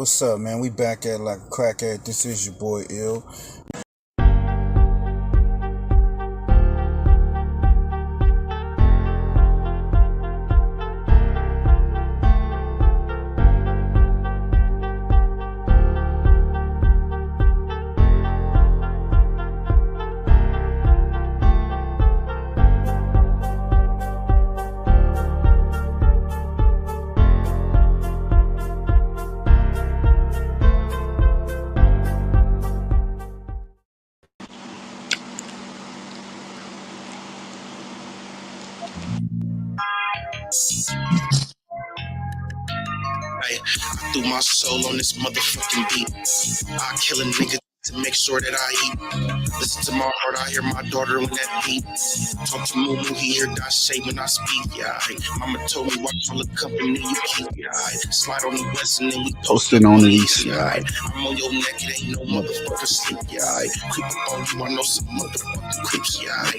what's up, man? We back at like a crackhead. This is your boy Ill. I threw my soul on this motherfucking beat. I kill a nigga to make sure that I eat. Listen to my heart, I hear my daughter when that beat. Talk to Moo, he hear that shade when I speak. Yeah, mama told me watch all the company you keep. Yeah, slide on the west and then we Posting on the east. Yeah, I'm on your neck, it ain't no motherfucker sleep. Yeah, creep up on you, I know some motherfucking creeps. Yeah,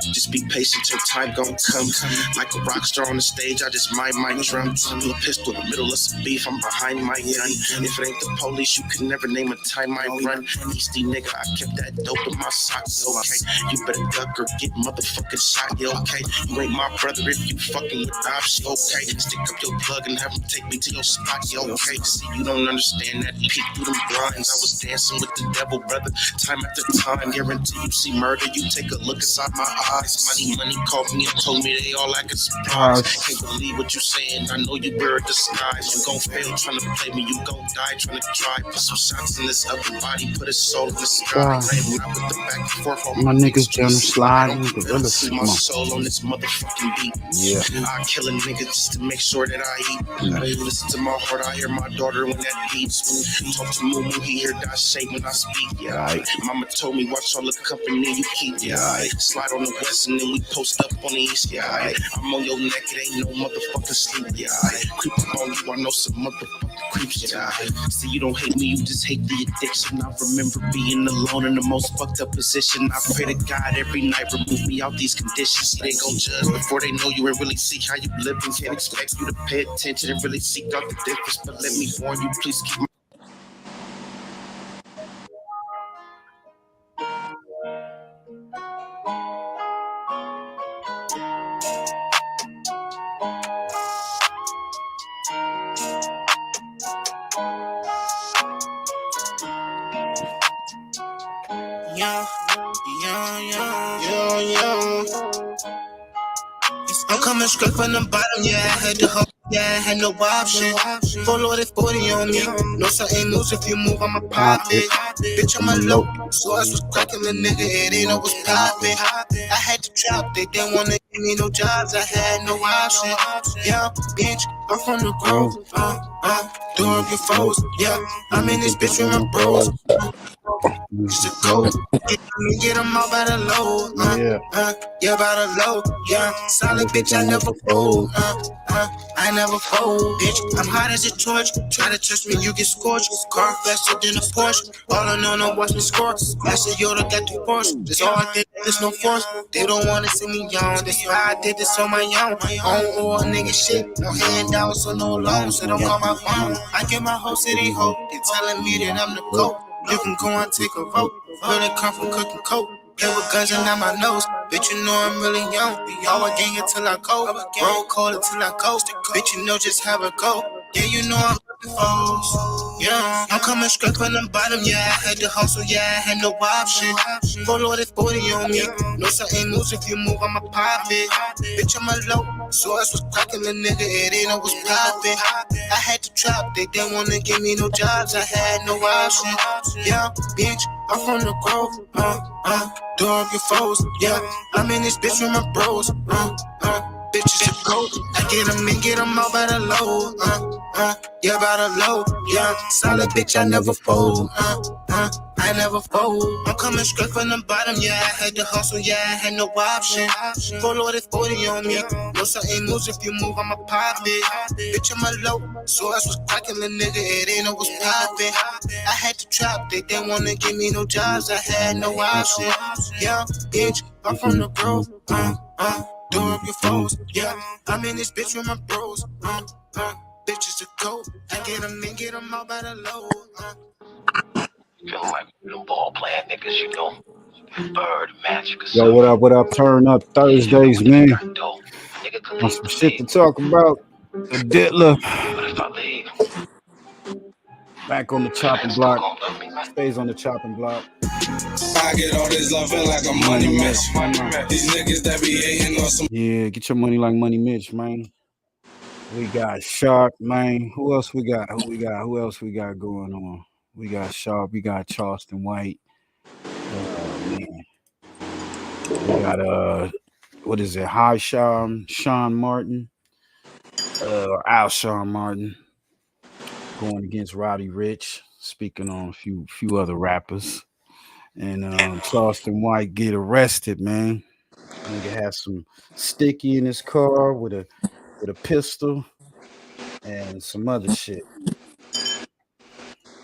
just be patient till time gon' come. Like a rock star on the stage, I just mind my drum. A pistol in the middle of some beef, I'm behind my gun. If it ain't the police, you can never name a time I run. Easty nigga, I kept that dope in my socks, okay? You better duck or get motherfucking shot, yeah, okay? You ain't my brother if you fucking with options, okay? Stick up your plug and have him take me to your spot, yeah, okay? See, you don't understand that peek through them blinds. I was dancing with the devil, brother, time after time. Guarantee you see murder, you take a look inside my eyes. Money called me and told me they all act a surprise. Can't believe what you saying, I know you wear a disguise. You gon' fail trying to play me, you gon' die trying to try. Put some shots in this upper body, put his soul in the sky. My niggas down the slide. My soul on this motherfucking beat. Yeah. I kill a nigga just to make sure that I eat. Listen to my heart, I hear my daughter when that beats. Talk to Moo, he hear that shade when I speak. Yeah, mama told me watch all the company you keep. Yeah, slide on the west and then we post up on the east. Yeah, I'm on your neck, it ain't no motherfucking sleep. Yeah, creep up on you, I know some motherfucking creeps. Yeah, see you don't hate me, you just hate the addiction. I remember being alone in the most fucked up position. I pray to God every night, remove me out these conditions. They gon' judge before they know you and really see how you living. Can't expect you to pay attention and really seek out the difference. But let me warn you, please keep my I'm coming straight from the bottom, yeah, I had to hope, yeah, I had no option. Full loaded 40 on me, no something moves if you move, I'ma pop it. Bitch, I'm a low, so I was cracking the nigga, it ain't always poppin'. I had to trap, they didn't wanna give me no jobs, I had no option. Yeah, bitch, I'm from the grove, door of your foes, yeah, I'm in this bitch with my bros. Just a go, get them all by the low, yeah, by the low, yeah, solid bitch, I never fold, I never fold, bitch, I'm hot as a torch, try to touch me, you get scorched, car faster than a Porsche, all I know, no watch me score, Master Yoda got the force, that's all I did, there's no force, they don't wanna see me young, that's why I did this on my own, or a nigga shit, no handouts or no loans, so don't call my phone, I get my whole city hope, they telling me that I'm the GOAT. You can go and take a vote. Really come from cooking coke. Play with guns and on my nose. Bitch, you know I'm really young. Y'all a gang until I go. Roll cold until I go. Bitch, you know just how it go. Yeah, you know I'm foes. Yeah, I'm coming straight from the bottom. Yeah, I had to hustle. Yeah, I had no option. Full loaded 40 on me. No something moves if you move, I'ma pop it. Bitch, I'm a low. So I was cracking the nigga, it ain't always poppin'. I had to trap, they didn't wanna give me no jobs, I had no option. Yeah, bitch, I'm from the grove, door of your foes. Yeah, I'm in this bitch with my bros, bitches a go. I get them and get them all by the low, yeah, by the low. Yeah, solid bitch, I never fold, I never fold. I'm coming straight from the bottom, yeah, I had to hustle, yeah, I had no option. Full loaded 40 on me, no something moves if you move, I'ma pop it. Bitch, I'm a low, so I was cracking the nigga, it ain't always poppin'. I had to trap, they didn't wanna give me no jobs, I had no option. Yeah, bitch, I'm from the grove, door of your foes. Yeah, I'm in this bitch with my bros, bitches to go. I get them all by the low. Feeling like them ball playing niggas, you know. Bird magic or Yo, something. what up? Turn up Thursdays, man. Nigga could On leave some the shit to league. talk about. The Diggler But if I leave, back on the the chopping fans still block. gonna love me. Stays on the chopping block. I get all this love, feel like a money mesh. These niggas that be hating on some. Yeah, get your money like Money Mitch, man. We got Sharp, man. Who else we got? Who else we got going on? We got Sharp. We got Charleston White. Man. We got what is it? Sean Martin. Alshawn Martin going against Rowdy Rich. Speaking on a few other rappers. And Charleston White get arrested, man. Nigga has some sticky in his car with a pistol and some other shit.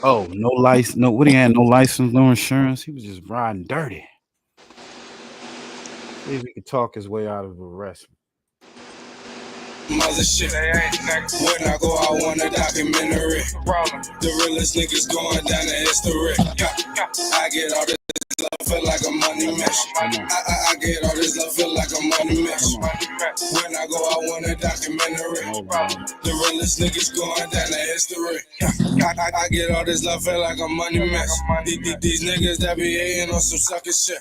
Oh, no license. No, what he had? No license, no insurance. He was just riding dirty. See if he could talk his way out of arrest. Mother shit, when I go, I want a documentary. The realest niggas going down the history. I get all this love, feel like a money mesh. I get all this love, feel like a money mesh. When I go, I want a documentary. The realest niggas going down the history. I get all this love, feel like a money mesh. These niggas that be hating on some sucker shit.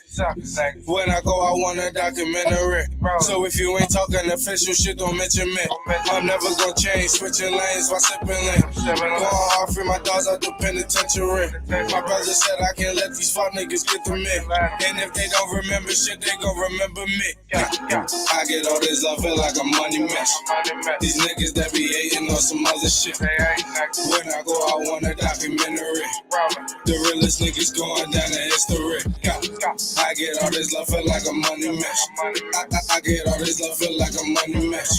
When I go, I want a documentary. So if you ain't talking official shit, don't mention me. I'm never gonna change, switching lanes while sipping lean. Going hard, free my dogs out the penitentiary. My brother said I can't let these fuck niggas get to me. And if they don't remember shit, they gon' remember me. I get all this love, feel like a money mesh. These niggas that be hating on some other shit. When I go, I want a documentary. The realest niggas going down the history. I get all this love, feel like a money mesh. I get all this love, feel like a money mesh.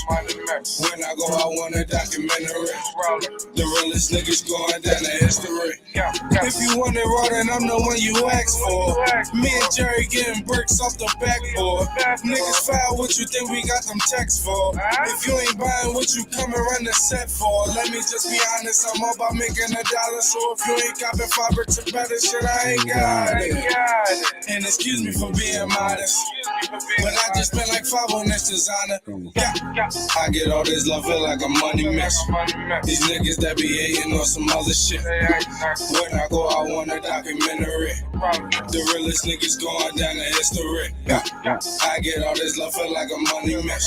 When I go, I want a documentary. The realest niggas going down the history. If you want it raw, then I'm the one you ask for. Me and Jerry getting bricks off the backboard. Niggas foul, what you think we got them texts for? If you ain't buying what you coming run the set for, let me just be honest, I'm all about making a dollar. So if you ain't copping 5 bricks or better shit, I ain't got it. And excuse me for being modest, but I just spent like 5 on this designer. I get all this love, feel like a money mesh. These niggas that be hating on some other shit. When I go, I want a documentary. The realest niggas going down the history. I get all this love, feel like a money mesh.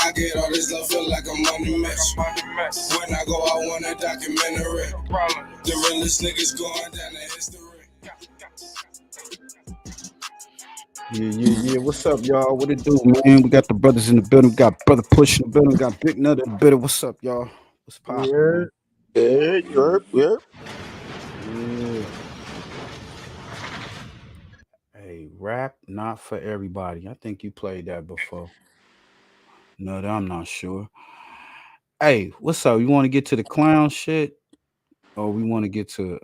I get all this love, feel like a money mesh. When I go, I want a documentary. The realest niggas going down the history. Yeah. What's up, y'all? What it do, man? We got the brothers in the building. We got Brother Push in the building. We got Big Nut in the building. What's up, y'all? What's poppin', man? Yeah. Hey, rap not for everybody. I think you played that before. No, I'm not sure. Hey, what's up? You want to get to the clown shit, or we want to get to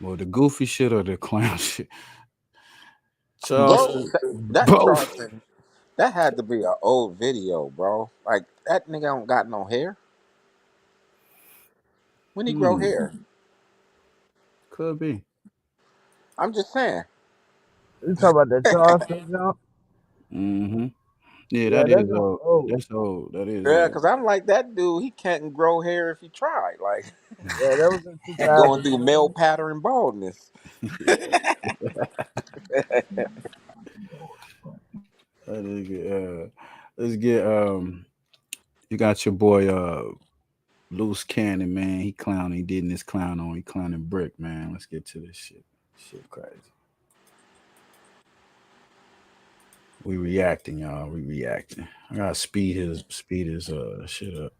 the goofy shit or the clown shit? Bro, Charleston, that both. Charleston, that had to be an old video, bro. Like, that nigga don't got no hair. When he grow hair? Could be. I'm just saying. You talk about that Charleston jump? Mm-hmm. Yeah, Yeah, that that is jump old. old. That's old. That is Yeah, old. because I'm like, that dude, he can't grow hair if he tried. Like, Yeah, that was in and going through male 2020. pattern baldness. That is good. Let's get you got your boy Loose Cannon, man. He clowning. He did this clown on. He clowning Brick, man. Let's get to this shit. Shit crazy. We reacting, y'all. We reacting. I gotta speed his shit up.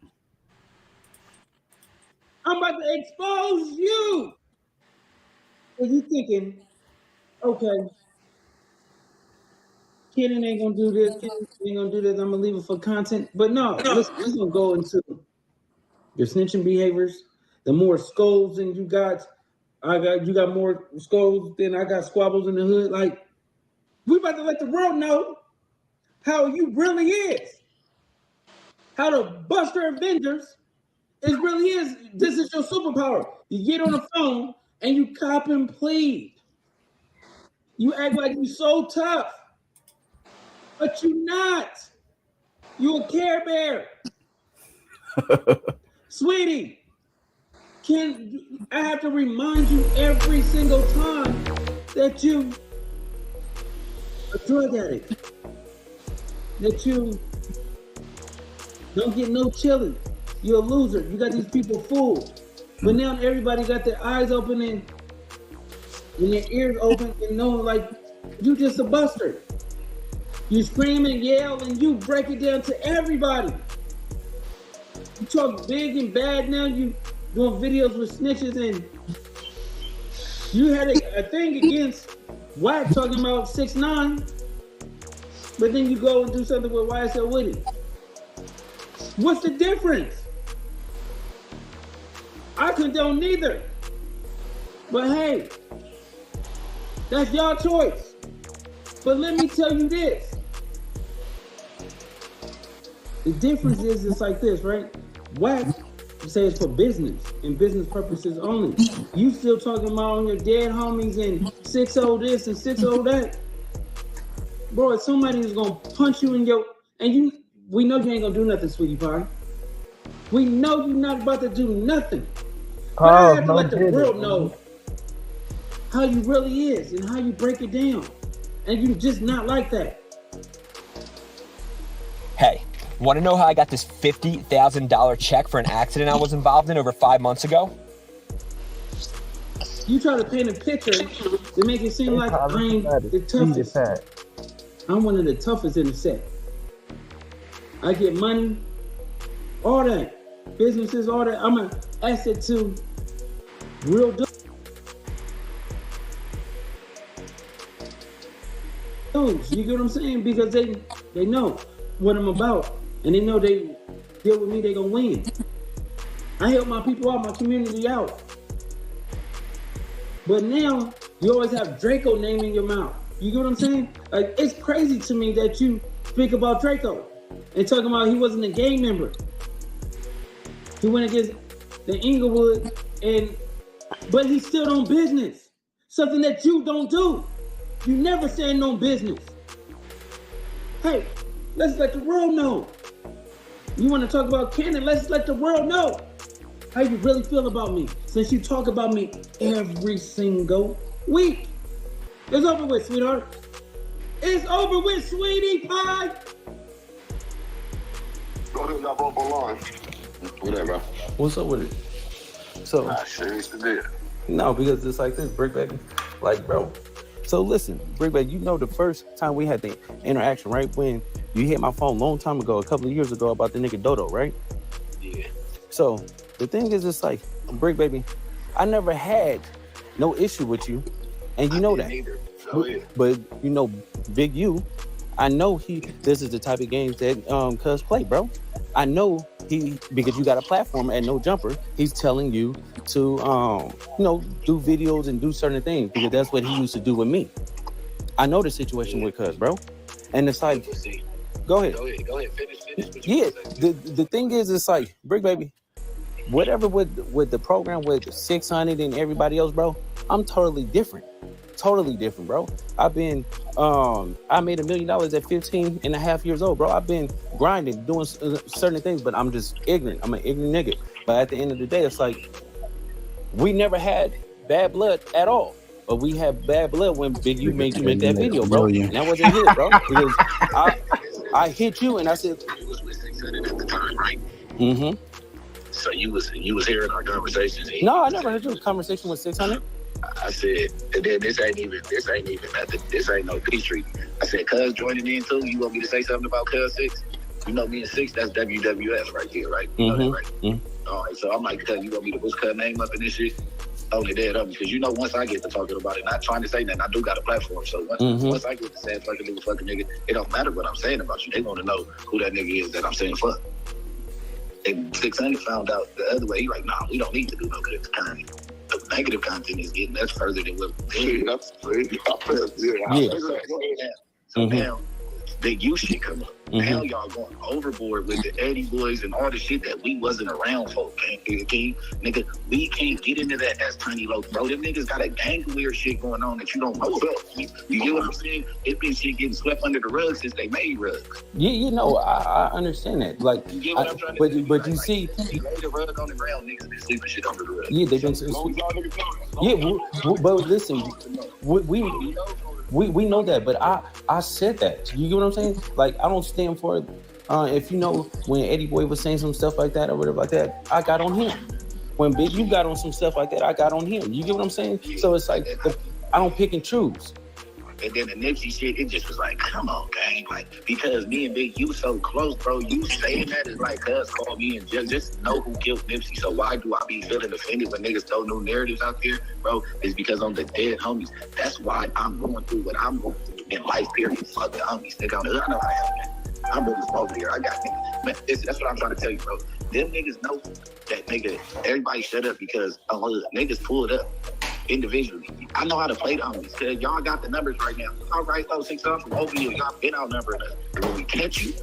I'm about to expose you. And you thinking, okay, Kenan ain't gonna do this, Kenan ain't gonna do this, I'm gonna leave it for content. But no, listen, we're gonna go into your snitching behaviors. The more scolds than you got, you got more scolds than I got squabbles in the hood. Like, we about to let the world know how you really is. How the Buster Avengers It really is. This is your superpower. You get on the phone and you cop and plead. You act like you're so tough, but you're not. You're a Care Bear. Sweetie, I have to remind you every single time that you a drug addict, that you don't get no chilling. You're a loser. You got these people fooled. But now everybody got their eyes open and their ears open and knowing like you just a buster. You scream and yell and you break it down to everybody. You talk big and bad now. You doing videos with snitches and you had a thing against Wack talking about 6ix9ine, but then you go and do something with YSL Witty. What's the difference? I condone neither. But hey, that's your choice. But let me tell you this. The difference is it's like this, right? Wack says for business and business purposes only. You still talking about on your dead homies and 6-0 this and 6-0 that. Bro, if somebody is gonna punch you in your we know you ain't gonna do nothing, sweetie pie. We know you're not about to do nothing. But I have to let the world know how you really is and how you break it down. And you just not like that. Hey, want to know how I got this $50,000 check for an accident I was involved in over 5 months ago? You try to paint a picture to make it seem like I'm the toughest. I'm one of the toughest in the set. I get money, all that. Businesses, all that. I'm an asset to real dudes. You get what I'm saying? Because they know what I'm about. And they know they deal with me, they gonna win. I help my people out, my community out. But now, you always have Draco name in your mouth. You get what I'm saying? Like, it's crazy to me that you speak about Draco and talking about he wasn't a gang member. He went against the Inglewood, but he still on business. Something that you don't do. You never stand on business. Hey, let's let the world know. You want to talk about Cannon? Let's let the world know how you really feel about me. Since you talk about me every single week. It's over with, sweetheart. It's over with, sweetie pie. Go ahead, y'all both online. Whatever. What's up with it? So, seriously did. No, because it's like this, Brick Baby. Like, bro. So listen, Brick Baby, you know the first time we had the interaction, right? When you hit my phone a long time ago, a couple of years ago, about the nigga Dodo, right? Yeah. So the thing is, it's like, Brick Baby, I never had no issue with you, and you know that. But you know, Big U, I know this is the type of games that Cuz play, bro. I know because you got a platform at Nojumper, he's telling you to do videos and do certain things because that's what he used to do with me. I know the situation with Cuz, bro. And it's like, go ahead. Finish. Yeah, the thing is, it's like, Brick Baby, whatever with the program with 600 and everybody else, bro, I'm totally different, bro. I've been, I made $1 million at 15 and a half years old, bro. I've been grinding, doing certain things, but I'm just ignorant. I'm an ignorant nigga. But at the end of the day, it's like, we never had bad blood at all. But we had bad blood when Big U made you make that video, bro. And that wasn't it, bro. Because I hit you and I said, You was with 600 at the time, right? Mm-hmm. So you was hearing our conversations. No, I never heard your conversation with 600. I said, this ain't even nothing. This ain't no peace treaty. I said, Cuz joining in too. You want me to say something about Cuz 6? You know me and 6, that's WWF right here, right? You know that, right? Mm-hmm. All right, so I'm like, Cuz, you want me to push Cuz name up in this shit? Only dead up, because you know once I get to talking about it, not trying to say nothing, I do got a platform. So once I get to saying fucking nigga, it don't matter what I'm saying about you. They want to know who that nigga is that I'm saying fuck. And 600 found out the other way. He like, nah, we don't need to do no good content. The negative content is getting us further than what we're doing. So now Big U shit come up. Now y'all going overboard with the Eddie boys and all the shit that we wasn't around for. Nigga, we can't get into that as Tiny Loc, bro. Them niggas got a gang of weird shit going on that you don't know about. You get what I'm saying? It been shit getting swept under the rug since they made rugs. Yeah, you know, I understand that. Like, you get what I'm trying to say? But you see, they laid the rug on the ground, niggas been sleeping shit under the rug. Yeah, they've been. But listen, we know that, but I said that. You get what I'm saying? Like, I don't stand for it. If you know, when Eddie Boy was saying some stuff like that or whatever like that, I got on him. When Big U got on some stuff like that, I got on him. You get what I'm saying? So it's like, I don't pick and choose. And then the Nipsey shit, it just was like, come on, gang. Like, because me and Big U so close, bro. You saying that is like us call me and just know who killed Nipsey. So why do I be feeling offended when niggas throw new narratives out there, bro? It's because I'm the dead homies. That's why I'm going through what I'm going through in life, period. Fuck the homies. Nigga, I know I am. I'm really over here. I got niggas. Man, that's what I'm trying to tell you, bro. Them niggas know that, nigga, everybody shut up because niggas pulled up individually. I know how to play the homies because y'all got the numbers right now. All right, those 6 from OVU, y'all been outnumbering us. When we catch you,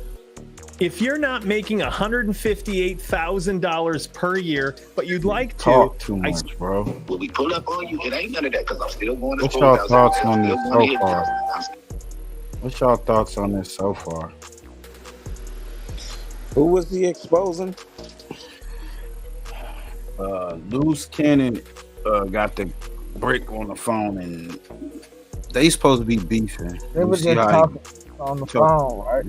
if you're not making $158,000 per year, but you'd like to talk too much, bro. When we pull up on you, it ain't none of that because I'm still going to What's school. y'all thoughts on this so far? What's y'all thoughts on this so far? Who was he exposing? Loose Cannon got the brick on the phone, and they supposed to be beefing. They were just talking on the phone, right?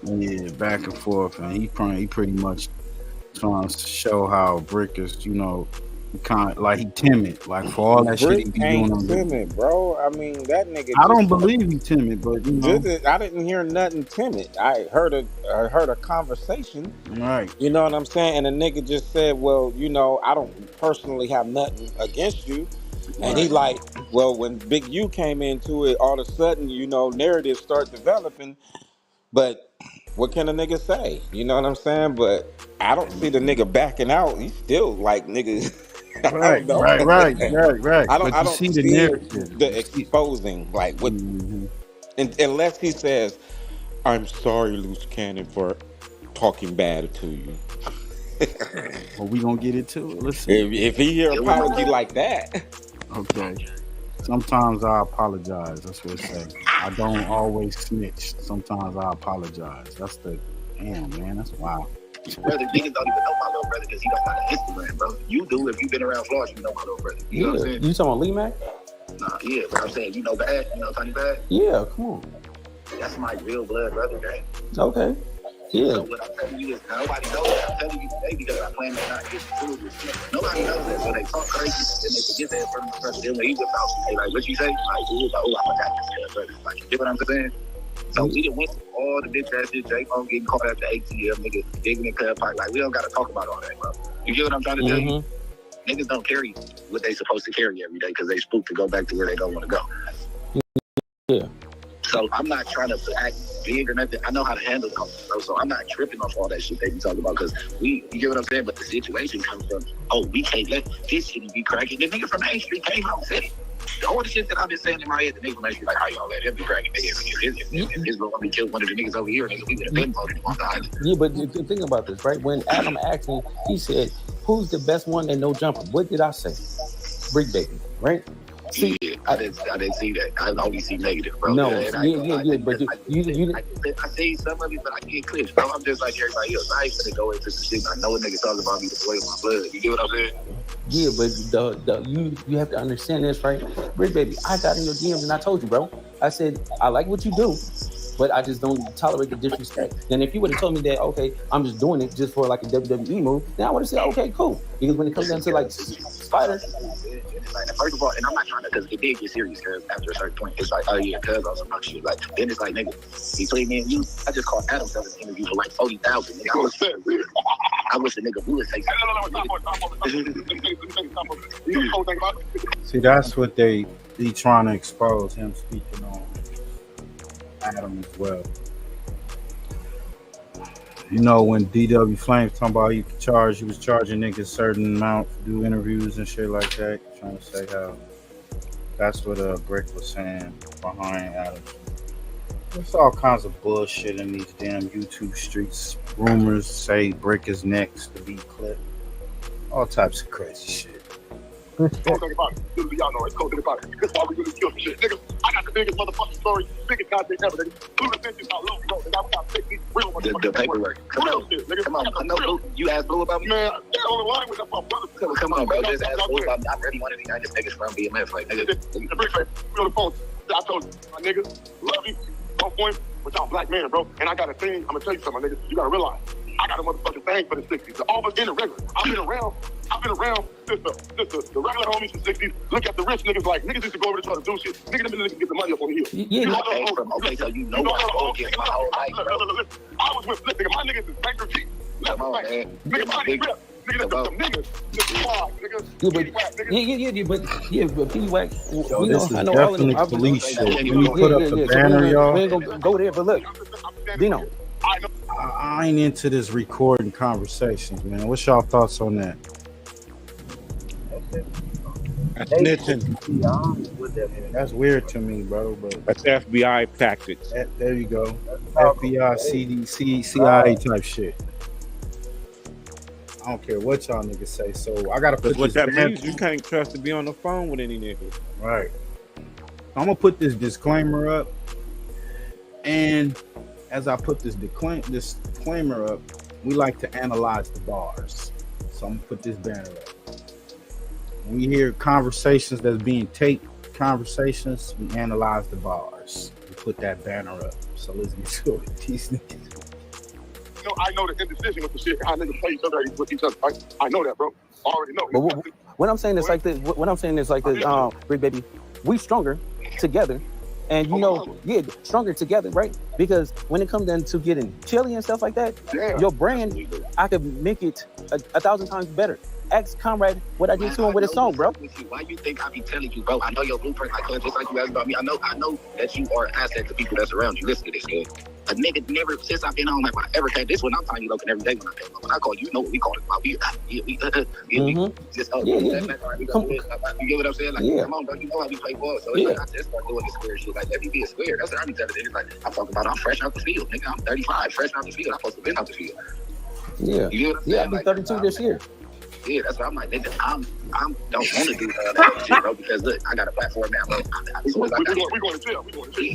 Yeah, back and forth, and he pretty much trying to show how Brick is, you know, kind of like he timid, like for all that Brick shit he be ain't doing. timid, bro. I mean, that nigga. I don't believe he's timid, but you know, I didn't hear nothing timid. I heard a conversation, right? You know what I'm saying? And the nigga just said, "Well, you know, I don't personally have nothing against you." And he like, well, when Big U came into it, all of a sudden, you know, narratives start developing. But what can a nigga say? You know what I'm saying? But I don't see the nigga backing out. He's still like, nigga. Right. I don't see the narrative, the exposing, like what, unless he says, "I'm sorry, Loose Cannon, for talking bad to you." Well, we gonna get into it. Let's see. If he hear an apology like that, okay. Sometimes I apologize. That's what it says. I don't always snitch. Sometimes I apologize. That's the damn, man. That's wild. Brother, niggas don't even know my little brother because he don't got an Instagram, bro. You do if you've been around Florida, you know my little brother. You know what I'm saying? You talking about Lee Mac? Nah, yeah, but I'm saying, you know Bad, you know Tiny Bad? Yeah, come on. That's my real blood brother, gang. Okay. Yeah. So what I'm telling you is nobody knows that. I'm telling you today because I plan to not get into it with you. Nobody knows that. So they talk crazy and they forget that in front of my brother. Then when he whip out, they like, what you say? Like, oh, I forgot this brother. Like, you get what I'm saying? So we done went through all the bitch ass shit. J-Phone getting caught at the ATM, niggas digging in cut pipe. Like, we don't gotta talk about all that, bro. You get what I'm trying to tell you? Niggas don't carry what they supposed to carry every day because they spook to go back to where they don't want to go. Yeah. So I'm not trying to act big or nothing. I know how to handle them, bro. So I'm not tripping off all that shit they be talking about because you get what I'm saying? But the situation comes from, we can't let this shit be cracking. The nigga from Main Street came out and said it. All the shit that I've been saying in my head, the nigga from Main Street like, how y'all let him be cracking? His little homie killed one of the niggas over here. Nigga, we would have been voted him on the island. Yeah, but think about this, right? When Adam asked me, he said, who's the best one that Nojumper? What did I say? Brick Baby, right? See, yeah, I didn't see that. I only see negative, bro. No, but I see some of it, but I get clips, bro. I'm just like everybody else. I ain't gonna go into some shit. I know a nigga talking about me the way of my blood. You get what I'm saying? Yeah, but you have to understand this, right? Brick Baby, I got in your DMs and I told you, bro. I said, I like what you do, but I just don't tolerate the disrespect. And if you would have told me that, okay, I'm just doing it just for like a WWE move, then I would have said, okay, cool. Because when it comes down to like Spider, like, first of all, and I'm not trying to, because it did get serious, because after a certain point, it's like, oh yeah, cuz on some shit. Like, then it's like, nigga, he played me and you. I just called Adam for an interview for like 40,000. I wish the nigga would say something. See, that's what they be trying to expose, him speaking on Adam as well. You know, when DW Flames talking about he was charging niggas certain amount to do interviews and shit like that, trying to say how that's what Brick was saying behind Adam. There's all kinds of bullshit in these damn YouTube streets. Rumors say Brick is next to be clipped. All types of crazy shit. Don't think about it. Literally, y'all know it. Don't think about it. This is why we really kill some shit. Nigga, I got the biggest motherfucking story, biggest content ever, nigga. Blue Ascension, how low we go. Nigga, we got 50 real motherfucking The paperwork. Come on. shit, nigga. Come on. I know Blue. You asked Blue about me? Man, get on the line with that my brother. Come on, bro. Just ask Blue about me. I'm really one of the youngest niggas from BMF. Like, nigga. The big face, we on the phone. I told you, my nigga, love you, on point, but y'all black man, bro. And I got a thing, I'm gonna tell you something, my nigga. You gotta realize, I got a motherfucking thing for the 60s. The all of us in the regular. I've been around since the regular homies in the 60s. Look at the rich niggas like, niggas used to go over to try to do shit. Niggas niggas get the money up on the hill. Okay, so you know my whole game, my whole life, bro. I was with, listen, my niggas is banker G. Come on, man. Nigga, my niggas, some niggas. But P-Wack, Yo, this is definitely police shit. Can you put up the banner, y'all? We ain't gonna go there, but look, Dino. I ain't into this recording conversations, man. What's y'all thoughts on that? That's snitching. That's weird to me, bro. But That's FBI tactics. there you go. FBI, CDC, CIA type shit. I don't care what y'all niggas say. So I gotta put What this that banner. means, you can't trust to be on the phone with any niggas. Right. I'm gonna put this disclaimer up, and as I put this disclaimer up, we like to analyze the bars. So I'm gonna put this banner up. When we hear conversations that's being taped, conversations, we analyze the bars. We put that banner up. So let's get to it. These niggas. You know, I know the indecision with the shit. How niggas play each other with each other. Right? I know that, bro. I already know. But what I'm saying is like this. What I'm saying is like this. Big baby, we stronger together. And you know, stronger together, right? Because when it comes down to getting chili and stuff like that, your brand, I could make it a 1,000 times better. Ask Comrade what I did to him with his song, bro. Why you think I be telling you, bro? I know your blueprint, like just like you asked about me. I know that you are an asset to people that's around you. Listen to this, kid. A nigga never, since I've been on, like, when I ever had this one, I'm telling you, looking every day when I came on. When I call you, you know what we call it. We just, you get what I'm saying? Like, come on, bro, you know how we play ball. So it's like, I just start doing this square shit. Like, let me be a square. That's what I be telling niggas. Like, I'm talking about, I'm fresh out the field. Nigga, I'm 35, fresh out the field. I'm supposed to have been out the field. Yeah. You know what I'm saying? I'll be 32 this year. Yeah, that's why I'm like, nigga, I don't want to do that shit, bro, because look, I got a platform now, bro. As soon as I got here, we going to jail.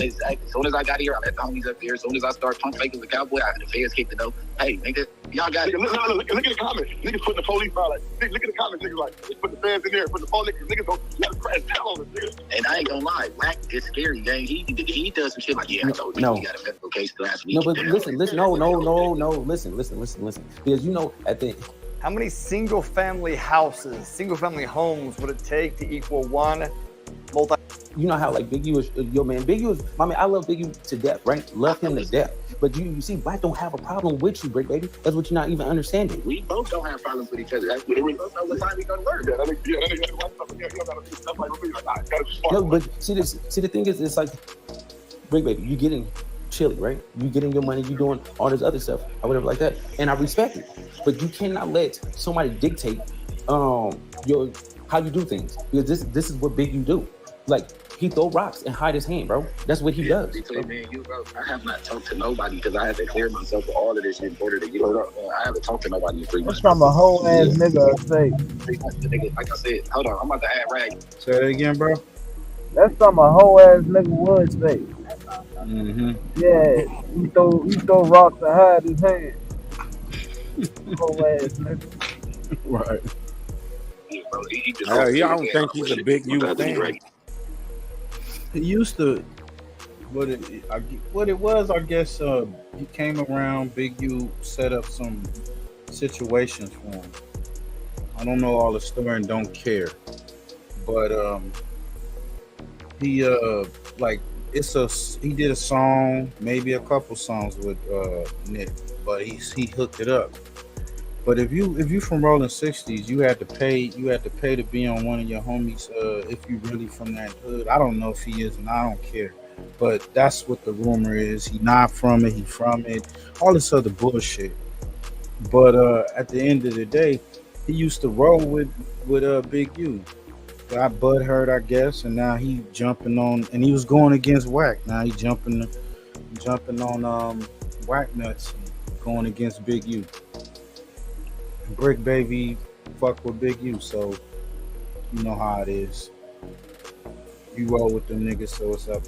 Exactly. As soon as I got here, I let the homies up there. As soon as I start pump faking the cowboy, the feds kicked the door. Hey, nigga, y'all got it. Look at the comments. Niggas putting the police out like, look at the comments. Niggas like, they put the fans in there, put the police. Niggas don't let them crash down on us, nigga. And I ain't gonna lie, Wack is scary, gang. He does some shit like, I told you, he got a federal case last week. No, but listen, listen. Because you know, at the how many single-family houses, single-family homes would it take to equal one multi? You know how like Big U is your man. Big U is my man. I love Big U to death, right? Love him to death. But you see, Black don't have a problem with you, Brick baby. That's what you're not even understanding. We both don't have problems with each other. That's what we both know what time we gonna learn. No, but see the thing is, it's like, Brick baby, you getting chilly, right? You getting your money, you doing all this other stuff or whatever like that, and I respect it. But you cannot let somebody dictate how you do things, because this is what Big U do. Like, he throw rocks and hide his hand, bro. That's what he does. Between me and you, bro, I have not talked to nobody because I had to clear myself of all of this shit in order to get it up. I haven't talked to nobody in 3 months. That's from a whole ass nigga say. Like I said, hold on, I'm about to add rag. Say that again, bro. That's something a whole ass nigga would say. Yeah, he throw rocks and hide his hand. Whole ass nigga. Right. I don't think he's a Big U fan. He used to, what it was, I guess, he came around, Big U set up some situations for him. I don't know all the story and don't care. But he did a song, maybe a couple songs with Nick, but he hooked it up. But if you from Rolling 60s, you had to pay to be on one of your homies if you really from that hood. I don't know if he is, and I don't care. But that's what the rumor is. He not from it, he from it, all this other bullshit. But at the end of the day, he used to roll with Big U. Got butthurt, I guess, and now he jumping on, and he was going against Wack. Now he jumping jumping on Whack Nuts and going against Big U. And Brick Baby fuck with Big U, so you know how it is. You roll with them niggas, so it's up.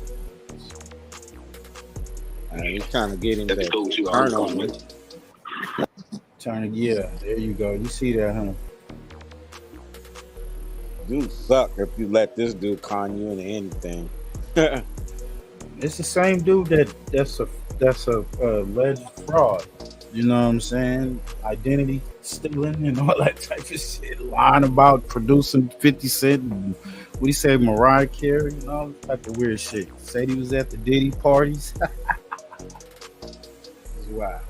He's trying to get him to turn on me. Yeah, there you go. You see that, huh? Dude suck if you let this dude con you into anything. It's the same dude that's a alleged fraud. You know what I'm saying? Identity stealing and all that type of shit. Lying about producing 50 Cent and what do you say, Mariah Carey and all that type of weird shit. Said he was at the Diddy parties. It's wild.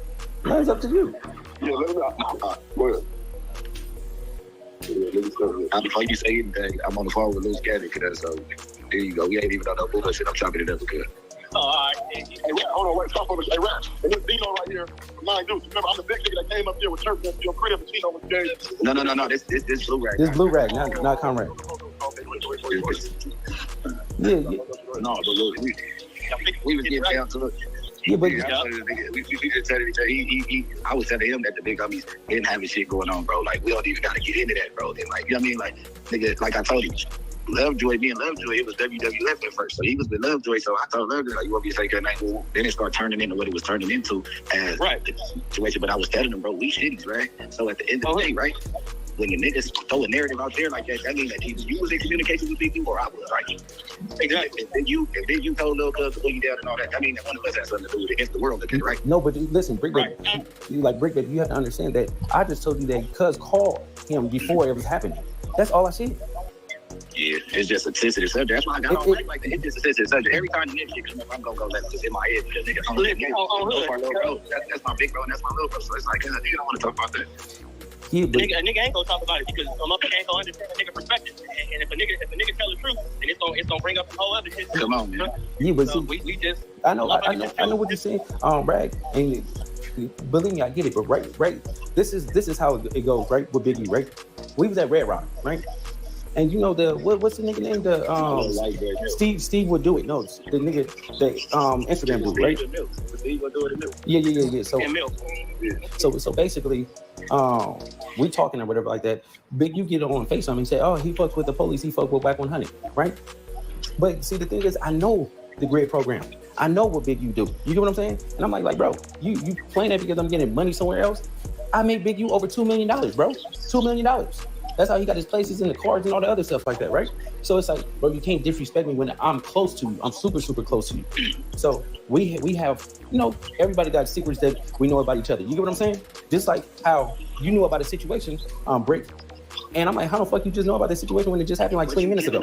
That's up to you. Yeah, let me know. Go ahead. Before you say anything, I'm on the phone with Lil Scatty, so there you go. We ain't even on no bullshit. I'm chopping it up good. All right. Hey, hold on, wait, stop on this. Hey, Rap, and this Dino right here, Nine Deuce. Remember, I'm the big nigga that came up here with Turnt and your crib, and Dino was gay. No. This Blue Rag. This Blue Rag, not Conrad. Yeah. No, but look, we was getting down to it. Yeah, but we just telling each other. I was telling him that the big homies didn't have shit going on, bro. Like, we don't even gotta get into that, bro. Then, like, you know what I mean? Like, nigga, like I told him, Lovejoy, me and Lovejoy, it was WWF at first. So he was with Lovejoy. So I told Lovejoy, like, you want me to say good name? Well, then it started turning into what it was turning into as the situation. But I was telling him, bro, we shitties, right? So at the end of the day, right? When the niggas throw a narrative out there like that, that means that either you was in communication with people or I was, right? Exactly. If then you told Lil Cuz to put you down and all that, I mean that one of us has something to do with it against the world again, right? No, but listen, Brick Baby, you like Brick Baby, you have to understand that I just told you that Cuz called him before it was happening. That's all I said. Yeah, it's just a sensitive subject. That's why I got on like that. It's just a sensitive subject. Every time the next shit come up, I'm gonna go let it just in my head because nigga, that's my big bro and that's my little bro. So it's like, nigga don't want to talk about that. Yeah, but a nigga ain't gonna talk about it because a motherfucker ain't gonna understand a nigga perspective. And if a nigga tell the truth, then it's gonna bring up some whole other shit. Come on, man. Yeah, but so see, we just I know what you're saying. Rag, and believe me, I get it. But right, this is how it goes, right? With Biggie, right? We was at Red Rock, right? And you know what's the nigga name? The Steve would do it. No, the nigga Instagram dude, right? Steve would do it in milk. Yeah. So basically, we talking or whatever like that. Big you get on FaceTime and say, oh, he fucks with the police, he fucks with Whack 100, right? But see, the thing is, I know the grid program. I know what Big U do. You get what I'm saying? And I'm like, bro, you playing that because I'm getting money somewhere else? I made Big U over $2 million, bro. $2 million. That's how he got his places in the cards and all the other stuff like that, right? So it's like, bro, you can't disrespect me when I'm close to you. I'm super, super close to you. So we have, you know, everybody got secrets that we know about each other. You get what I'm saying? Just like how you knew about a situation, Brick. And I'm like, how the fuck you just know about this situation when it just happened like 20 minutes ago?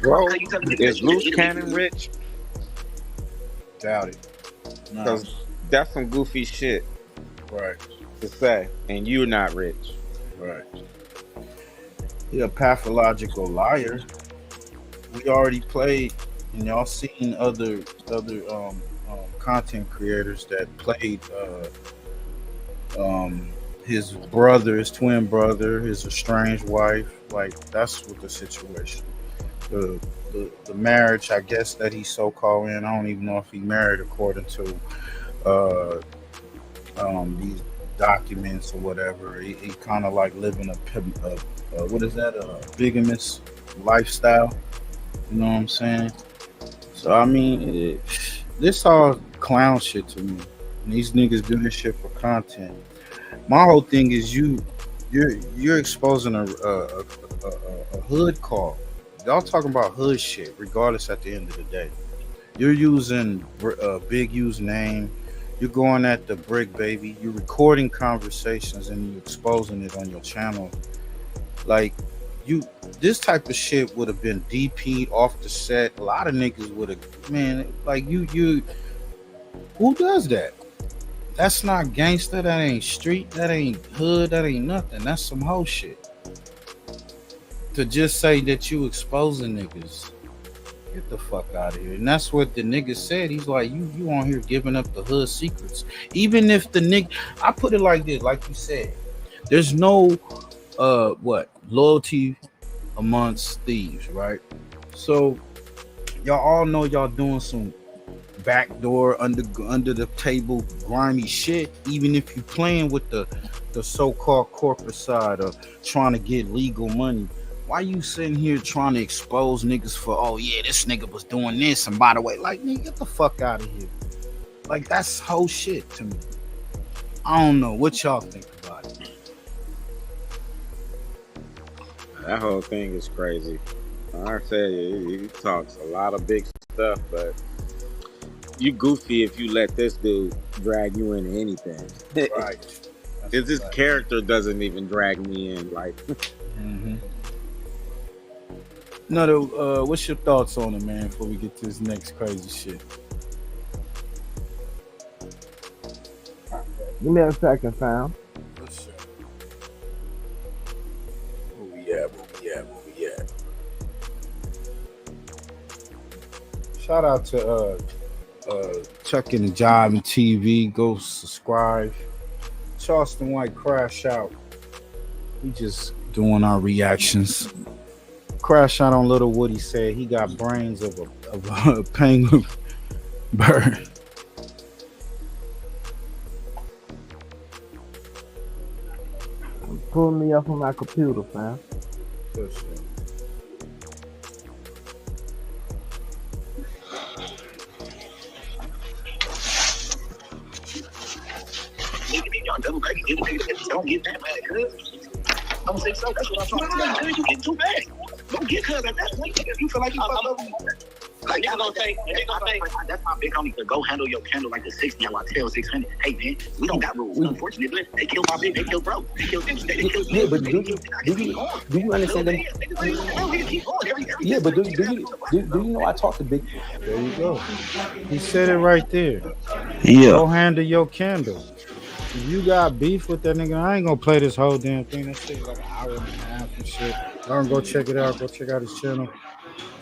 Bro, is Loose Cannon rich? Doubt it. Because that's some goofy shit. Right. To say, and you're not rich. Right. You're a pathological liar. We already played, and y'all seen other content creators that played his brother, his twin brother, his estranged wife. Like, that's what the situation. The marriage, I guess, that he's so called in. I don't even know if he married according to these documents or whatever. He kind of like living a bigamous lifestyle. You know what I'm saying? So I mean, this all clown shit to me. And these niggas do this shit for content. My whole thing is you're exposing a hood call. Y'all talking about hood shit, regardless. At the end of the day, you're using Big U's name. You're going at the Brick Baby. You're recording conversations and you're exposing it on your channel. Like, this type of shit would have been DP'd off the set. A lot of niggas would have, man. Like you. Who does that? That's not gangster. That ain't street. That ain't hood. That ain't nothing. That's some hoe shit. To just say that you exposing niggas. Get the fuck out of here. And that's what the nigga said. He's like, you on here giving up the hood secrets. Even if the nigga, I put it like this, like you said, there's no loyalty amongst thieves, right? So y'all all know y'all doing some backdoor under the table grimy shit. Even if you playing with the so-called corporate side of trying to get legal money, why you sitting here trying to expose niggas for, oh yeah, this nigga was doing this, and by the way, like, nigga, get the fuck out of here. Like, that's whole shit to me. I don't know what y'all think about it. That whole thing is crazy. I tell you, he talks a lot of big stuff, but you goofy if you let this dude drag you into anything. Right. His character doesn't even drag me in. Like, No, what's your thoughts on it, man, before we get to this next crazy shit? Give me a second, fam. Where we at? Shout out to Chucking the Job and TV. Go subscribe. Charleston White Crash Out. We just doing our reactions. Crash Out on Little Woody said he got brains of a penguin bird. Pulling me up on my computer, fam. Good shit. Don't get that mad, cuz. I'm gonna say so. That's what I'm trying to tell you. You get too bad. Don't get cuz at that point. If you feel like you fucked up, like y'all gonna say, that's my big homie. To go handle your candle like the 60. How I tell 600. Hey man, we don't got rules. Unfortunately, they kill my big. They kill bro. They kill them. They kill yeah, but do you understand them? Yeah, but do you know I talked to Big? There you go. He said it right there. Yeah. Go handle your candle. If you got beef with that nigga, I ain't gonna play this whole damn thing. That shit's like an hour and a half and shit. Y'all can go check it out. Go check out his channel.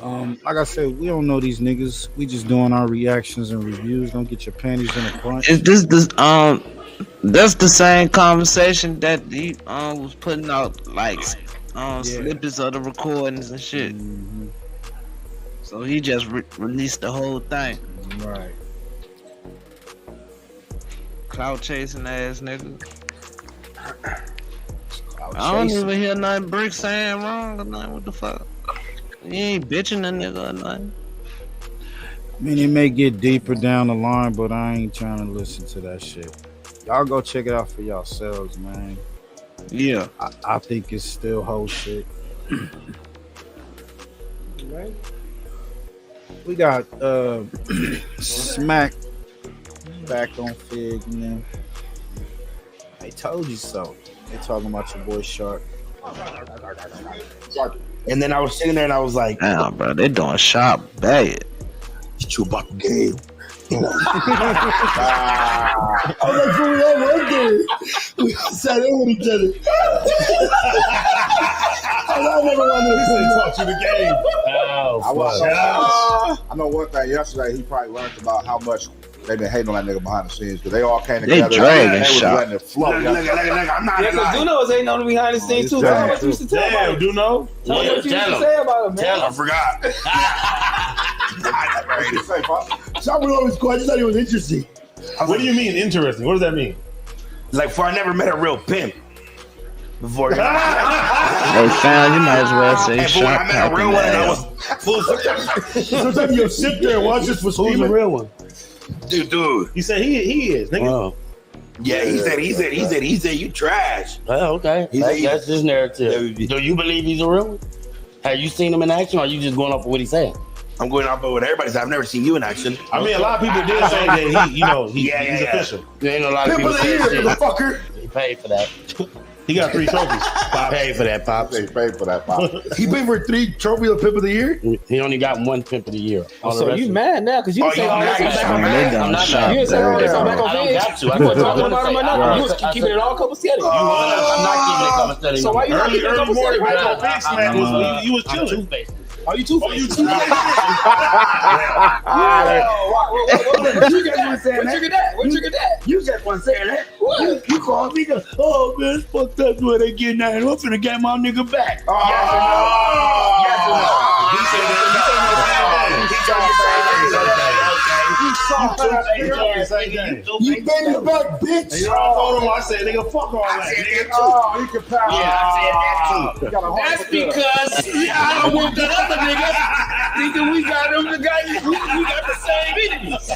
Like I said, we don't know these niggas. We just doing our reactions and reviews. Don't get your panties in a bunch. Is this that's the same conversation that he was putting out, like snippets of the recordings and shit. Mm-hmm. So he just released the whole thing. Right. Clout chasing ass nigga. I don't even hear nothing Brick saying wrong or nothing. What the fuck? He ain't bitching a nigga or nothing. I mean, it may get deeper down the line, but I ain't trying to listen to that shit. Y'all go check it out for yourselves, man. Yeah. I think it's still whole shit. Right. We got Smack back on Fig, man. I told you so. They talking about your boy Shark. And then I was sitting there and I was like, damn, bro, they doing shop bad. It's you about the game. I was like, for real, one day we sat in with each other. I never wanted to talk to the game. I know one thing. Yesterday, he probably learned about how much they've been hating on that nigga behind the scenes because they all came together. They dragging they was shot. letting it flow. I'm not. Yeah, because Duno was ain't on the behind the scenes too. Tell him what you used to tell about him. Duno. Tell him what you used to say about him, man. Tell him. I forgot. Some would always question. I thought he was interesting. What do you mean interesting? What does that mean? Like, for I never met a real pimp before. Hey, fam, you might as well say shop packing. I met a real one, and I was full. Sometimes you'll sit there and watch this for Who's the real one? Dude. He said he is, nigga. Oh. Yeah, he said you trash. Oh, okay. That's his narrative. Do you believe he's a real one? Have you seen him in action, or are you just going off of what he's saying? I'm going off of what everybody said. I've never seen you in action. I mean, a lot of people did say that he's official. There ain't a lot of people saying shit. Motherfucker. He paid for that. He got 3 trophies. Paid for that, Pops. They paid for that, Pop. He paid for 3 trophies of Pimp of the Year? He only got 1 Pimp of the Year. So you mad now because you say all this back on They done shop you say all this back on I don't got to. I You wasn't talking about him or nothing. You was keeping it all copacetic. I'm not keeping it coming steady. So why you not keeping it early morning, copacetic? you was chilling. Are you two-faced? You two-faced? What triggered that? You just want to say that. What? You called me, oh man, it's fucked up the way they getting at it. I'm finna get my nigga back. Yes or no? Yes or no? He said that. He You baby back, bitch. You know, I told him, I said, nigga, fuck all that. Oh, you can power. Yeah, I said that too. That's because I don't want that other nigga thinking we got them the guy. We got the same enemies.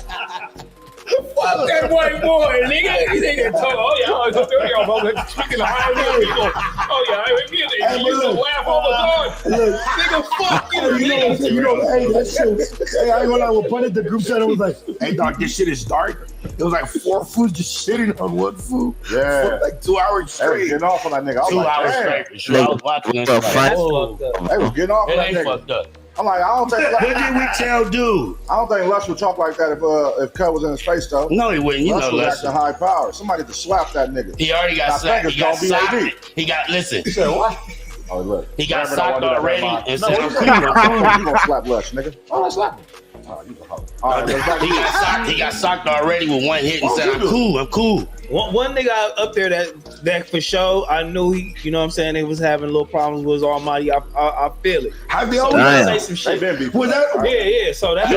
Fuck that white boy, nigga. He ain't gonna talk. Oh yeah, I'm speaking the high level. Oh yeah, you laugh all the time. Nigga, fuck you. Hey, that shit. Hey, I ain't gonna lie. When put it the group chat, it was like, hey, dog, this shit is dark. It was like 4 foods just sitting on one food. Yeah. For like 2 hours straight. Getting off on that nigga. I was 2 like, hours damn. straight. Sure, I was watching that. They was getting off on that It ain't nigga. fucked up. I'm like, I don't think. What did we tell dude? I don't think Lush would talk like that if Cut was in his face though. No, he wouldn't. You Lush know, was Lush. acting high power. Somebody to slap that nigga. He already got slapped. He got socked. He got listen. He said what? Oh look. He got socked already. And No, said, you gonna slap Lush, nigga? Oh, let's slap him. Oh, you a hoe. All right, he got socked already with one hit and said, I'm cool. One nigga up there that for sure I knew he, you know what I'm saying, they was having little problems with Almighty. I feel it. How they so always say some shit. Was that? Yeah. So that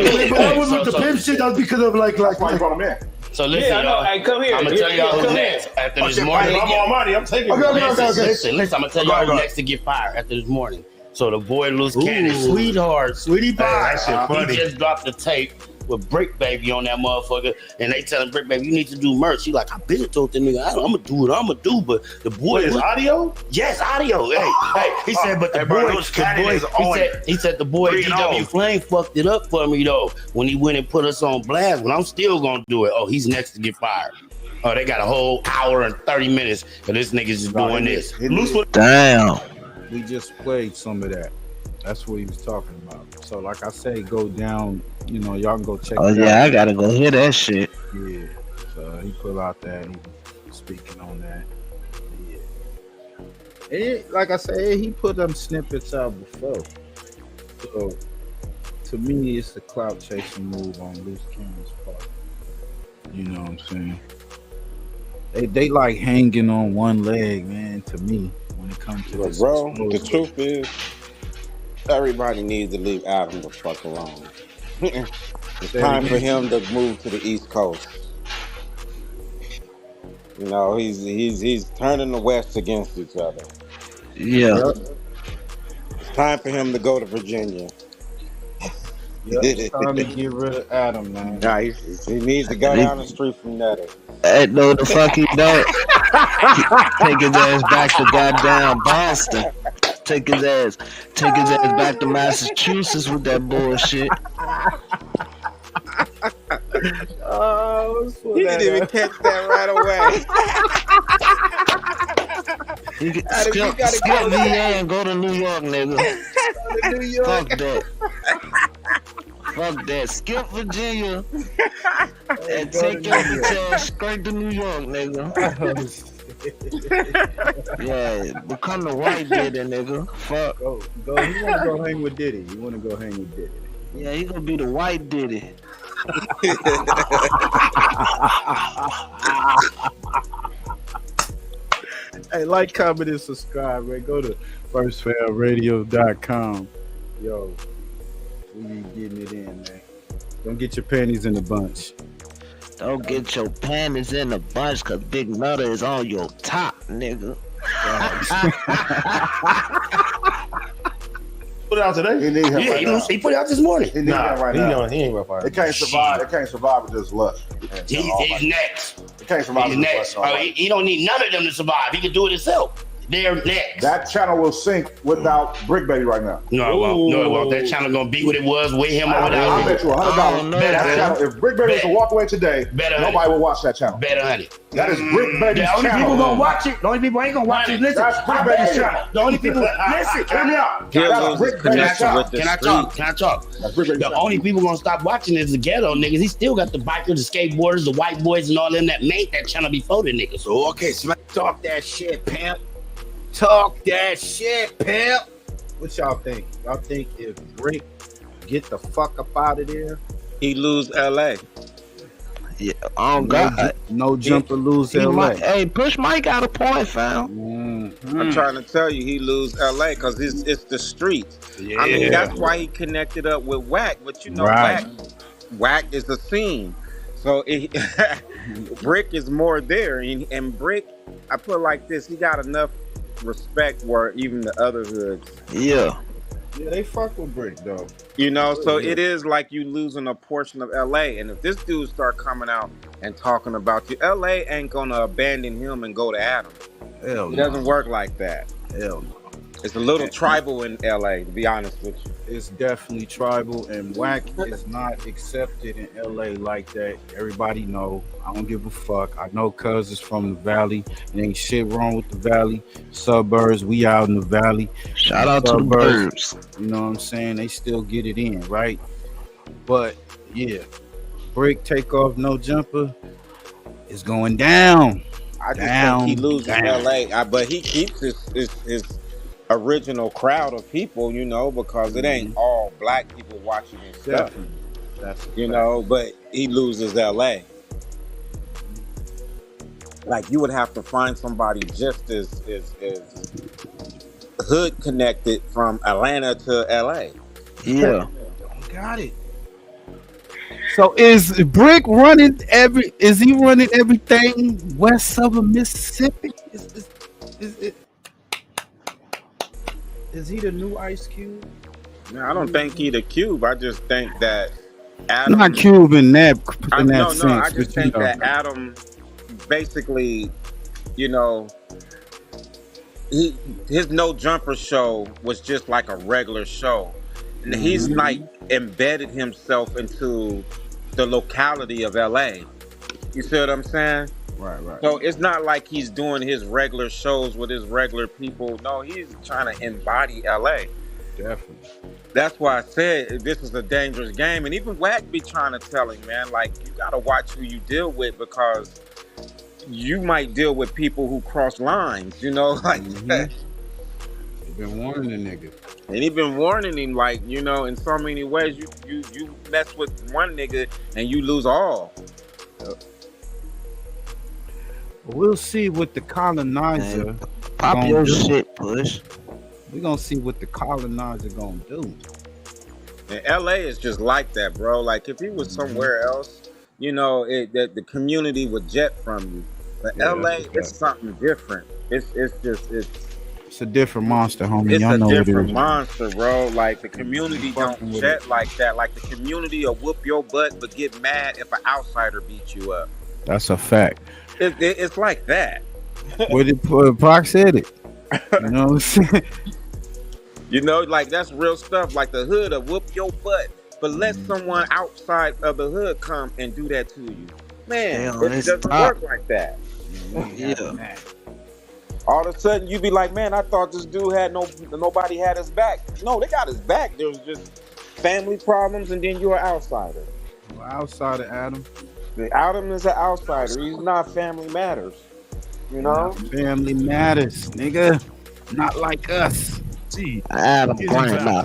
was with the pimp shit. That was because of like brought him in. So listen, I know. Hey, come here. I'm gonna tell y'all who's next after this morning. I'm on money. I'm taking it. Listen. I'm gonna tell y'all who's next to get fired after this morning. So the boy Loose Cannon, sweetheart, sweetie pie. That shit funny. He just dropped the tape with Brick Baby on that motherfucker, and they telling Brick Baby, you need to do merch. He like, I been told the nigga, I'm gonna do what I'm gonna do, but the boy is audio? Yes, audio. Hey, he said, but the boy, he said the boy DW Flame fucked it up for me though when he went and put us on blast. But I'm still gonna do it. Oh, he's next to get fired. Oh, they got a whole hour and 30 minutes, and this nigga's just doing this. Damn. We just played some of that. That's what he was talking about. So, like I say, go down. You know, y'all can go check. Oh yeah, I gotta go hear that shit. Yeah. So he put out that. He was speaking on that. Yeah. Like I said, he put them snippets out before. So, to me, it's a clout chasing move on Loose Cannon's part. You know what I'm saying? They like hanging on one leg, man. To me, when it comes to this, bro, the truth is, everybody needs to leave Adam the fuck alone. It's time for him to move to the East Coast. You know, he's turning the West against each other. Yeah. It's time for him to go to Virginia. It's time to get rid of Adam, man. Nah, he needs to go down the street from Nettie. Hey, no, the fuck he don't. Take his ass back to goddamn Boston. Take his ass back to Massachusetts with that bullshit. Oh, he didn't even catch that right away. Skip VA and go to New York, nigga. New York. Fuck that. Fuck that. Skip Virginia and take your hotel straight to New York, nigga. Yeah, become the white Diddy, nigga. Fuck. Go. You wanna go hang with Diddy? Yeah, he gonna be the white Diddy. Hey, like, comment, and subscribe, man. Go to firstfairradio.com. Yo, we be getting it in, man. Don't get your panties in a bunch. Don't get your panties in a bunch, cause Big Nutter is on your top, nigga. Put it out today. He need him right now. He put it out this morning. He need him right now. He ain't gonna It can't survive. It can't survive with just Lush. He's next. It can't survive He's with next. Lush. He don't need none of them to survive. He can do it himself. They're next. That channel will sink without Brick Baby right now. No, it won't. No, it won't. That channel gonna be what it was with him or without I bet you $100. That channel, if Brick Baby was to walk away today, nobody will watch that channel. Better, honey. That is Brick Baby's The only channel. people gonna watch it. The only people ain't gonna watch it. Listen, That's Brick Baby's channel. The only people listen. Hear me out. That's Brick Baby's channel. Can I talk? The only people gonna stop watching is the ghetto niggas. He still got the bikers, the skateboarders, the white boys, and all them that made that channel before the niggas. So okay, talk that shit, pimp. Talk that shit, pimp. What y'all think? Y'all think if Brick get the fuck up out of there, he lose LA? Yeah, oh God. No jumper lose LA. Hey, Push Mike got a point, fam. I'm trying to tell you, he lose LA because it's the streets. I mean, that's why he connected up with Wack. But you know, Right. Wack is a scene. So Brick is more there, and Brick, I put it like this: he got enough respect where even the other hoods. Yeah, they fuck with Brick though. You know, so it is like you losing a portion of LA. And if this dude start coming out and talking about you, LA ain't gonna abandon him and go to Adam. Hell It no. doesn't work like that. Hell no. It's a little tribal in LA, to be honest with you. It's definitely tribal, and Wack is not accepted in LA like that. Everybody know. I don't give a fuck. I know cuz is from the valley. There ain't shit wrong with the valley. Suburbs, we out in the valley. Shout out to the burbs. You know what I'm saying? They still get it in, right? But yeah, Brick Takeoff Nojumper is going down. I just think he loses LA, but he keeps his original crowd of people, you know, because it ain't all black people watching his stuff. That's you know, but he loses LA. Like you would have to find somebody just as hood connected from Atlanta to LA. Yeah. Got it. So is Brick running is he running everything west of Mississippi? Is he the new Ice Cube? No, I don't think he the Cube. I just think that Adam. Not Cube in that sense. I just but, think you know. that Adam basically, you know, his Nojumper show was just like a regular show. And he's like embedded himself into the locality of LA. You see what I'm saying? Right. So it's not like he's doing his regular shows with his regular people. No, he's trying to embody LA. Definitely. That's why I said this is a dangerous game. And even Wack be trying to tell him, man, like, you got to watch who you deal with because you might deal with people who cross lines, you know, like that. You've been warning the nigga. And he been warning him, like, you know, in so many ways, you mess with one nigga and you lose all. Yep. We'll see what the colonizer Pop your shit, Push. We're gonna see what the colonizer gonna do. And LA is just like that, bro. Like if he was somewhere else, you know, the community would jet from you. But LA, it's something different. It's a different monster, homie. It's Y'all a know what it different is. monster, bro. Like the community don't with jet like that. Like the community will whoop your butt but get mad if an outsider beats you up. That's a fact. It's like that. Pac said it. You know what I'm saying? You know, like that's real stuff. Like the hood will whoop your butt, but let someone outside of the hood come and do that to you. Man, it doesn't work like that. Yeah. All of a sudden, you be like, man, I thought this dude had nobody had his back. No, they got his back. There was just family problems, and then you're an outsider. Outsider, Adam. Adam is an outsider. He's not Family Matters. You know? Family Matters, nigga. Not like us. See, Adam is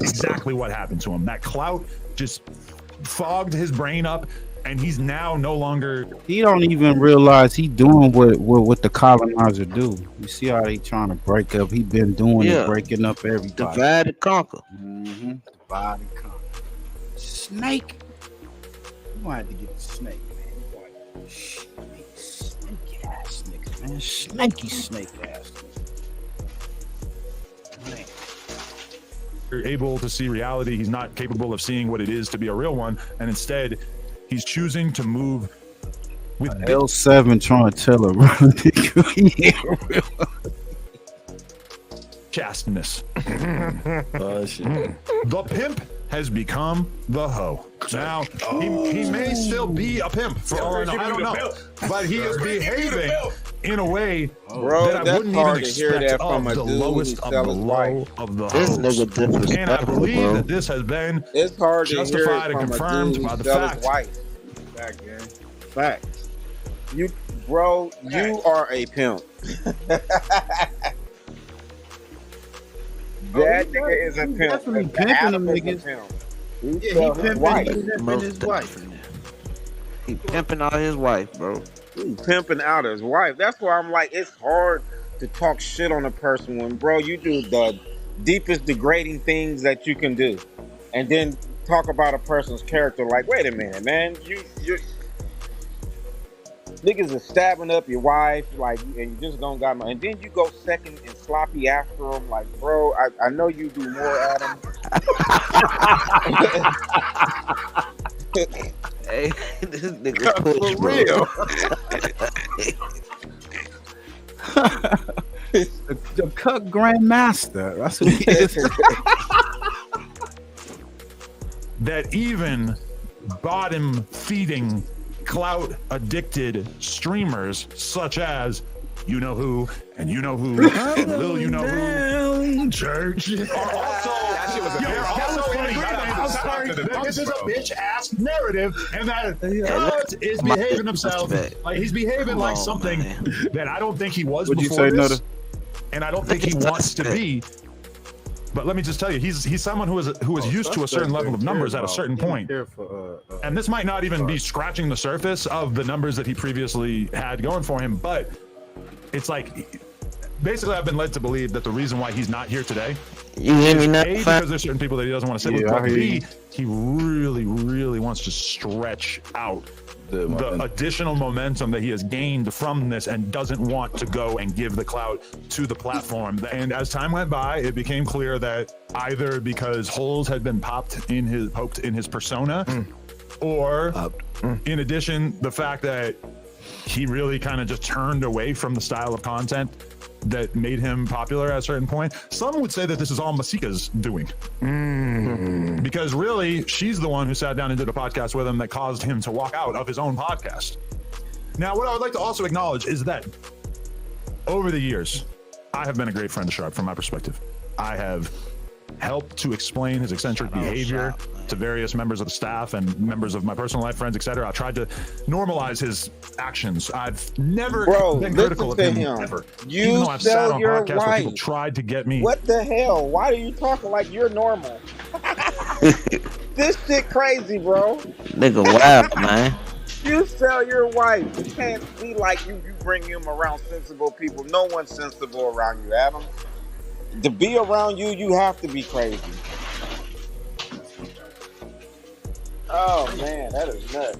exactly what happened to him. That clout just fogged his brain up, and he's now no longer. He don't even realize he doing what the colonizer do. You see how they trying to break up? He been doing it, breaking up everybody. Divide and conquer. Divide and conquer. Snake. You might have to get the snake, man. Snaky ass niggas, man. Snake ass niggas. Man. You're able to see reality. He's not capable of seeing what it is to be a real one, and instead, he's choosing to move with L7 trying to tell her he ain't a real one. chasteness. The pimp has become the hoe. Now, he may still be a pimp for all I know. I don't know. But he is behaving in a way that I wouldn't even expect of the lowest of the low of the This hoes. nigga disrespectful, And I believe bro. that this has been It's hard to hear justified it and from confirmed a dude by who the sells fact. wife. Fact, man. Fact. You are a pimp. That nigga is a pimp. Definitely pimping Adam them is a niggas. pimp. Yeah, he pimping his wife. He pimping out his wife, bro. He pimping out his wife. That's why I'm like, it's hard to talk shit on a person when, bro, you do the deepest degrading things that you can do, and then talk about a person's character like, wait a minute, man, you niggas is stabbing up your wife, like, and you just don't got no, and then you go second and sloppy after them, like, bro, I know you do more, Adam. Hey, this nigga push, for real. the cut grandmaster. That's what he is. That even bottom feeding, clout addicted streamers such as you know who and you know who and Lil you know who church are also this is a bitch ass narrative, and that Turnt is behaving himself like he's behaving like something that I don't think he was before this, and I don't think he wants to be. But let me just tell you, he's someone who is used to a certain level of numbers at a certain point. And this might not even be scratching the surface of the numbers that he previously had going for him, but it's like, basically I've been led to believe that the reason why he's not here today is A, because there's certain people that he doesn't want to sit with, but B, he really, really wants to stretch out the additional momentum that he has gained from this and doesn't want to go and give the clout to the platform. And as time went by, it became clear that either because holes had been poked in his persona, or in addition, the fact that he really kind of just turned away from the style of content that made him popular at a certain point. Some would say that this is all Masika's doing. Because really, she's the one who sat down and did a podcast with him that caused him to walk out of his own podcast. Now, what I would like to also acknowledge is that over the years, I have been a great friend to Sharp from my perspective. I have helped to explain his eccentric behavior to various members of the staff and members of my personal life, friends, etc. I tried to normalize his actions. I've never been critical of him ever. You even though I've sat sell on your podcasts where people wife. tried to get me. What the hell? Why are you talking like you're normal? This shit crazy, bro. Nigga, wow, man. You sell your wife. You can't be like you bring him around sensible people. No one's sensible around you, Adam. To be around you, you have to be crazy. Oh man, that is nuts.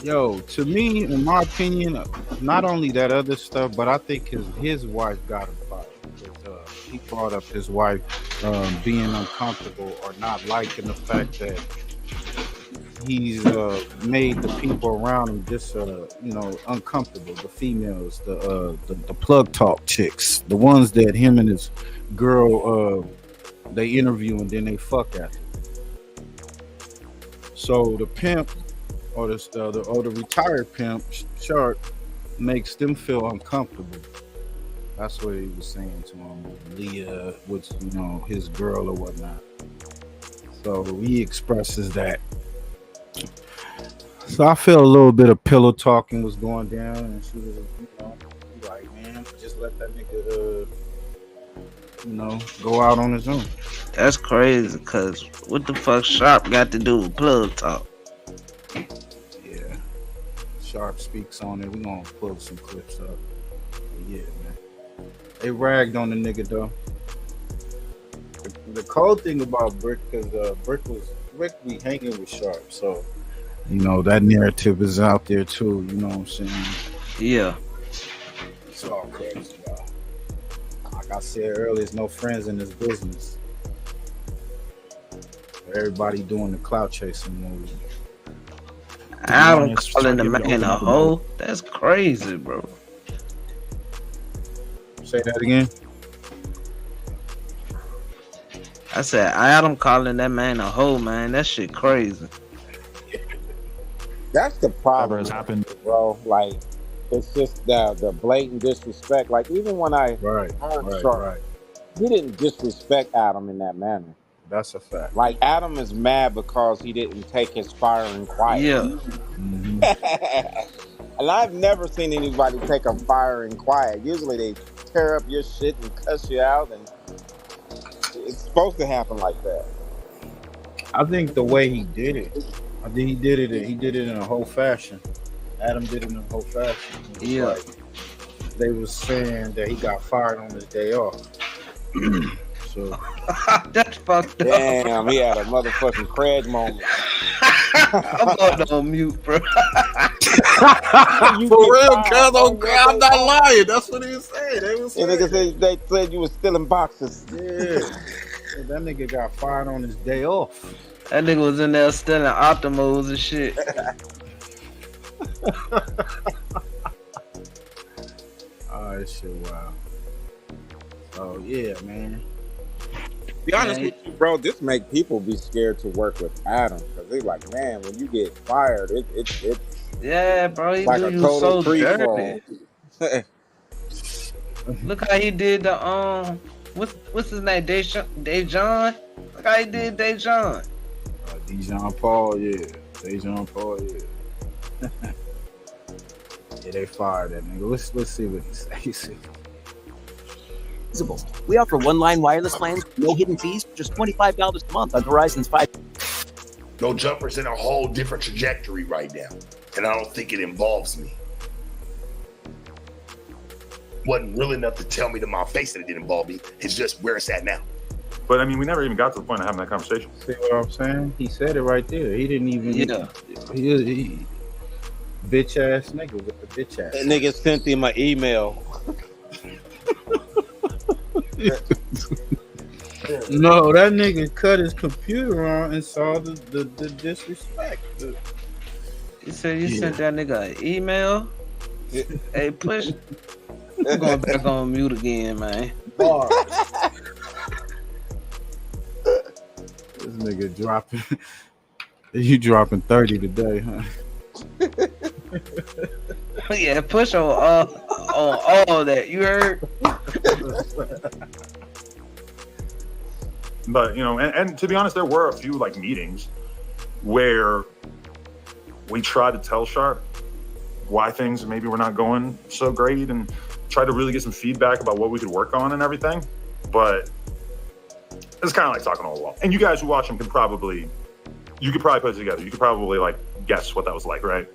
Yo, to me, in my opinion, not only that other stuff, but I think his wife got him fired. Because, he brought up his wife being uncomfortable or not liking the fact that he's made the people around him just uncomfortable. The females, the plug talk chicks, the ones that him and his girl they interview and then they fuck after. So the pimp or the retired pimp Sharp makes them feel uncomfortable. That's what he was saying to him, Leah, which his girl or whatnot. So he expresses that. So I feel a little bit of pillow talking was going down, and she was, like, man, just let that nigga, go out on his own. That's crazy, cause what the fuck Sharp got to do with plug talk? Yeah, Sharp speaks on it. We gonna pull some clips up. But yeah, man, they ragged on the nigga though. The cold thing about Brick, cause Brick be hanging with Sharp, so that narrative is out there too. You know what I'm saying? Yeah. It's all crazy, y'all. Like I said earlier, there's no friends in this business. Everybody doing the clout chasing move. Adam calling the man a hoe? That's crazy, bro. Say that again. I said Adam calling that man a hoe, man. That shit crazy. That's the problem. Has happened, bro. Like, it's just the blatant disrespect. Like, even when I heard Sharp, he didn't disrespect Adam in that manner. That's a fact. Like, Adam is mad because he didn't take his firing quiet. Yeah. Mm-hmm. And I've never seen anybody take a firing quiet. Usually they tear up your shit and cuss you out, and it's supposed to happen like that. I think the way he did it, he did it in a whole fashion. Adam did it in a whole fashion. Yeah. Like, they was saying that he got fired on his day off. So that's fucked up. Damn, he had a motherfucking Craig moment. I'm going on mute, bro. For real, cuz on God, I'm not lying. That's what he was saying. They was saying. They said you was stealing boxes. Yeah. That nigga got fired on his day off. That nigga was in there stealing Optimos and shit. Oh, that shit wild. Oh yeah, man. Be honest with you, bro, this make people be scared to work with Adam because they like, man, when you get fired, it's yeah, bro, he like do a you total so free dirty. fall. Look how he did the what's his name? Dejon? Look how he did Dejon. Dejon Paul, yeah. Dejon Paul, yeah. Yeah, they fired that nigga. Let's see what he says. We offer one-line wireless plans, no hidden fees, for just $25 a month on Verizon's 5. Nojumper's in a whole different trajectory right now, and I don't think it involves me. Wasn't real enough to tell me to my face that it didn't involve me. It's just where it's at now. But I mean, we never even got to the point of having that conversation. See what I'm saying? He said it right there. He didn't even. Yeah. He bitch ass nigga with the bitch ass. That nigga sent him an email. No, that nigga cut his computer on and saw the disrespect. He said you sent that nigga an email. Hey, push. I'm going back on mute again, man. This nigga dropping. You dropping 30 today, huh? Yeah, push on all that. You heard? But you know, and to be honest, there were a few like meetings where we tried to tell Sharp why things maybe were not going so great and try to really get some feedback about what we could work on and everything. But it's kind of like talking on a wall. And you guys who watch them could probably put it together. You could probably like guess what that was like, right?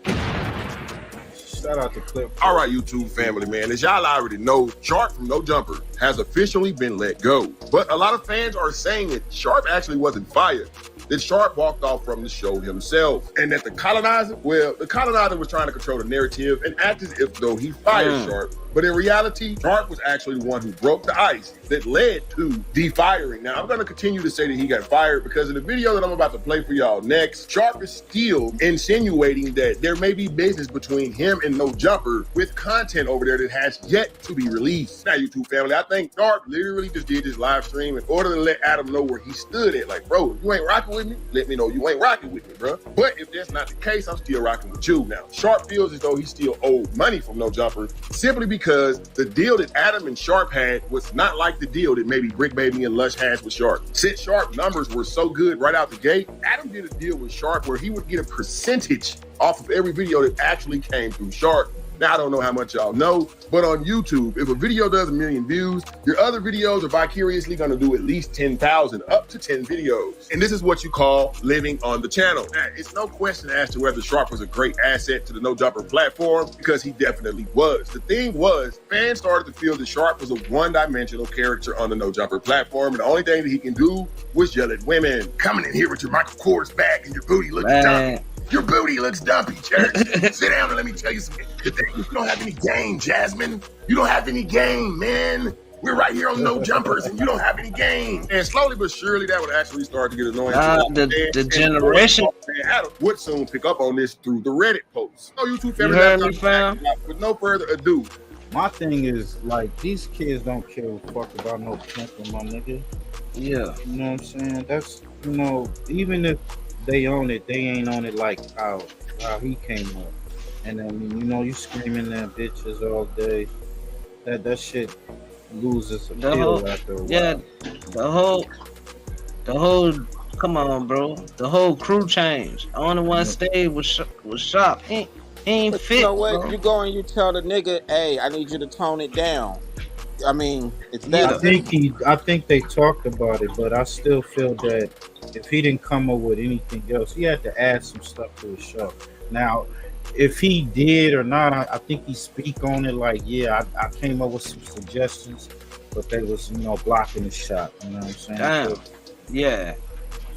Shout out to Clip. All right, YouTube family, man. As y'all already know, Sharp from Nojumper has officially been let go. But a lot of fans are saying that Sharp actually wasn't fired. That Sharp walked off from the show himself. And that the colonizer was trying to control the narrative and act as if though he fired Sharp. But in reality, Sharp was actually the one who broke the ice that led to de-firing. Now, I'm going to continue to say that he got fired because in the video that I'm about to play for y'all next, Sharp is still insinuating that there may be business between him and Nojumper with content over there that has yet to be released. Now, YouTube family, I think Sharp literally just did this live stream in order to let Adam know where he stood at. Like, bro, if you ain't rocking with me, let me know you ain't rocking with me, bro. But if that's not the case, I'm still rocking with you. Now, Sharp feels as though he still owed money from Nojumper simply because the deal that Adam and Sharp had was not like the deal that maybe Brick Baby and Lush has with Sharp. Since Sharp numbers were so good right out the gate, Adam did a deal with Sharp where he would get a percentage off of every video that actually came through Sharp. Now, I don't know how much y'all know, but on YouTube, if a video does 1 million views, your other videos are vicariously going to do at least 10,000, up to 10 videos. And this is what you call living on the channel. Now, it's no question as to whether Sharp was a great asset to the Nojumper platform, because he definitely was. The thing was, fans started to feel that Sharp was a one-dimensional character on the Nojumper platform, and the only thing that he can do was yell at women. Coming in here with your Michael Kors bag and your booty looking dumpy. Your booty looks dumpy, Church. Sit down and let me tell you something. The thing is, you don't have any game, Jasmine. You don't have any game, man. We're right here on Nojumpers, and you don't have any game. And slowly but surely, that would actually start to get annoying. The generation Adam would soon pick up on this through the Reddit posts. So YouTube family, you heard me, fam? With no further ado, my thing is like these kids don't care a fuck about no pimping, my nigga. Yeah, you know what I'm saying? That's, you know, even if they own it, they ain't on it like how he came up. And I mean, you know, you screaming at bitches all day. That shit loses appeal after a while. Yeah, the whole come on, bro. The whole crew changed. Only one stayed was Sharp. He ain't but fit. You know what? Bro. You go and you tell the nigga, hey, I need you to tone it down. I mean, it's that. I think they talked about it, but I still feel that if he didn't come up with anything else, he had to add some stuff to his show. Now, if he did or not, I think he speak on it. Like, yeah, I came up with some suggestions, but they was blocking the shot. You know what I'm saying? Damn. So, Yeah.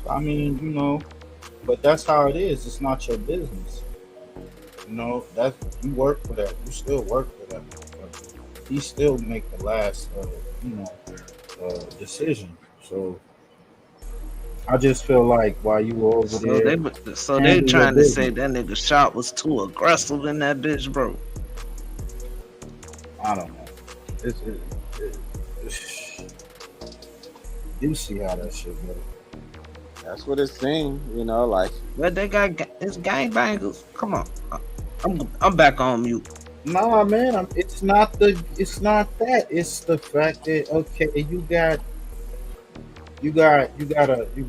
I mean, but that's how it is. It's not your business. That you work for that. You still work for that. He still make the last, decision. So I just feel like while you were over there, they trying to say that nigga shot was too aggressive in that bitch, bro. I don't know. You see how that shit goes. That's what it seems, like. But they got it's gangbangers. Come on, I'm back on mute. Nah, man, it's not that. It's the fact that you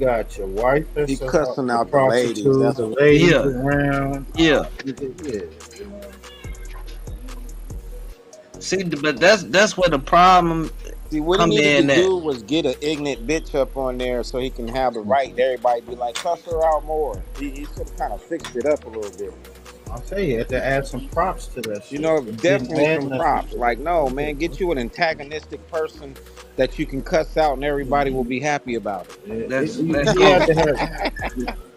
got your wife. He cussing out the ladies. That's the ladies around. Yeah. See, but that's where the problem. See, what he needed to do was get an ignorant bitch up on there so he can have the right. Everybody be like, cuss her out more. He should have kind of fixed it up a little bit. I'll tell you, had to add some props to that shit. Definitely some props. Like, no, man, get you an antagonistic person that you can cuss out and everybody will be happy about it.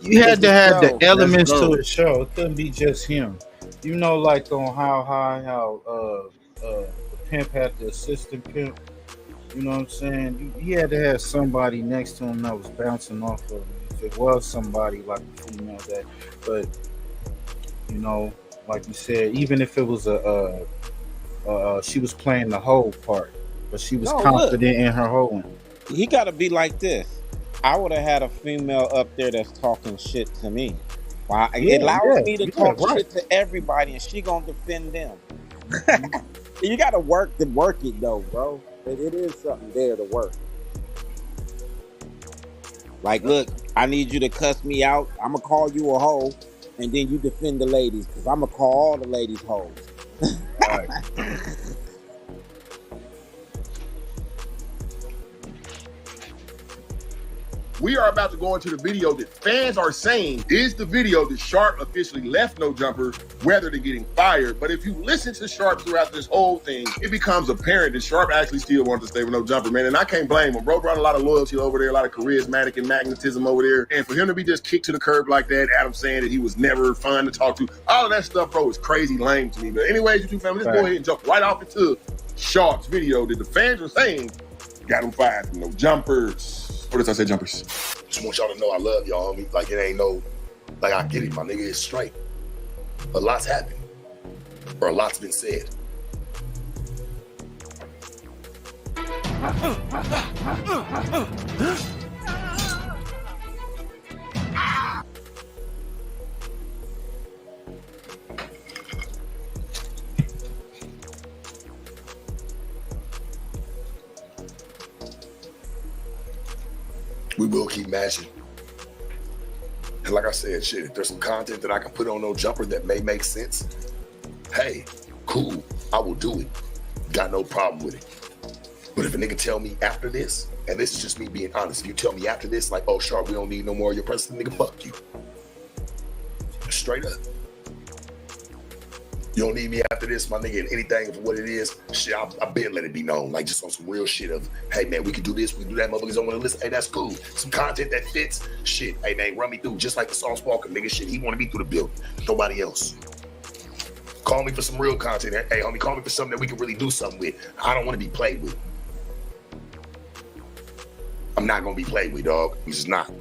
You had to have the elements to the show. It couldn't be just him. Like on how the pimp had the assistant pimp. You know what I'm saying? He had to have somebody next to him that was bouncing off of him. If it was somebody like a female but like you said, even if it was she was playing the whole part, but she was confident in her hoeing. He got to be like this. I would have had a female up there that's talking shit to me. It allows me to talk shit to everybody, and she gonna defend them. You got to work it though, bro. It is something there to work. Like, look, I need you to cuss me out. I'm gonna call you a hoe, and then you defend the ladies, because I'm gonna call all the ladies hoes. Right. We are about to go into the video that fans are saying is the video that Sharp officially left Nojumper, whether they're getting fired. But if you listen to Sharp throughout this whole thing, it becomes apparent that Sharp actually still wants to stay with Nojumper, man. And I can't blame him. Bro brought a lot of loyalty over there, a lot of charismatic and magnetism over there. And for him to be just kicked to the curb like that, Adam saying that he was never fun to talk to, all of that stuff, bro, is crazy lame to me. But anyways, you two family, let's go ahead and jump right off into Sharp's video that the fans are saying got him fired from Nojumpers. What did I say, jumpers? Just want y'all to know I love y'all, homie. Like, it ain't no, like, I get it, my nigga, it's straight. A lot's happened. Or a lot's been said. We will keep mashing. And like I said, shit, if there's some content that I can put on Nojumper that may make sense, hey, cool, I will do it. Got no problem with it. But if a nigga tell me after this, and this is just me being honest, if you tell me after this, like, oh, Sharp, we don't need no more of your presence, nigga, fuck you. Straight up. You don't need me after this, my nigga, and anything for what it is, shit, I've been let it be known. Like, just on some real shit of, hey, man, we can do this, we can do that, motherfuckers don't want to listen. Hey, that's cool. Some content that fits, shit, hey, man, run me through. Just like the song Sparker, nigga, shit, he wanted me through the building. Nobody else. Call me for some real content. Hey, homie, call me for something that we can really do something with. I don't want to be played with. I'm not going to be played with, dog. I'm just not.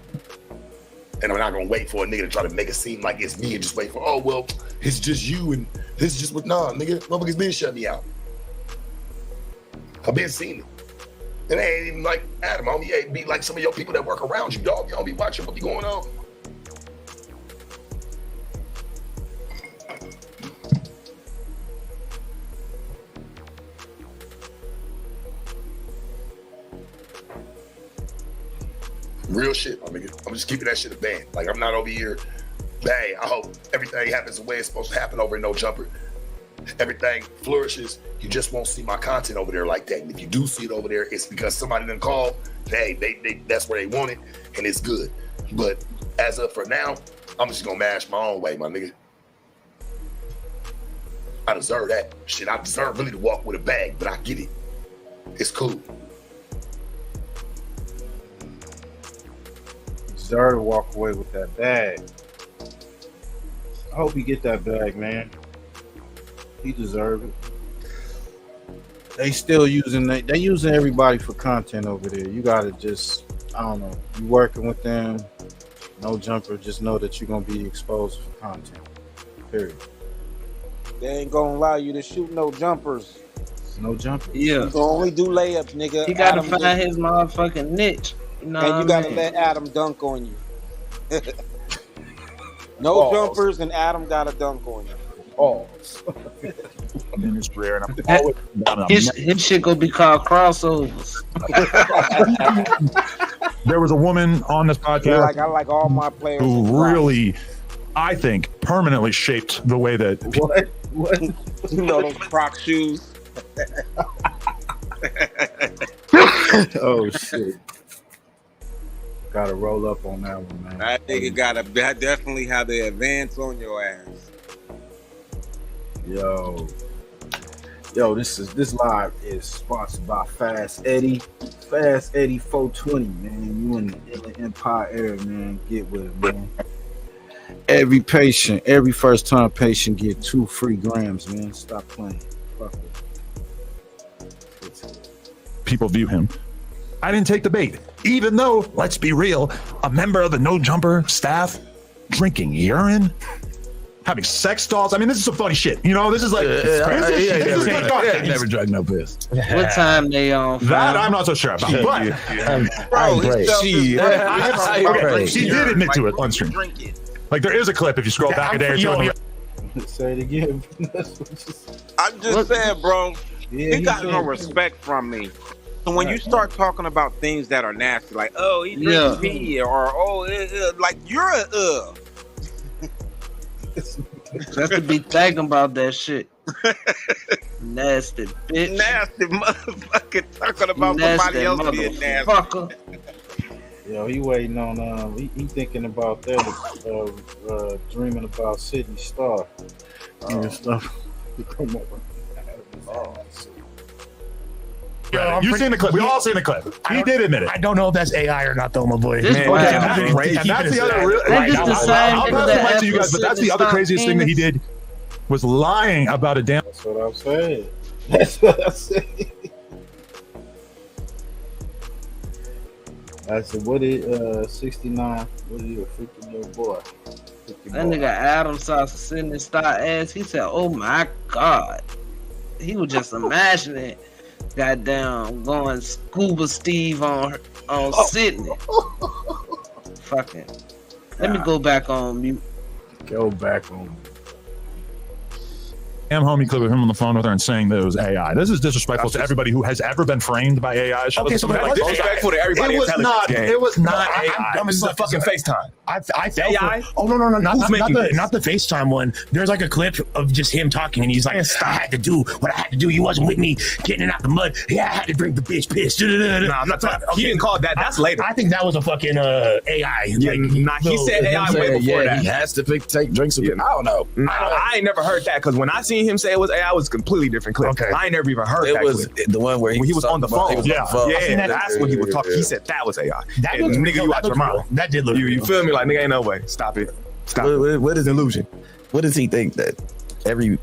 And I'm not going to wait for a nigga to try to make it seem like it's me and just wait for, oh, well, it's just you and this is just what, nah, nigga, motherfuckers been shut me out. I've been seeing it. And it ain't even like Adam, homie, it be like some of your people that work around you, dog. Y'all be watching what be going on. Real shit, my nigga. I'm just keeping that shit a band. Like, I'm not over here, bang, I hope everything happens the way it's supposed to happen over in Nojumper. Everything flourishes. You just won't see my content over there like that. And if you do see it over there, it's because somebody done called. Hey, they that's where they want it, and it's good. But as of for now, I'm just gonna mash my own way, my nigga. I deserve that. Shit, I deserve really to walk with a bag, but I get it. It's cool. Deserve to walk away with that bag. I hope he get that bag, man. He deserve it. They still using they using everybody for content over there. You gotta just, I don't know, you working with them, Nojumper, just know that you're gonna be exposed for content. Period. They ain't gonna allow you to shoot no jumpers. No jumpers. You can only do layups, nigga. He gotta Adam find his motherfucking niche. You know and what you I gotta mean? let Adam dunk on you. No jumpers, and Adam gotta dunk on you. I'm in his career, and I'm always down. His shit gonna be called crossovers. There was a woman on this podcast I like all my players who really, I think, permanently shaped the way that what? You know those Croc shoes. Oh shit. Gotta roll up on that one, man. That nigga gotta definitely have the advance on your ass. Yo, this live is sponsored by Fast Eddie. Fast Eddie 420, man. You in the Empire era, man. Get with it, man. Every first time patient get 2 free grams, man. Stop playing. Fuck it. people view him. I didn't take the bait, even though, let's be real, a member of the Nojumper staff drinking urine, having sex dolls. I mean, this is some funny shit. You know, this is like, I've never drank no piss. What time they on? That I'm not so sure about. But, she did admit to it on stream. Like, there is a clip if you scroll back a day or two. Say it again. I'm just saying, bro. He got no respect from me. So when you start talking about things that are nasty, like, oh, he drinks pee, or oh, like, you're a Just to be thinking about that shit. Nasty bitch. Nasty motherfucker talking about somebody else being nasty. Yo, he waiting on he thinking about that, dreaming about Sydney Star and stuff. You've seen the clip. We all seen the clip. He did admit it. I don't know if that's AI or not, though, my boy. And that's the other. I'll pass the mic to you guys, but that's the other craziest thing that he did was lying about a damn. That's what I'm saying. That's what I'm saying. I said, what is 69? What is a 50-year boy? That nigga Adam saw Sydney Star ass. He said, "Oh my God." He was just imagining, goddamn, going Scuba Steve on Sydney. Fucking. Let me go back on mute. Go back on mute. Damn homie clip of him on the phone with her and saying that it was AI. This is disrespectful to everybody who has ever been framed by AI. Okay, so that's disrespectful to everybody. It was not AI. This is a fucking FaceTime. I AI? Oh no, not the FaceTime one. There's like a clip of just him talking, and he's like, "I had to do what I had to do. You wasn't with me getting it out the mud. Yeah, I had to drink the bitch piss." Nah, I'm not talking. He didn't call it that. That's later. I think that was a fucking AI. He said AI way before that. He has to take drinks again. I don't know. I ain't never heard that because when I seen him say it was AI, it was a completely different clip. Okay. I ain't never even heard that. It was clip. the one where he was on the phone. Yeah, that's when he was talking. Yeah. He said that was AI. That and nigga, you out your mind. That did look. You feel me? Like nigga, ain't no way. Stop it. Stop it. What is illusion? What does he think that every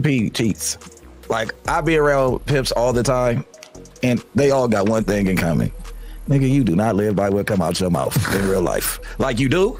P cheats? Like, I be around pimps all the time, and they all got one thing in common. Nigga, you do not live by what come out your mouth in real life. Like you do,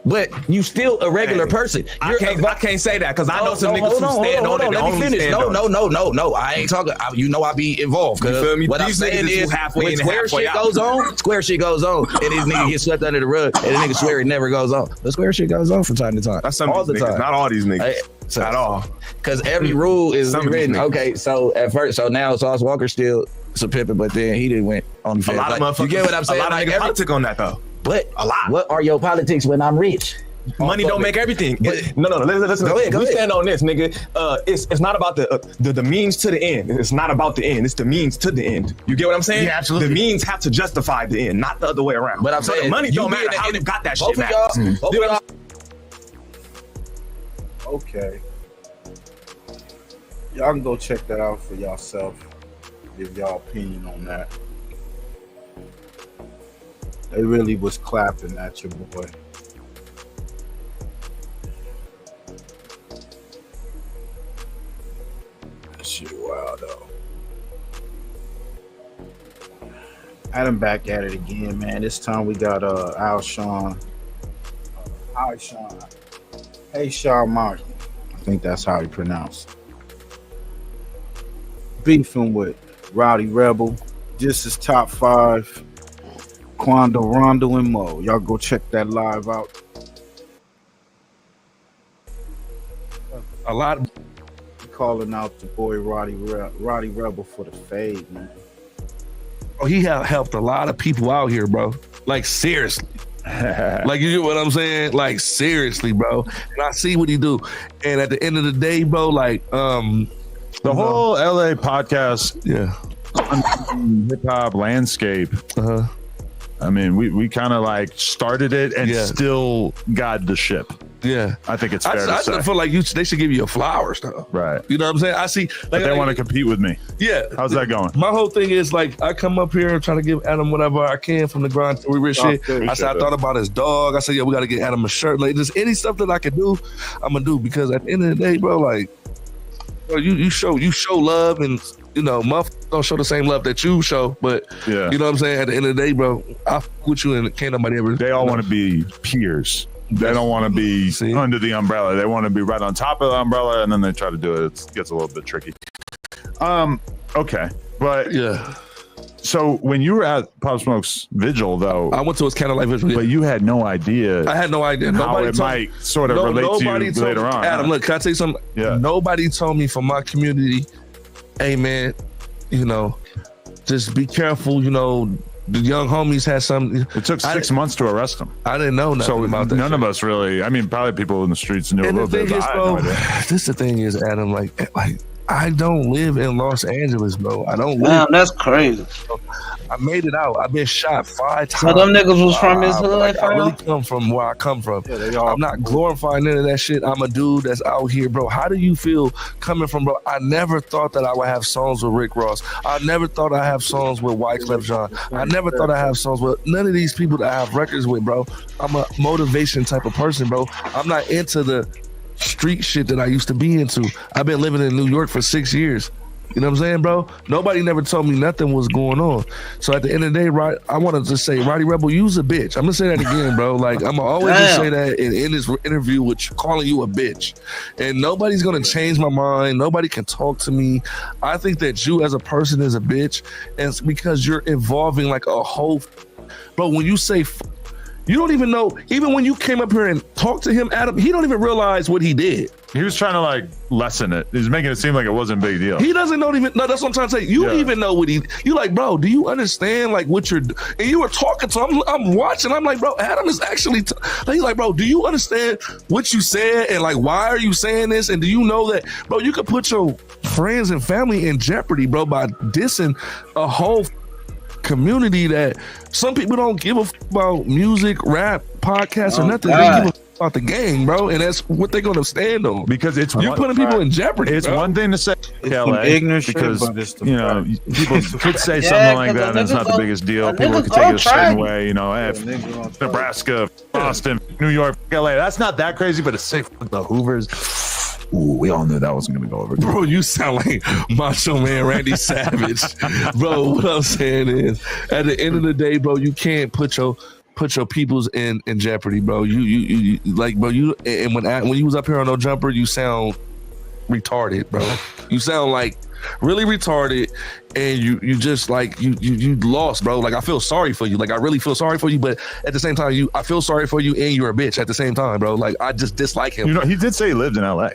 but you still a regular person. I can't say that because I know some niggas who stand on it. Let me finish. No. I ain't talking. I be involved. You feel me? What I'm saying is, when square shit goes on, square shit goes on, and these niggas get swept under the rug, and the nigga swear it never goes on. But square shit goes on from time to time. That's some all the niggas, time. Not all these niggas. At all. Because every rule is written. Okay, so at first, now Sauce Walker still some pimping, but then he didn't went on the a lot of motherfuckers. You get what I'm saying? A lot of niggas politic on that though. But a lot. What are your politics when I'm rich? Money don't make everything. No. Listen. Go ahead. Stand on this, nigga. It's not about the means to the end. It's not about the end. It's the means to the end. You get what I'm saying? Yeah, absolutely. The means have to justify the end, not the other way around. But I'm saying the money don't matter how you got that shit back. Okay. Y'all can go check that out for yourself. Give y'all opinion on that. They really was clapping at your boy. That shit wild though. Adam back at it again, man. This time we got Alshawn. Hey, Sean Martin. I think that's how he pronounced it. Beefing with Rowdy Rebel. Just his top 5. Quando, Rondo, and Mo. Y'all go check that live out. A lot of calling out the boy Rowdy Rebel for the fade, man. Oh, he helped a lot of people out here, bro. Like, seriously. Like, you get what I'm saying? Like, seriously, bro. And I see what he do. And at the end of the day, bro, like, the whole LA podcast, hip hop landscape. I mean, we kind of like started it and still got the ship. Yeah, I think it's fair to say. I just feel like they should give you a flowers, though. Right. You know what I'm saying? I see. But they want to compete with me. Yeah. How's that going? My whole thing is like I come up here and try to give Adam whatever I can from the grind. We rich shit. I said I thought about his dog. I said, we got to get Adam a shirt. Like just any stuff that I can do, I'm gonna do because at the end of the day, bro, like, bro, you show love and. You know, motherfuckers don't show the same love that you show, but you know what I'm saying? At the end of the day, bro, I fuck with you and can't nobody ever. They all want to be peers. They don't want to be under the umbrella. They want to be right on top of the umbrella, and then they try to do it. It gets a little bit tricky. Okay, but so when you were at Pop Smoke's vigil, though, I went to his candlelight vigil, but you had no idea. I had no idea how it might sort of relate to you later on. Adam, look, can I tell you something? Yeah. Nobody told me from my community, hey man, you know, just be careful. You know, the young homies had some. It took 6 months to arrest him. I didn't know nothing about that. None of us really. I mean, probably people in the streets knew a little bit. But bro, this the thing is, Adam. Like I don't live in Los Angeles, bro. I don't live. Damn, that's crazy. I made it out. I've been shot 5 times. So them niggas was from his hood. Like, I really come from where I come from. I'm not glorifying none of that shit. I'm a dude that's out here, bro. How do you feel coming from, bro? I never thought that I would have songs with Rick Ross. I never thought I'd have songs with Wyclef Jean. I never thought I'd have songs with none of these people that I have records with, bro. I'm a motivation type of person, bro. I'm not into the street shit that I used to be into. I've been living in New York for 6 years. You know what I'm saying, bro? Nobody never told me nothing was going on. So at the end of the day, I wanted to say, Rowdy Rebel, you's a bitch. I'm gonna say that again, bro. Like I'm always just say that in this interview with calling you a bitch. And nobody's gonna change my mind. Nobody can talk to me. I think that you as a person is a bitch, and it's because you're involving like a whole. Bro, when you say. You don't even know, even when you came up here and talked to him, Adam, he don't even realize what he did. He was trying to like lessen it. He's making it seem like it wasn't a big deal. He doesn't know even, no, that's what I'm trying to say. You even know what you like, bro, do you understand like what you're, and you were talking to him, I'm watching, I'm like, bro, Adam is actually, he's like, bro, do you understand what you said? And like, why are you saying this? And do you know that, bro, you could put your friends and family in jeopardy, bro, by dissing a whole community that some people don't give a about music, rap, podcasts, or nothing. They give a about the game, bro, and that's what they're gonna stand on. Because it's you're putting people in jeopardy. It's one thing to say LA ignorant because shit, but it's the you know people could say something like that, and it's not the biggest deal. People could take it a certain way. You know, Nebraska, Boston, New York, LA. That's not that crazy, but it's safe with the Hoovers. Ooh, we all knew that wasn't gonna go over. Bro, you sound like Macho Man Randy Savage. Bro, what I'm saying is, at the end of the day, bro, you can't put your peoples in jeopardy, bro. You like, bro, you and when you was up here on Nojumper, you sound retarded, bro. You sound like really retarded, and you just like you lost, bro. Like I feel sorry for you. Like I really feel sorry for you, but at the same time, I feel sorry for you, and you're a bitch at the same time, bro. Like I just dislike him. You know, he did say he lived in LA.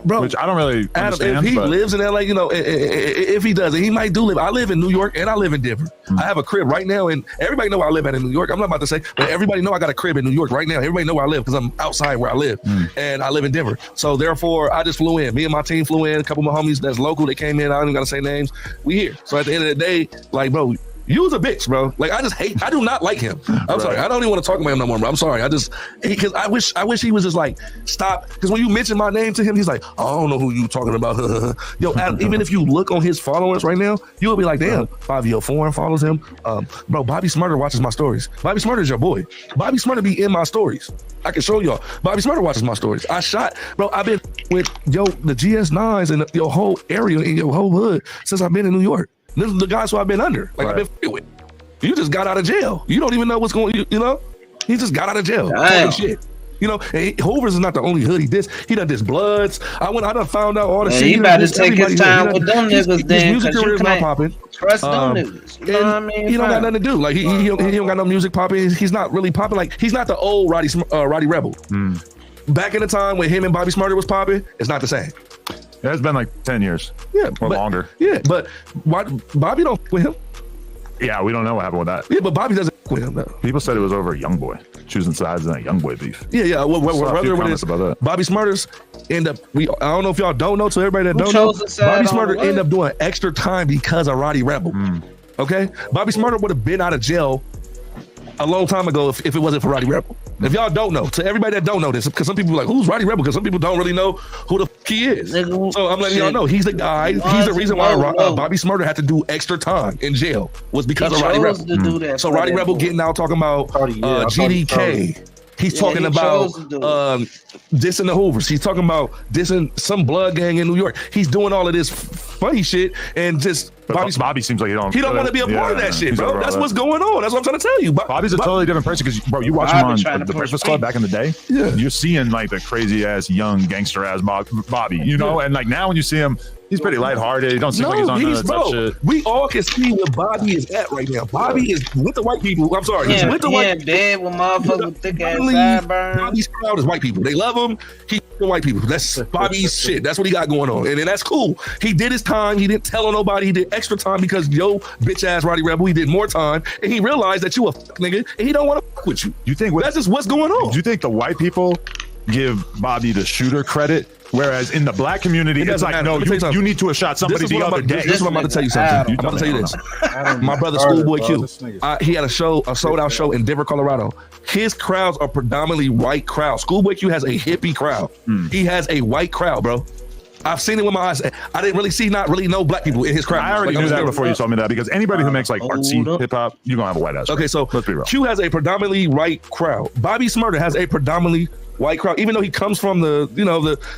Bro, which I don't really understand. If he lives in LA, you know, if he does, and he might do live. I live in New York and I live in Denver. I have a crib right now, and everybody know where I live at in New York. I'm not about to say, but everybody know I got a crib in New York right now. Everybody know where I live because I'm outside where I live, and I live in Denver. So therefore, I just flew in. Me and my team flew in. A couple of my homies that's local, they came in. I don't even gotta say names. We here. So at the end of the day, like, bro, You was a bitch, bro. Like I do not like him. I'm sorry. I don't even want to talk about him no more, bro. I'm sorry. Because I wish he was just like, stop. Because when you mention my name to him, he's like, oh, I don't know who you talking about. Yo, Adam, even if you look on his followers right now, you'll be like, damn, Fabio Foreign follows him. Bro, Bobby Smurder watches my stories. Bobby Smurder is your boy. Bobby Smurder be in my stories. I can show y'all. Bobby Smurder watches my stories. I've been with the GS9s and your whole area in your whole hood since I've been in New York. This is the guys who I've been under. Like I've been with. You just got out of jail. You don't even know what's going on. You know? He just got out of jail. Talking shit. You know, and Hoover's is not the only hood he did. He done this Bloods. I done found out all the shit. He about to take his time with them niggas then. His music career is not popping. Trust them niggas. You know what I mean? He don't got nothing to do. Like he don't got no music popping. He's not really popping. Like he's not the old Rowdy Rebel. Back in the time when him and Bobby Smurder was popping, it's not the same. Yeah, it's been like 10 years. Yeah, or longer. Yeah, but why Bobby don't with him? Yeah, we don't know what happened with that. Yeah, but Bobby doesn't with him though. People said it was over a young boy choosing sides in that young boy beef. Yeah. Whether it is about that. Bobby Smurder's end up. I don't know if y'all don't know. So everybody that don't know, Bobby Smurder ended up doing extra time because of Roddy Rebel. Okay, Bobby Smurder would have been out of jail a long time ago if it wasn't for Roddy Rebel. If y'all don't know, to everybody that don't know this, because some people are like, who's Roddy Rebel? Because some people don't really know who the fuck he is. So I'm letting y'all know, he's the guy. He's the reason why Bobby Smurder had to do extra time in jail was because of Roddy Rebel. So Roddy Rebel getting out talking about GDK. He's talking about dissing the Hoovers. He's talking about dissing some blood gang in New York. He's doing all of this funny shit and just Bobby seems like he don't want to be a part of that shit, bro. That's what's going on. That's what I'm trying to tell you. Bobby's a totally different person because, bro, you watch him on the Breakfast Club back in the day. Yeah, you're seeing like the crazy ass, young gangster ass Bobby, you know. And like now when you see him, he's pretty lighthearted. He don't seem like he's on that shit. We all can see where Bobby is at right now. Bobby is with the white people. I'm sorry, he's with the white people. Dead with motherfuckers with thick ass sideburns. Bobby's crowd is white people. They love him. He's the white people. That's Bobby's shit. That's what he got going on, and that's cool. He did his time. He didn't tell on nobody. He did extra time because yo bitch ass Roddy Rebel. He did more time, and he realized that you a nigga, and he don't want to fuck with you. You think that's just what's going on? Do you think the white people give Bobby the shooter credit? Whereas in the black community, it's like, no, you need to have shot somebody the other day. This is what I'm about to tell you something. I'm about to tell you this. My brother, Schoolboy Q, he had a sold out show in Denver, Colorado. His crowds are predominantly white crowds. Schoolboy Q has a hippie crowd. He has a white crowd, bro. I've seen it with my eyes. I didn't really see no black people in his crowd. I already knew that before you told me that because anybody who makes like artsy hip hop, you're gonna have a white ass. Okay, so let's be real. Q has a predominantly white crowd. Bobby Smurder has a predominantly white crowd, even though he comes from the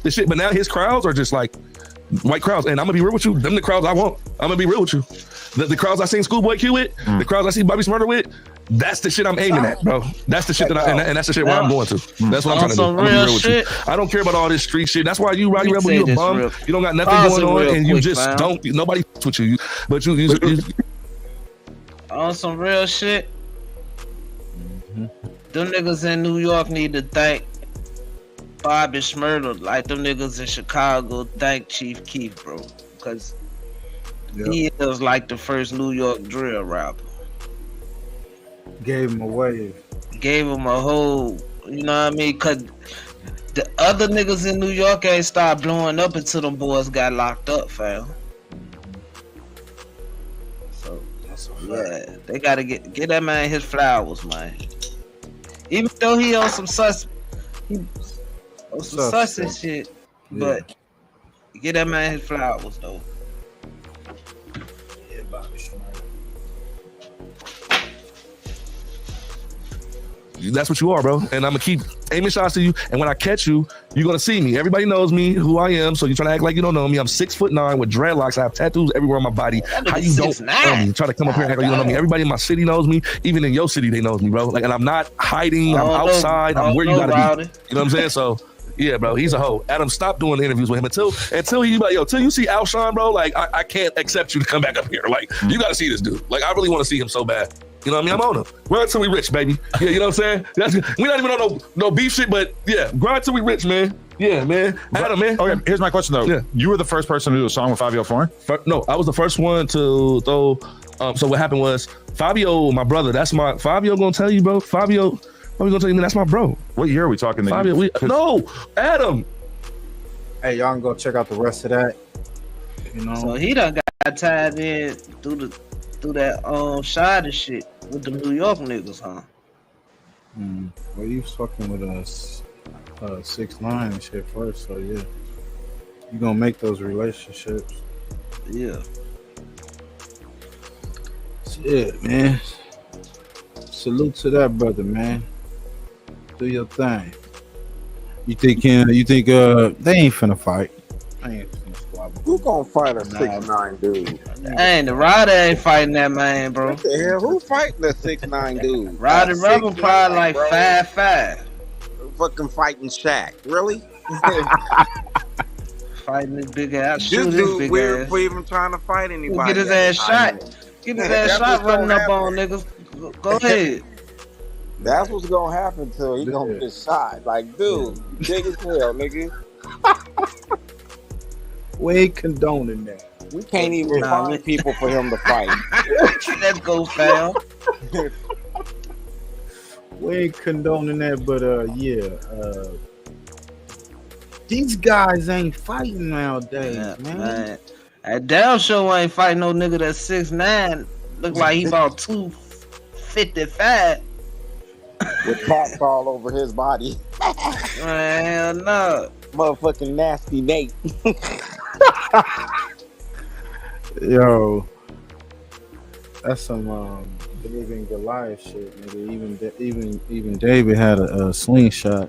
shit, but now his crowds are just like white crowds. And I'm gonna be real with you, them the crowds I want. I'm gonna be real with you. The crowds I seen Schoolboy Q with, the crowds I see Bobby Smurder with, that's the shit I'm aiming at, bro. That's the shit and that's the shit where I'm going to. That's what I'm trying to do. I'm gonna be real with you. I don't care about all this street shit. That's why you, Roddy Rebel, you a bum. You don't got nothing going on, and you just don't. Nobody with you, but you on some real shit. Them niggas in New York need to thank Bobby Smurder like them niggas in Chicago thank Chief Keef, bro. Because he is like the first New York drill rapper. Gave him a wave. Gave him a whole, you know what I mean? Because the other niggas in New York ain't start blowing up until them boys got locked up, fam. So, yeah, they got to get that man his flowers, man. Even though he on some sus and shit, but get that man his flowers, though. Yeah, Bobby Smurder. That's what you are, bro. And I'm gonna keep aiming shots to you. And when I catch you, you're gonna see me. Everybody knows me, who I am. So you're trying to act like you don't know me. I'm 6'9" with dreadlocks. I have tattoos everywhere on my body. How you don't know me? Try to come up here and act like you don't know me. Everybody in my city knows me. Even in your city, they knows me, bro. Like, and I'm not hiding. I'm outside. I'm where you gotta be. You know what I'm saying? So. Yeah, bro, he's a hoe. Adam, stop doing interviews with him until you like, till you see Alshawn, bro. Like, I can't accept you to come back up here. Like, you got to see this dude. Like, I really want to see him so bad. You know what I mean? I'm on him. Grind till we rich, baby. Yeah, you know what I'm saying? We're not even on no beef shit, but yeah, grind till we rich, man. Yeah, man. Adam, man. Okay, here's my question though. Yeah. You were the first person to do a song with Fabio Foreign? No, I was the first one to throw. So what happened was Fabio, my brother. Fabio gonna tell you, bro. Fabio gonna tell you, man, that's my bro. What year are we talking? Fabio, no, Adam. Hey, y'all can go check out the rest of that. You know, so he done got tied in through through that shot and shit with the New York niggas, huh? Well, you was fucking with us 6ix9ine and shit first, so yeah, you gonna make those relationships. Yeah. Shit, man. Salute to that brother, man. Do your thing. You think they ain't finna fight? I ain't finna squabble. Who gonna fight a 6'9" dude? The Rowdy ain't fighting that man, bro. What the hell? Who fighting the 6'9" dude? Rowdy Rebel probably like 5'5". Fucking fighting Shaq. Really? Fighting this big ass. This dude big weird ass. for even trying to fight anybody. Get his ass shot. Get his ass shot running up on niggas. Go ahead. That's what's gonna happen to him. He gonna get shot. Like, dude, big as hell, nigga. We ain't condoning that. We can't even find people for him to fight. Let's go, fam. We ain't condoning that, but these guys ain't fighting nowadays, man. That damn show ain't fighting no nigga that's 6'9". Look like he about 255. With pops all over his body. Man, no. Motherfucking nasty Nate. Yo, that's some David and Goliath shit, nigga. Even David had a slingshot.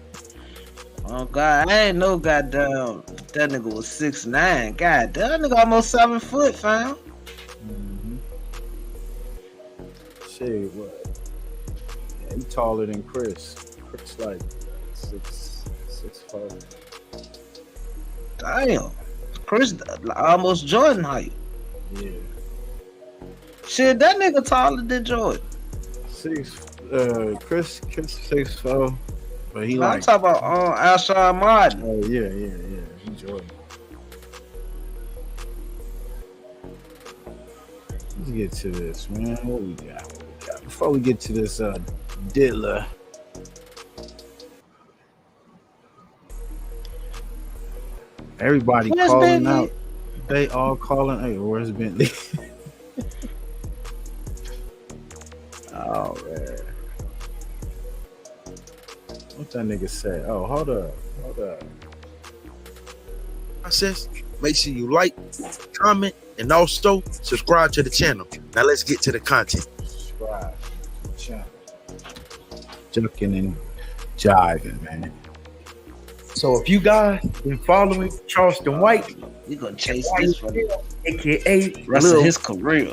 Oh God, I ain't no goddamn that nigga was 6'9". God damn, that nigga almost 7 foot, fam. Shit, what? Yeah, he taller than Chris. Chris like 6'4". Damn, Chris almost Jordan height. Yeah. Shit, that nigga taller than Jordan. Chris 6'4", but he I'm like. talking about Alshawn Martin. Oh yeah. He Jordan. Let's get to this, man. What we got? Before we get to this, Diggler. Everybody Where's calling Bentley? out. They all calling. Hey, where's Bentley? Oh man. What that nigga say? Oh, hold up. Process. Make sure you like, comment, and also subscribe to the channel. Now let's get to the content. Subscribe to the channel. Jucking and jiving, man. So if you guys been following Charleston White, we gonna chase this for him, aka rest of his career.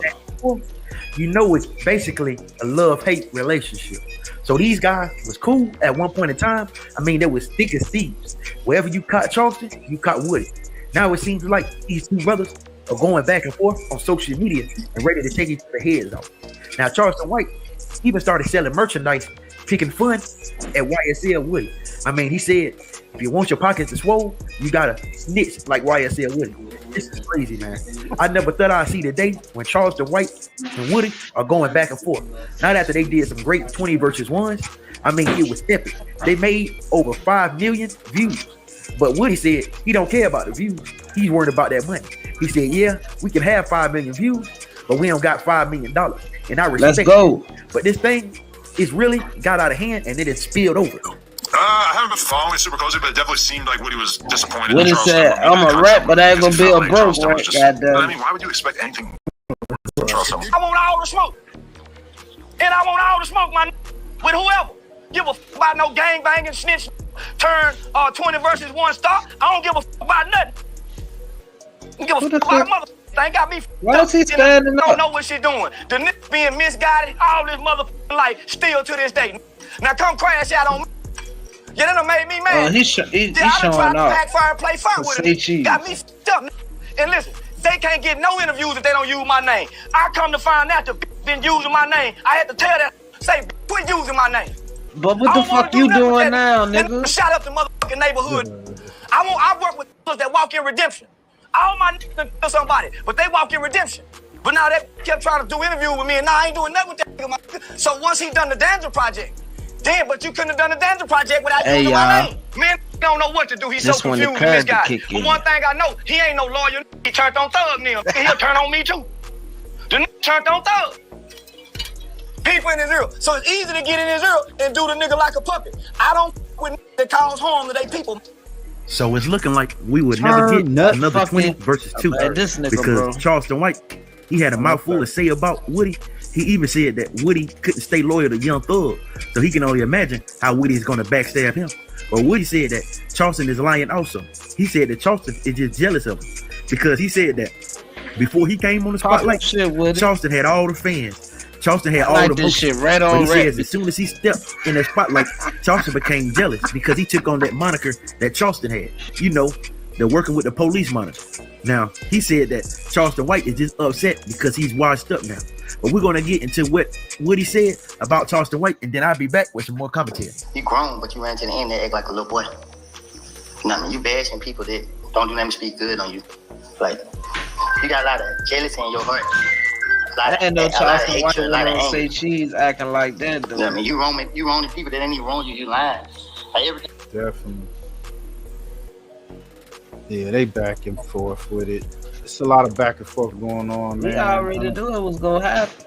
You know it's basically a love-hate relationship. So these guys was cool at one point in time. I mean, they was thick as thieves. Wherever you caught Charleston, you caught Woody. Now it seems like these two brothers are going back and forth on social media and ready to take each other's heads off. Now Charleston White even started selling merchandise, picking fun at YSL Woody. I mean, he said, if you want your pockets to swole, you gotta snitch like YSL Woody. This is crazy, man. I never thought I'd see the day when Charleston White and Woody are going back and forth. Not after they did some great 20 versus 1s. I mean, it was epic. They made over 5 million views. But Woody said he don't care about the views. He's worried about that money. He said, yeah, we can have 5 million views, but we don't got $5 million. And I respect Let's go. it. But this thing is really got out of hand and it has spilled over. I haven't been following super closely, but it definitely seemed like Woody was disappointed. Woody said, I'm a rap, but I ain't gonna be a broke one. I mean, why would you expect anything from Charleston? I want all the smoke. And I want all the smoke, my with whoever. Give a f about no gang banging, snitch, turn 20 versus 1 star. I don't give a f about nothing. I don't give a f about mother. They ain't got me. Why is he standing up? Don't know what she doing. The nigga being misguided all this motherfucking life, still to this day. Now come crash out on me. Yeah, that done made me mad. He's I showing done tried to off. backfire and play fun with Say it. cheese. Got me f***ed up. And listen, they can't get no interviews if they don't use my name. I come to find out the been using my name. I had to tell that, say, quit using my name. But what the fuck you doing now, nigga? Shout out the motherfucking neighborhood. I work with that walk in redemption. All my niggas kill somebody, but they walk in redemption. But now they kept trying to do interview with me, and now I ain't doing nothing with that nigga. So once he done the Danger Project, damn, but you couldn't have done the Danger Project without using my name. Man, don't know what to do. He's so confused with this guy. But one thing I know, he ain't no lawyer. He turned on thug nigga. He'll turn on me too. The nigga Turnt on thug. People in his ear. So it's easy to get in his ear and do the nigga like a puppet. I don't with niggas that cause harm to they people. So it's looking like we would never get another 20 versus 2 this nigga, because bro. Charleston White, he had a mouthful to say about Woody. He even said that Woody couldn't stay loyal to Young Thug, so he can only imagine how Woody is going to backstab him. But Woody said that Charleston is lying also. He said that Charleston is just jealous of him because he said that before he came on the spotlight, Charleston had all the fans. Charleston had all the this shit right but on he red. says as soon as he stepped in that spotlight, Charleston became jealous because he took on that moniker that Charleston had. You know, the working with the police moniker. Now, he said that Charleston White is just upset because he's washed up now. But we're going to get into what he said about Charleston White, and then I'll be back with some more commentary. You grown, but you ran to the end and act like a little boy. You know what I mean? You bashing people that don't do nothing to speak good on you. Like, you got a lot of jealousy in your heart. I ain't no Charleston White don't say cheese acting like that, though. You know what I mean? You wronging people that ain't even wrong you lying. Like everything. Definitely. Yeah, they back and forth with it. It's a lot of back and forth going on, man. We already knew it was gonna happen.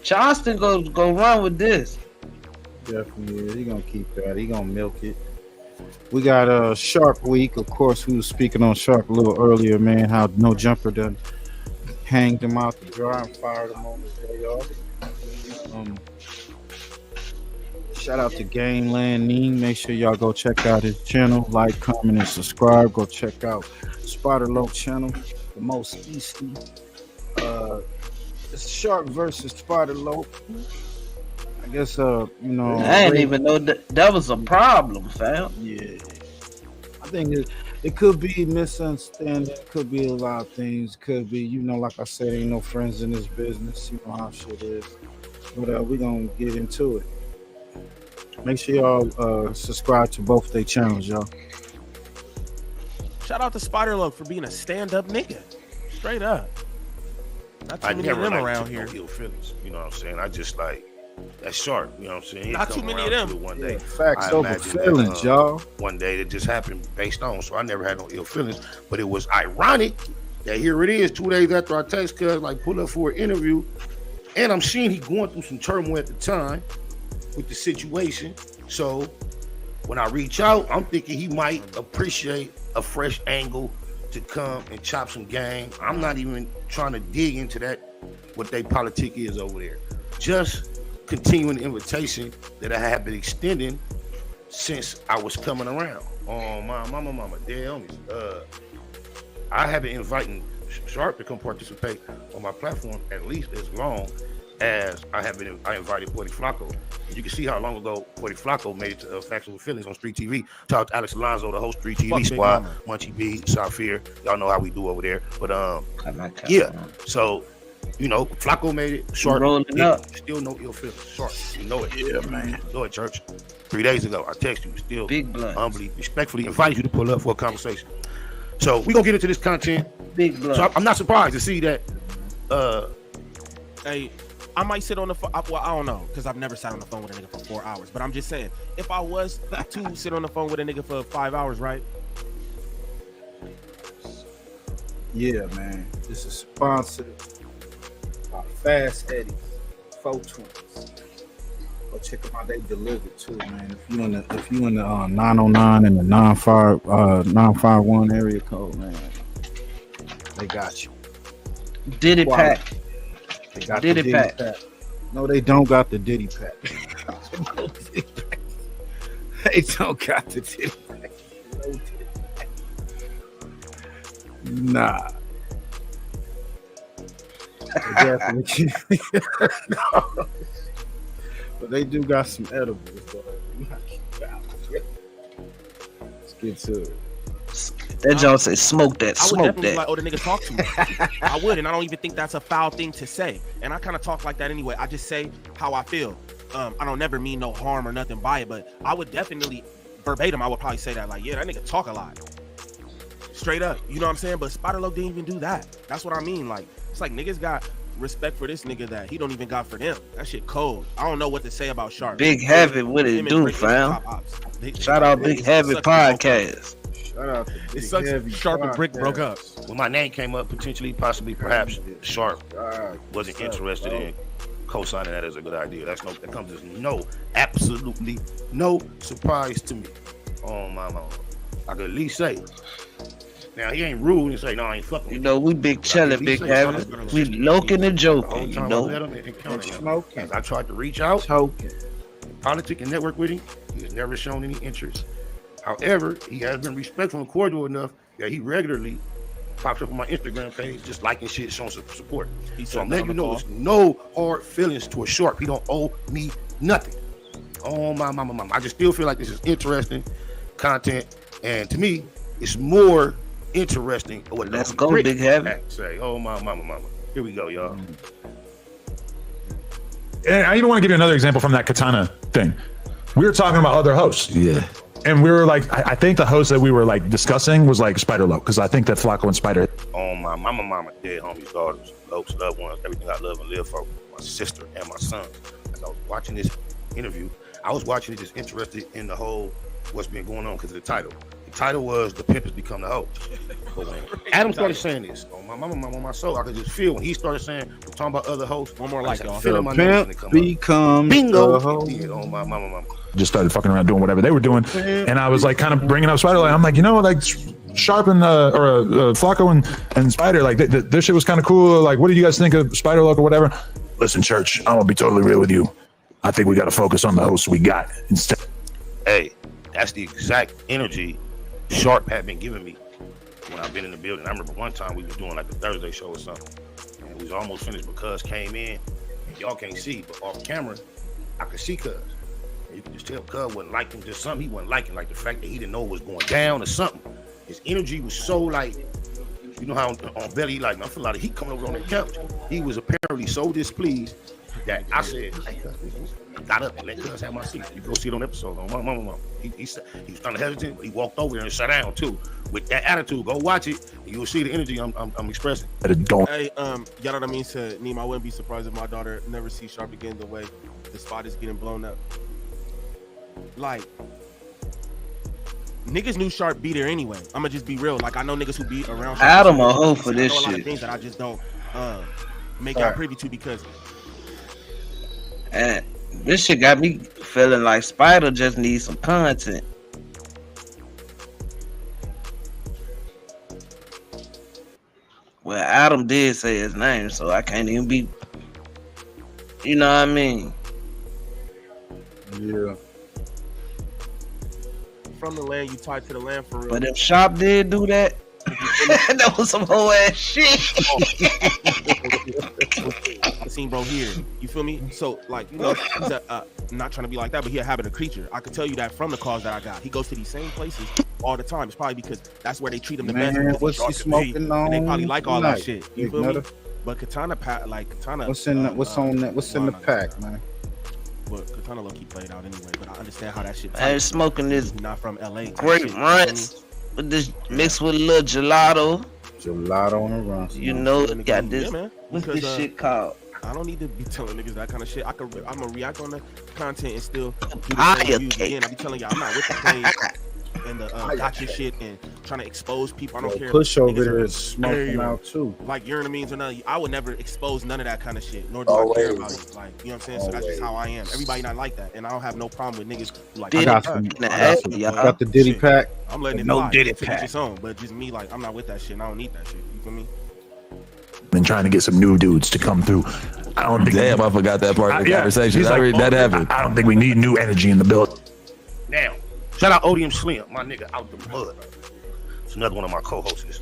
Charleston go run with this. Definitely, yeah. He gonna keep that. He gonna milk it. We got Shark Week. Of course, we were speaking on Shark a little earlier, man. How Nojumper done hanged him out to dry and fired him on his day off. Shout out to Gameland Neen. Make sure y'all go check out his channel. Like, comment, and subscribe. Go check out Spider Loc channel, the most easy. It's Shark versus Spider Loc. I guess you know. I didn't even know that was a problem, fam. Yeah. I think it could be misunderstanding. It could be a lot of things. Could be, you know, like I said, ain't no friends in this business. You know how shit is. But we're going to get into it. Make sure y'all subscribe to both their channels, y'all. Shout out to Spider Loc for being a stand-up nigga. Straight up. Not too many of them around here. No ill feelings, you know what I'm saying? I just like that's Shark, you know what I'm saying? Not too many of them. One day. Facts over feelings, y'all. One day it just happened based on, so I never had no ill feelings. But it was ironic that here it is 2 days after I text cuz like pull up for an interview, and I'm seeing he going through some turmoil at the time with the situation. So when I reach out, I'm thinking he might appreciate a fresh angle to come and chop some game. I'm not even trying to dig into that, what they politic is over there. Just continuing the invitation that I have been extending since I was coming around. Oh, my mama, damn. I have been inviting Sharp to come participate on my platform at least as long as I invited Porty Flacco. And you can see how long ago Porty Flacco made it to Factual Feelings on Street TV. Talk to Alex Alonso, the whole Street TV squad, Munchie B, Safir. Y'all know how we do over there. But yeah. So, you know, Flacco made it. Sharp, still no ill feelings. Sharp, you know it. Yeah, man. You know it, Church. 3 days ago, I texted you. Still humbly, respectfully invite you to pull up for a conversation. So we're gonna get into this content. Big blood. So I'm not surprised to see that. Hey, I might sit on the phone. Well, I don't know, because I've never sat on the phone with a nigga for 4 hours. But I'm just saying, if I was to sit on the phone with a nigga for 5 hours, right? Yeah, man. This is sponsored by Fast Eddie's 420s. Go check them out. They delivered too, man. If you in the 909 and the 951 area code, man, they got you. Diddy pack. They got Diddy the pack. No, they don't got the Diddy pack. They don't got the Diddy pack. No Diddy pack. Nah. They definitely no. But they do got some edibles, though. Let's get to it. That John say smoke that, I would smoke definitely that. be like, oh, the nigga talk too much. I would, and I don't even think that's a foul thing to say. And I kind of talk like that anyway. I just say how I feel. I don't never mean no harm or nothing by it, but I would definitely, verbatim, I would probably say that, like, yeah, that nigga talk a lot. Straight up, you know what I'm saying? But Spider Loc didn't even do that. That's what I mean. Like, it's like niggas got respect for this nigga that he don't even got for them. That shit cold. I don't know what to say about Sharp. Big Heavy, what it do, fam? Shout out Big Heavy Podcast. Shout out to It sucks. Sharp and Brick broke up. When my name came up, potentially, possibly, perhaps Sharp wasn't interested in co-signing that as a good idea. That comes as absolutely no surprise to me. Oh my mama. I could at least say. Now he ain't rude and say no, I ain't fucking. You know, we big chillin', big having. We loking and joking, you know. As I tried to reach out, politic and network with him, he has never shown any interest. However, he has been respectful and cordial enough that he regularly pops up on my Instagram page, just liking shit, showing some support. So I'm letting you know there's no hard feelings to a Sharp. He don't owe me nothing. Oh my mama. I just still feel like this is interesting content, and to me, it's more interesting. Let's go, Big Heavy. Say, oh my mama. Here we go, y'all. And I even want to give you another example from that Katana thing. We were talking about other hosts. Yeah. And we were like, I think the host that we were like discussing was like Spider Loc, because I think that Flacco and Spider. Oh my mama, dead homies, daughters, folks, loved ones, everything I love and live for, my sister and my son. As I was watching this interview, I was watching it just interested in the whole what's been going on because of the title. The title was "The Pimp Has Become the Hoe." But when Adam started saying this, on my mama, on my soul, I could just feel when he started saying, we're talking about other hosts. One more like y'all. Feeling my name when it come become bingo. Yeah, on my mama. Just started fucking around doing whatever they were doing, and I was like, kind of bringing up Spider. Like, I'm like, you know, like Sharp and Flacco and Spider, like this shit was kind of cool. Like, what do you guys think of Spider Loc or whatever? Listen, Church, I'm gonna be totally real with you. I think we got to focus on the hosts we got instead. Hey, that's the exact energy Sharp had been giving me when I've been in the building. I remember one time we was doing like a Thursday show or something, and we was almost finished, but Cuz came in, and y'all can't see, but off camera, I could see Cuz. You can just tell Cuz wasn't liking just something he wasn't liking, like the fact that he didn't know it was going down or something. His energy was so like, you know how on Belly, like, I feel like heat coming over on the couch. He was apparently so displeased that I said, hey, Cuz, I got up and let Cuz have my seat. You go see it on episode on my mama. He was kind of hesitant, but he walked over there and sat down too. With that attitude, go watch it, and you'll see the energy I'm expressing. Hey, y'all know what I mean to Neem. I wouldn't be surprised if my daughter never sees Sharp again the way the spot is getting blown up. Like, niggas knew Sharp be there anyway. I'ma just be real. Like, I know niggas who be around Sharp. Adam a hoe for this shit. A lot of shit. things that I just don't make y'all privy to because. And this shit got me feeling like Spider just needs some content. Well, Adam did say his name, so I can't even be. You know what I mean? Yeah. From the land, you tied to the land for real. But if Sharp did do that, that was some whole ass shit. I seen bro here. You feel me? So like, you know, he's not trying to be like that, but he a habit of creature. I can tell you that from the calls that I got. He goes to these same places all the time. It's probably because that's where they treat him the best. What's he smoking on? And they probably like all tonight? that shit. You feel me? But Katana, What's in the pack, man? But Katana low-key played out anyway. But I understand how that shit. I was smoking this not from LA. Great runs with this mixed with a little gelato. Gelato on the run. You know, got this. Yeah, man. What's Because, this shit called? I don't need to be telling niggas that kind of shit. I'm gonna react on the content and still do the Fire same views cake. again. I be telling y'all I'm not with the plays and the gotcha shit and trying to expose people. I don't care. Push over Niggas there are is smoking very, out too. Like you're in the means or nothing. I would never expose none of that kind of shit. Nor do I care about it. Like, you know what I'm saying? So that's just how I am. Everybody not like that, and I don't have no problem with niggas who like. I got the Diddy pack. I'm letting it No fly. Diddy To each pack. its own, but just me, like I'm not with that shit. And I don't need that shit. You feel me? Been trying to get some new dudes to come through. I don't think. Damn, I forgot that part of the conversation. He's like, That happened. I don't think we need new energy in the building. Now, shout out Odium Slim, my nigga out the mud. It's another one of my co-hosts. This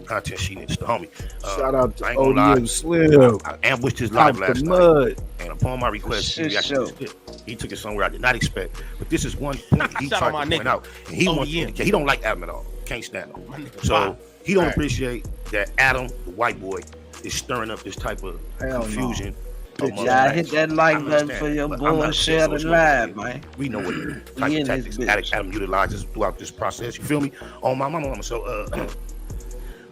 content sheet, it's the homie. Shout out to I ain't gonna lie, Odium Slim. I ambushed his live Out last the night, mud. and upon my request, Shit he actually show. he took it somewhere I did not expect. But this is one point he Shout tried out my to point nigga. out, and he wants to indicate he don't like Adam at all. Can't stand him. So he don't appreciate that Adam, the white boy, is stirring up this type of confusion. Y'all hit that like button for your boy. Share the live, man. We know what type of tactics Adam utilizes throughout this process. You feel me? On my mama. So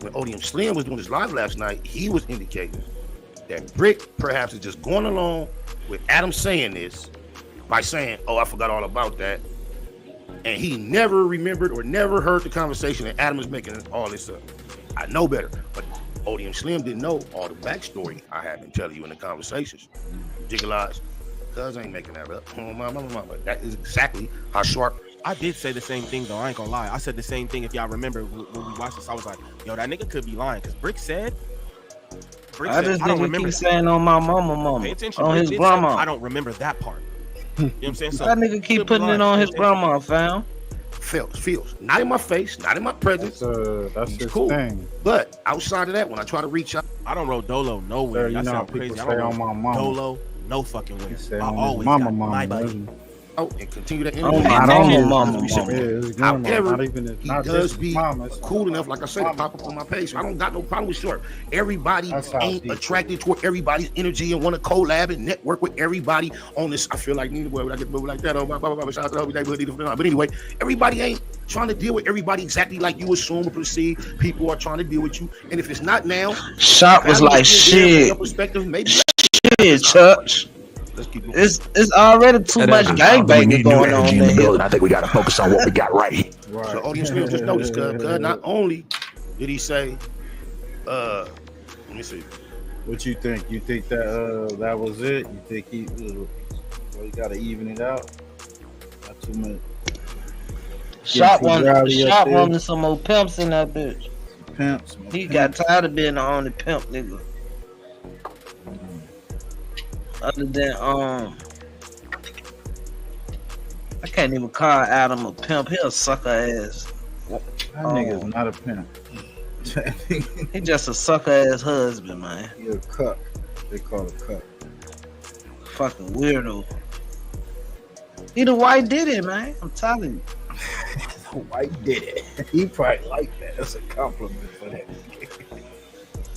when Odium Slim was doing his live last night, he was indicating that Brick perhaps is just going along with Adam saying this by saying, "Oh, I forgot all about that," and he never remembered or never heard the conversation that Adam is making all this up. I know better, but Odium Slim didn't know all the backstory I had been telling you in the conversations. Diggler, cuz ain't making that up. But that is exactly how Sharp. I did say the same thing though. I ain't gonna lie. I said the same thing. If y'all remember when we watched this, I was like, "Yo, that nigga could be lying." Because Brick said, I just didn't keep saying on my mama, Pay attention, on Brick his did say, grandma. I don't remember that part. You know what I'm saying? So That nigga keep putting it on his grandma, fam. Feels. Not in my face, not in my presence. That's He's his cool. thing. But outside of that, when I try to reach out, I don't roll Dolo nowhere. Sir, That you know how sound crazy. people I say don't on my roll mama. Dolo no fucking way. Say I on his always mama, got mama, my buddy. doesn't and continue that Oh, energy. my mama. However, not even his, he not does just be his mama. cool enough, like I said, to pop up on my page. So I don't got no problem with Short. Everybody That's how ain't deep attracted toward everybody's energy and want to collab and network with everybody on this. I feel like when I get moving like that, oh my shout out to the neighborhood. But anyway, everybody ain't trying to deal with everybody exactly like you assume or perceive. People are trying to deal with you, and if it's not now, Shop was like shit. Perspective, maybe Shit, Chuck. It's already too much gangbanging going on in here. I think we got to focus on what we got right here. So audience will just notice, cuz not only did he say, let me see. What you think? You think that that was it? You think he got to even it out? Not too much. Shop running some more pimps in that bitch. Pimps. He got tired of being the only pimp nigga. Other than I can't even call Adam a pimp. He a sucker ass. That nigga's not a pimp. He just a sucker ass husband, man. He a cuck. They call it cuck. Fucking weirdo. He the white did it, man. I'm telling you. The white did it. He probably like that. That's a compliment for that.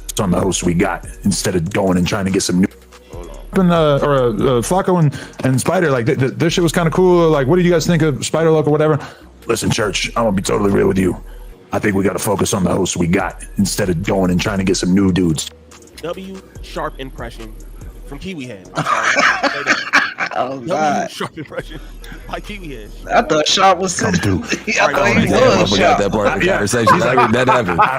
It's on the host we got instead of going and trying to get some new. Flacco and Spider, like this shit was kind of cool. Like, what did you guys think of Spider Look or whatever? Listen, Church, I'm gonna be totally real with you. I think we got to focus on the host we got instead of going and trying to get some new dudes. W Sharp impression from Kiwi Head. Oh God. Sharp impression by Kiwi Head. I thought Sharp was come through. I thought he was Sharp. That part of the conversation. That happened. I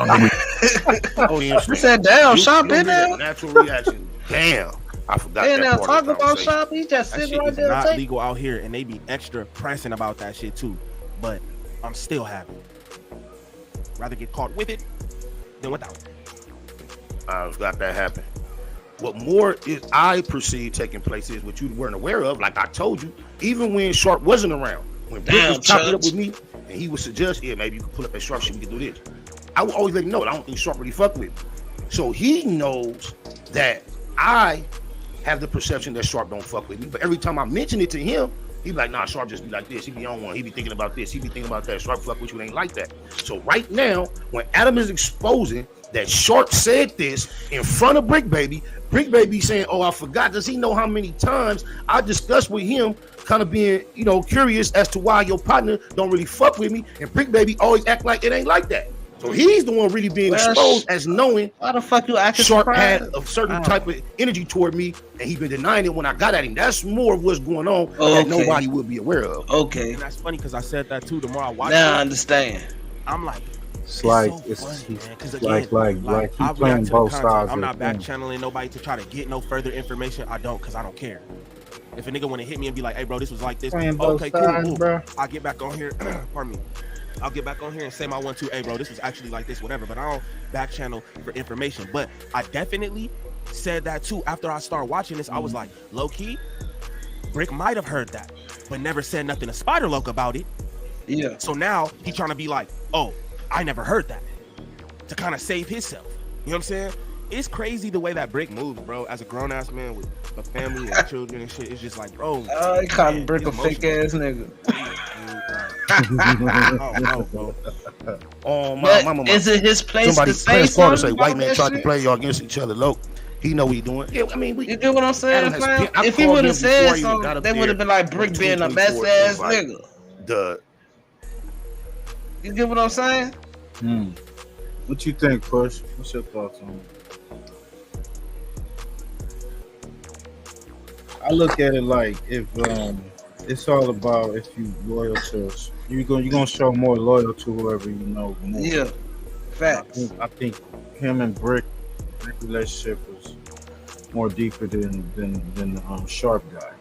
don't think He said, "Damn, Sharp in there." Natural reaction. Damn. I forgot They that now part talk about Shop. He just That sitting shit right is there. not Take. legal out here, and they be extra pressing about that shit too. But I'm still happy. Rather get caught with it than without. I forgot that happened. What more is I perceive taking place is what you weren't aware of. Like I told you, even when Sharp wasn't around, when Brick was chopping up with me, and he would suggest, yeah, maybe you can pull up that Sharp shit, we can do this. I would always let him know that I don't think Sharp really fuck with me. So he knows that I have the perception that Sharp don't fuck with me, but every time I mention it to him, he be like, nah, Sharp just be like this. He be on one. He be thinking about this. He be thinking about that. Sharp fuck with you, ain't like that. So right now, when Adam is exposing that Sharp said this in front of Brick Baby saying, oh, I forgot. Does he know how many times I discussed with him, kind of being, curious as to why your partner don't really fuck with me, and Brick Baby always act like it ain't like that. So he's the one really being exposed as knowing why the fuck you acting Sharp surprised? had a certain type of energy toward me, and he been denying it when I got at him. That's more of what's going on that nobody will be aware of. Okay. And that's funny because I said that too. Tomorrow I watch now it. I understand. I'm like, It's like so it's funny, man, 'cause like I he playing react to the both content. sides. I'm of not the back thing. channeling nobody to try to get no further information. I don't, because I don't care. If a nigga want to hit me and be like, hey bro, this was like this, Playing both okay, sides, cool. bro. I'll get back on here. Pardon me. I'll get back on here and say my 1-2. Hey bro, this was actually like this, whatever. But I don't back channel for information. But I definitely said that too. After I started watching this, I was like, low key, Brick might have heard that, but never said nothing to Spider Loc about it. Yeah. So now he trying to be like, oh, I never heard that, to kind of save himself. You know what I'm saying? It's crazy the way that Brick moves, bro. As a grown ass man with a family and children and shit, it's just like, bro. Oh, he calling Brick a fake ass nigga. Oh, bro. Oh my. Is it his place Somebody to say something? something? Say white man about tried that to play y'all against each other. Look, he know what he doing. Yeah, I mean, you get what I'm saying, Adam has fam? been- I If he called would him have said before he got something, up they would have there been like Brick in being a mess 2024, ass like, nigga. You get what I'm saying? What you think, Push? What's your thoughts on it? I look at it like if It's all about if you loyal to us. You're gonna show more loyal to whoever you know more. Yeah, facts. I think him and Brick relationship was more deeper than the Sharp guy.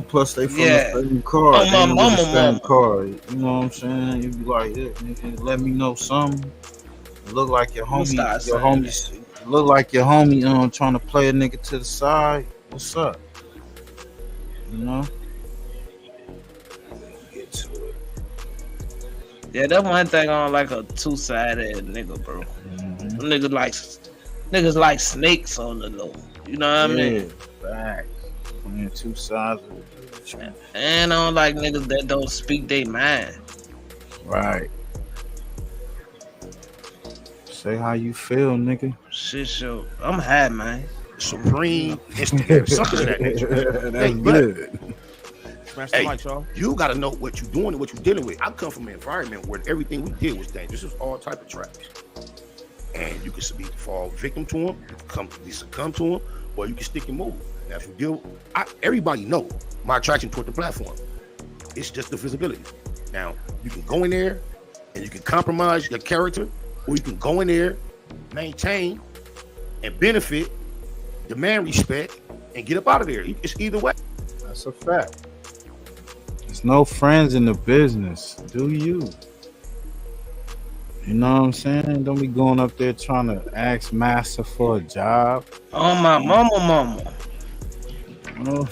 Plus they from the same car. Oh, my mama, same car. You know what I'm saying? You be like, let me know something. It look like your homie. Look like your homie trying to play a nigga to the side. What's up? You know? Get to it. Yeah, that's one thing on like a two-sided nigga, bro. Mm-hmm. Niggas like snakes on the low. You know what I mean? Facts. Man, two sides of it. And I don't like niggas that don't speak their mind. Right. Say how you feel, nigga. Shit, show. I'm high, man. Supreme instigator. Something of that nature. That's good. Smash the mic, y'all. You got to know what you're doing and what you're dealing with. I come from an environment where everything we did was dangerous. This was all type of traps. And you can fall victim to them, you succumb to them, or you can stick and move. Now, if you deal, everybody know my attraction toward the platform. It's just the visibility. Now, you can go in there and you can compromise your character, or you can go in there, maintain, and benefit, demand respect, and get up out of there. It's either way. That's a fact. There's no friends in the business. Do you? You know what I'm saying? Don't be going up there trying to ask master for a job. Oh, my mama. You know,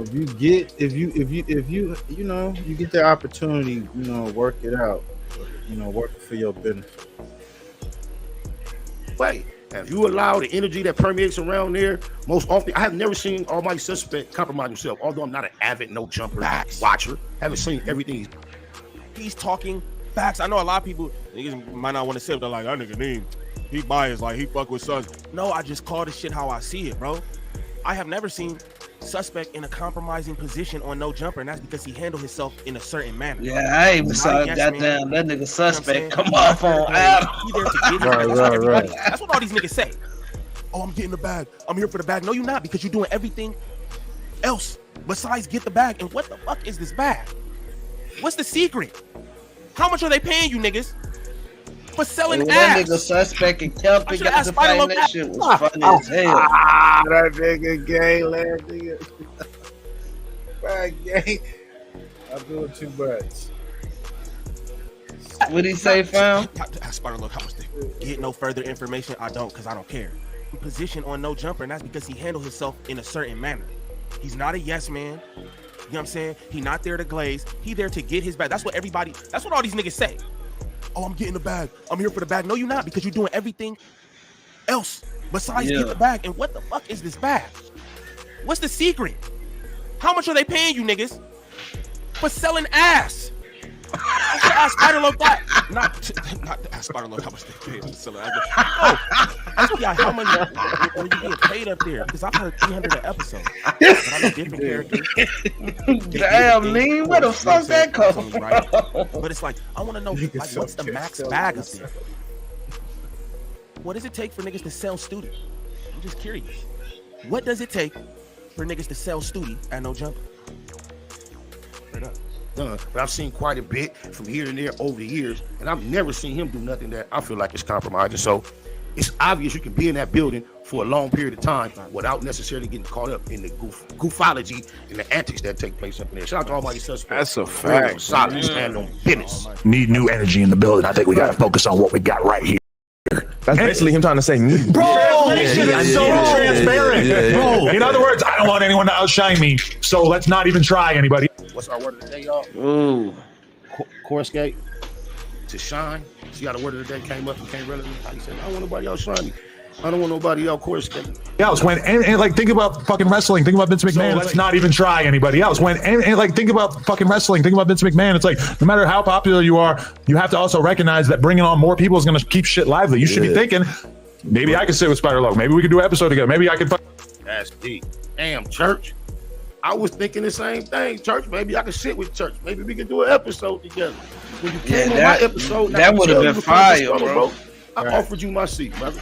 if you get the opportunity, work it out. Work for your benefit. Way. Now, if you allow the energy that permeates around there, most often, I have never seen Almighty Suspect compromise himself. Although I'm not an avid Nojumper watcher, haven't seen everything he's talking facts. I know a lot of people niggas might not want to say it. They're like, that nigga name. He biased, like he fuck with Sons. No, I just call this shit how I see it, bro. I have never seen Suspect in a compromising position on Nojumper, and that's because he handled himself in a certain manner. Yeah, I ain't saw goddamn that nigga Suspect come off on Adam. Right. That's what all these niggas say. Oh, I'm getting the bag. I'm here for the bag. No, you're not, because you're doing everything else besides get the bag. And what the fuck is this bag? What's the secret? How much are they paying you niggas for selling ass? That nigga Suspect and Kelpie got to fight. That shit was funny as hell. That nigga gay, last nigga. Gay. I'm doing too much. What'd he say, fam? Spider-Look, how much they get no further information? I don't, because I don't care. Position on Nojumper, and that's because he handled himself in a certain manner. He's not a yes man. You know what I'm saying? He not there to glaze. He there to get his bag. That's what all these niggas say. Oh, I'm getting the bag. I'm here for the bag. No, you're not, because you're doing everything else besides get the bag. And what the fuck is this bag? What's the secret? How much are they paying you niggas for selling ass? I should ask Spider-Look that. Not to ask Spider-Look how much they pay for selling ass. Ask me how much are you getting paid up there? Because I've heard 300 an episode. But I know different characters. Damn, Lean, where the fuck that come from? Right? But it's like, I want to know, like, what's the max bag up there? What does it take for niggas to sell Studi? I'm just curious. What does it take for niggas to sell Studi at Nojumper? Straight up. But I've seen quite a bit from here and there over the years, and I've never seen him do nothing that I feel like is compromising. So it's obvious you can be in that building for a long period of time without necessarily getting caught up in the goofology and the antics that take place up in there. Shout out to Almighty Suspect. That's a fact. Solid, stand on business. Need new energy in the building. I think we got to focus on what we got right here. That's basically him trying to say me. Bro, this shit is so transparent. Bro, in other words, I don't want anyone to outshine me, so let's not even try anybody. What's our word of the day, y'all? Ooh. Coruscate to shine. See how the word of the day came up and came relevant? He said, I don't want nobody else shine me. I don't want nobody else coruscate. Else when and like think about fucking wrestling. Think about Vince McMahon. Let's not even try anybody else. When and like think about fucking wrestling. Think about Vince McMahon. It's like no matter how popular you are, you have to also recognize that bringing on more people is going to keep shit lively. You should be thinking, maybe I could sit with Spider-Loc. Maybe we could do an episode together. Maybe I could. That's deep. Damn, Church. I was thinking the same thing, Church. Maybe I could sit with Church. Maybe we could do an episode together. When you came on my episode, that would have been fire, bro. I offered you my seat, brother.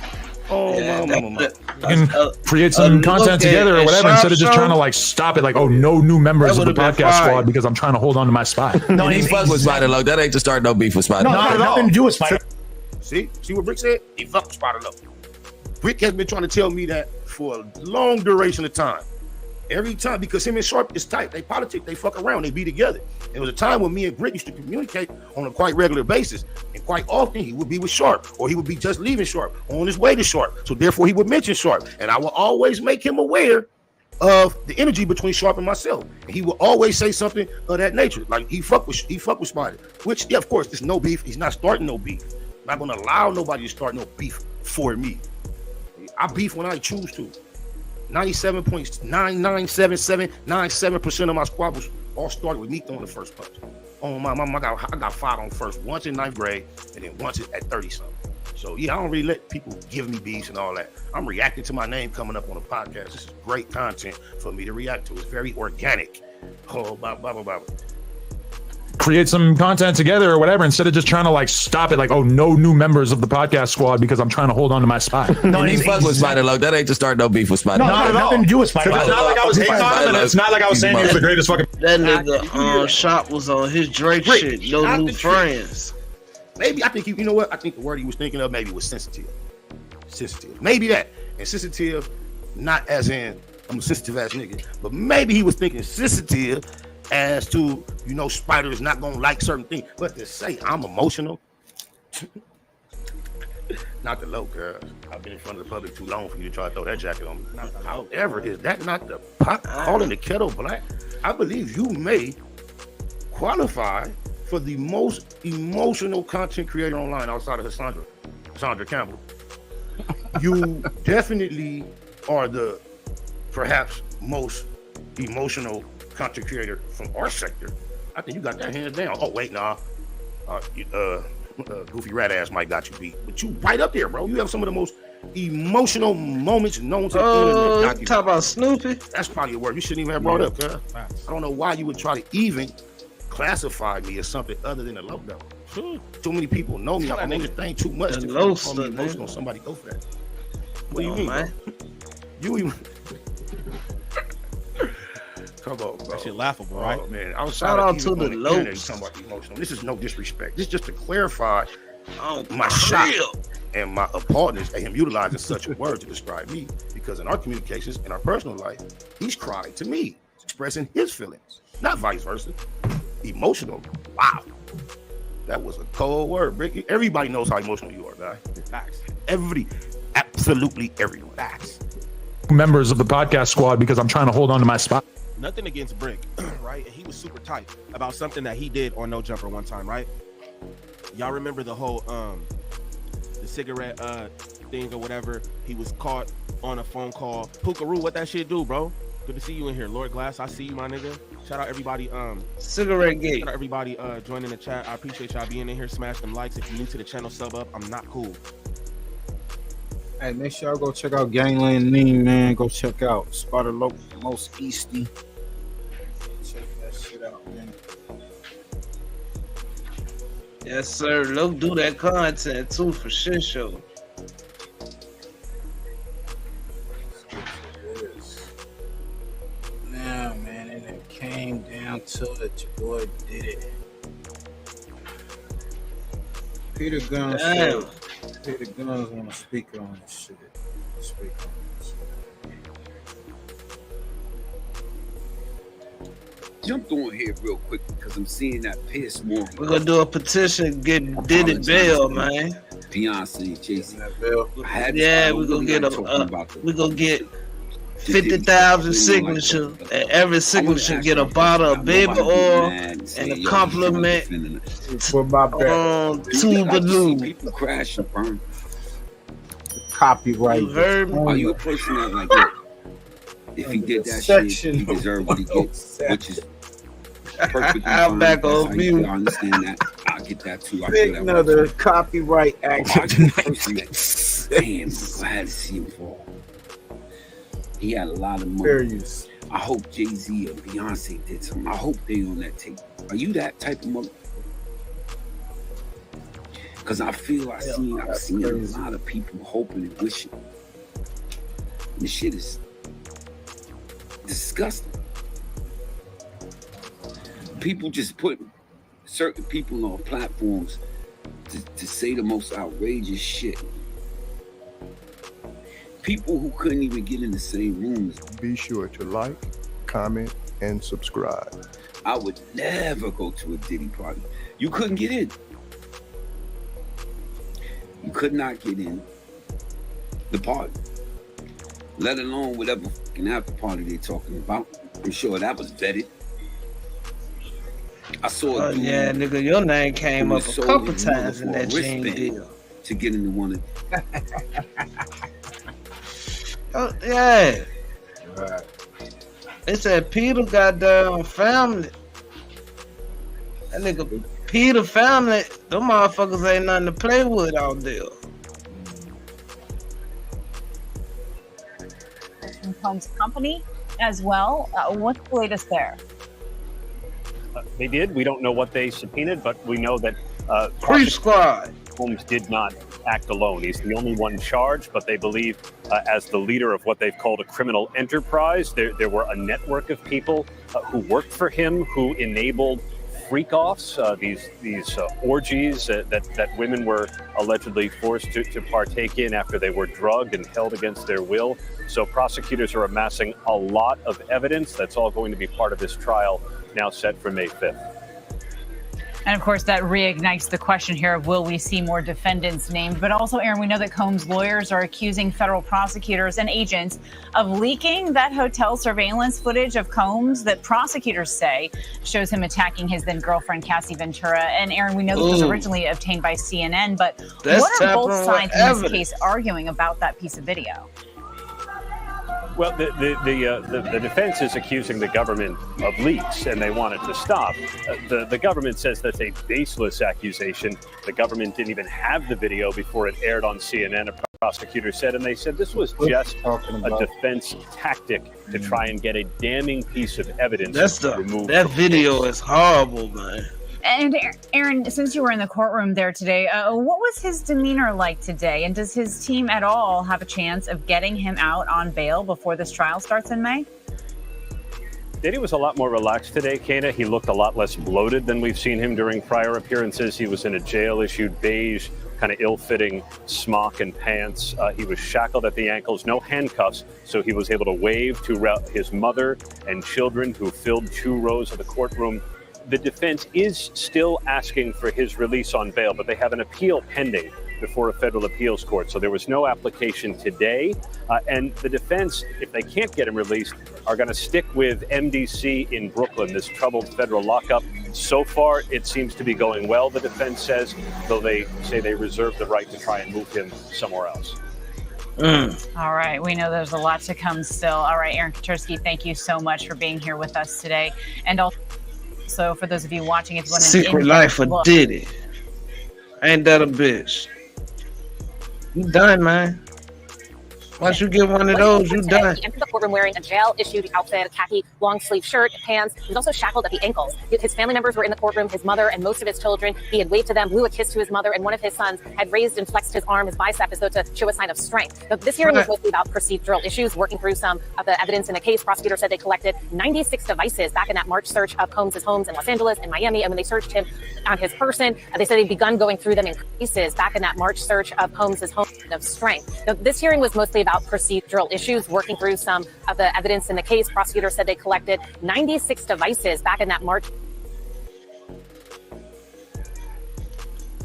And create some content together or whatever instead of just trying to like stop it. Like, oh, no new members of the podcast squad because I'm trying to hold on to my spot. No, he fuck with Spider Loc. That ain't to start no beef with Spider. No, Not at all. nothing to do with Spider. See what Brick said? He fucked with Spider Loc. Brick has been trying to tell me that for a long duration of time. Every time, because him and Sharp is tight. They politic, they fuck around, they be together. There was a time when me and Brick used to communicate on a quite regular basis. And quite often he would be with Sharp, or he would be just leaving Sharp, on his way to Sharp. So therefore he would mention Sharp. And I will always make him aware of the energy between Sharp and myself. And he will always say something of that nature. Like he fuck with Spider. Which, yeah, of course, there's no beef. He's not starting no beef. I'm not gonna allow nobody to start no beef for me. I beef when I choose to. 97.997797% of my squabbles all started with me throwing the first punch. Oh my mama, I got fired on first once in 9th grade and then once at 30 something. So yeah, I don't really let people give me beefs and all that. I'm reacting to my name coming up on a podcast. This is great content for me to react to. It's very organic. Oh, blah, blah, blah, blah. Create some content together or whatever instead of just trying to like stop it. Like, oh, no new members of the podcast squad because I'm trying to hold on to my spot. No, he fuck with Spider Loc. That ain't to start no beef with Spider. No, nothing to do with Spider. It's not like I was hating on him, and it's not like I was saying he was the greatest fucking. That nigga Shop was on his Drake shit. No new friends. Maybe I think you know what? I think the word he was thinking of maybe was sensitive. Sensitive. Maybe that. And sensitive, not as in I'm a sensitive ass nigga, but maybe he was thinking sensitive as to, you know, Spider is not gonna like certain things. But to say I'm emotional, not the low, girl. I've been in front of the public too long for you to try to throw that jacket on me. However, is that not the pot calling the kettle black? I believe you may qualify for the most emotional content creator online outside of Cassandra Campbell. You definitely are the perhaps most emotional content creator from our sector. I think you got that hands down. Oh wait, nah. Goofy rat ass might got you beat, but you right up there, bro. You have some of the most emotional moments known to the internet. Talk about Snoopy. That's probably a word you shouldn't even have brought up, girl. I don't know why you would try to even classify me as something other than a low though. Too many people know me. I know this thing too much to call me emotional. Somebody go for that. What do you mean, man? You even. Come on, bro. That shit laughable, right? Man, shout out to the low. Emotional. This is no disrespect. This is just to clarify my shock and my appallment at him utilizing such a word to describe me. Because in our communications, in our personal life, he's crying to me, expressing his feelings, not vice versa. Emotional. Wow. That was a cold word, Ricky. Everybody knows how emotional you are, guy. Facts. Absolutely everyone. Facts. Members of the podcast squad because I'm trying to hold on to my spot. Nothing against Brick, right? And he was super tight about something that he did on Nojumper one time, right? Y'all remember the whole the cigarette thing or whatever? He was caught on a phone call. Pookaroo, what that shit do, bro? Good to see you in here. Lord Glass, I see you, my nigga. Shout out everybody. Cigarette gate. Shout out everybody joining the chat. I appreciate y'all being in here. Smash them likes. If you're new to the channel, sub up. I'm not cool. Hey, make sure y'all go check out Gangland Meme, man. Go check out Spider Loc, Most Easty. Check that shit out, man. Yes, sir. Look, do that content too for shit show. Now, man, and it came down to it. Your boy did it. Peter Guns said. Peter Guns want to speak on this shit. Speak on this shit. Jumped on here real quick because I'm seeing that piss more. We're gonna do a petition, get Diddy bail, man. Beyonce, Jay-Z. Yeah, we're gonna get 50,000 signatures, and every signature get a bottle of baby oil and a compliment for my to the new. People crash and burn. Copyright. You heard me? Are you a person that like that? If he did that shit, he deserved what he gets, which is perfectly fine. I'm back on mute. I understand that. I get that too. I Big feel that another copyright action. Damn, I'm glad to see him fall. He had a lot of money. I hope Jay-Z or Beyonce did something. I hope they on that tape. Are you that type of mother? Because I feel I've seen a lot of people hoping and wishing. And this shit is disgusting. People just put certain people on platforms to say the most outrageous shit. People who couldn't even get in the same room. Be sure to like, comment, and subscribe. I would never go to a Diddy party. You couldn't get in. You could not get in the party, let alone whatever fucking after party they're talking about. I'm sure that was vetted. I saw a dude. Yeah, nigga, your name came up a couple times in that chain deal. To get into one of Oh, yeah. Right. They said Peter got down family. That nigga Peter family, them motherfuckers ain't nothing to play with out there. Combs Company as well. What's the latest there? They did. We don't know what they subpoenaed, but we know that Creep Squad. Holmes did not act alone. He's the only one charged, but they believe as the leader of what they've called a criminal enterprise, there were a network of people who worked for him, who enabled freak-offs, these orgies that women were allegedly forced to partake in after they were drugged and held against their will. So prosecutors are amassing a lot of evidence. That's all going to be part of this trial now set for May 5th. And of course, that reignites the question here of will we see more defendants named? But also, Aaron, we know that Combs' lawyers are accusing federal prosecutors and agents of leaking that hotel surveillance footage of Combs that prosecutors say shows him attacking his then girlfriend, Cassie Ventura. And Aaron, we know this was originally obtained by CNN, but what are both sides in this case arguing about that piece of video? Well, the defense is accusing the government of leaks, and they want it to stop. The government says that's a baseless accusation. The government didn't even have the video before it aired on CNN, a prosecutor said, and they said this was just a defense tactic to try and get a damning piece of evidence removed. That video is horrible, man. And Aaron, since you were in the courtroom there today, what was his demeanor like today? And does his team at all have a chance of getting him out on bail before this trial starts in May? Diddy was a lot more relaxed today, Kana. He looked a lot less bloated than we've seen him during prior appearances. He was in a jail-issued beige, kind of ill-fitting smock and pants. He was shackled at the ankles, no handcuffs, so he was able to wave to his mother and children who filled 2 rows of the courtroom. The defense is still asking for his release on bail, but they have an appeal pending before a federal appeals court. So there was no application today. And the defense, if they can't get him released, are going to stick with MDC in Brooklyn, this troubled federal lockup. So far, it seems to be going well, the defense says, though they say they reserve the right to try and move him somewhere else. All right. We know there's a lot to come still. All right, Aaron Katursky, thank you so much for being here with us today. And also, for those of you watching, if you want to Secret Life of Diddy. Ain't that a bitch? You done, man. Once you get one of those, you done. He entered the courtroom wearing a jail-issued outfit, a khaki long-sleeve shirt, pants. He was also shackled at the ankles. His family members were in the courtroom, his mother and most of his children. He had waved to them, blew a kiss to his mother, and one of his sons had raised and flexed his arm, his bicep, as though to show a sign of strength. But this hearing was mostly about procedural issues, working through some of the evidence in the case. Prosecutors said they collected 96 devices back in that March search of Combs' homes in Los Angeles and Miami. And when they searched him on his person, they said they'd begun going through them in cases back in that March search of Combs' home of strength. Now, this hearing was mostly about procedural issues, working through some of the evidence in the case. Prosecutors said they collected 96 devices back in that March.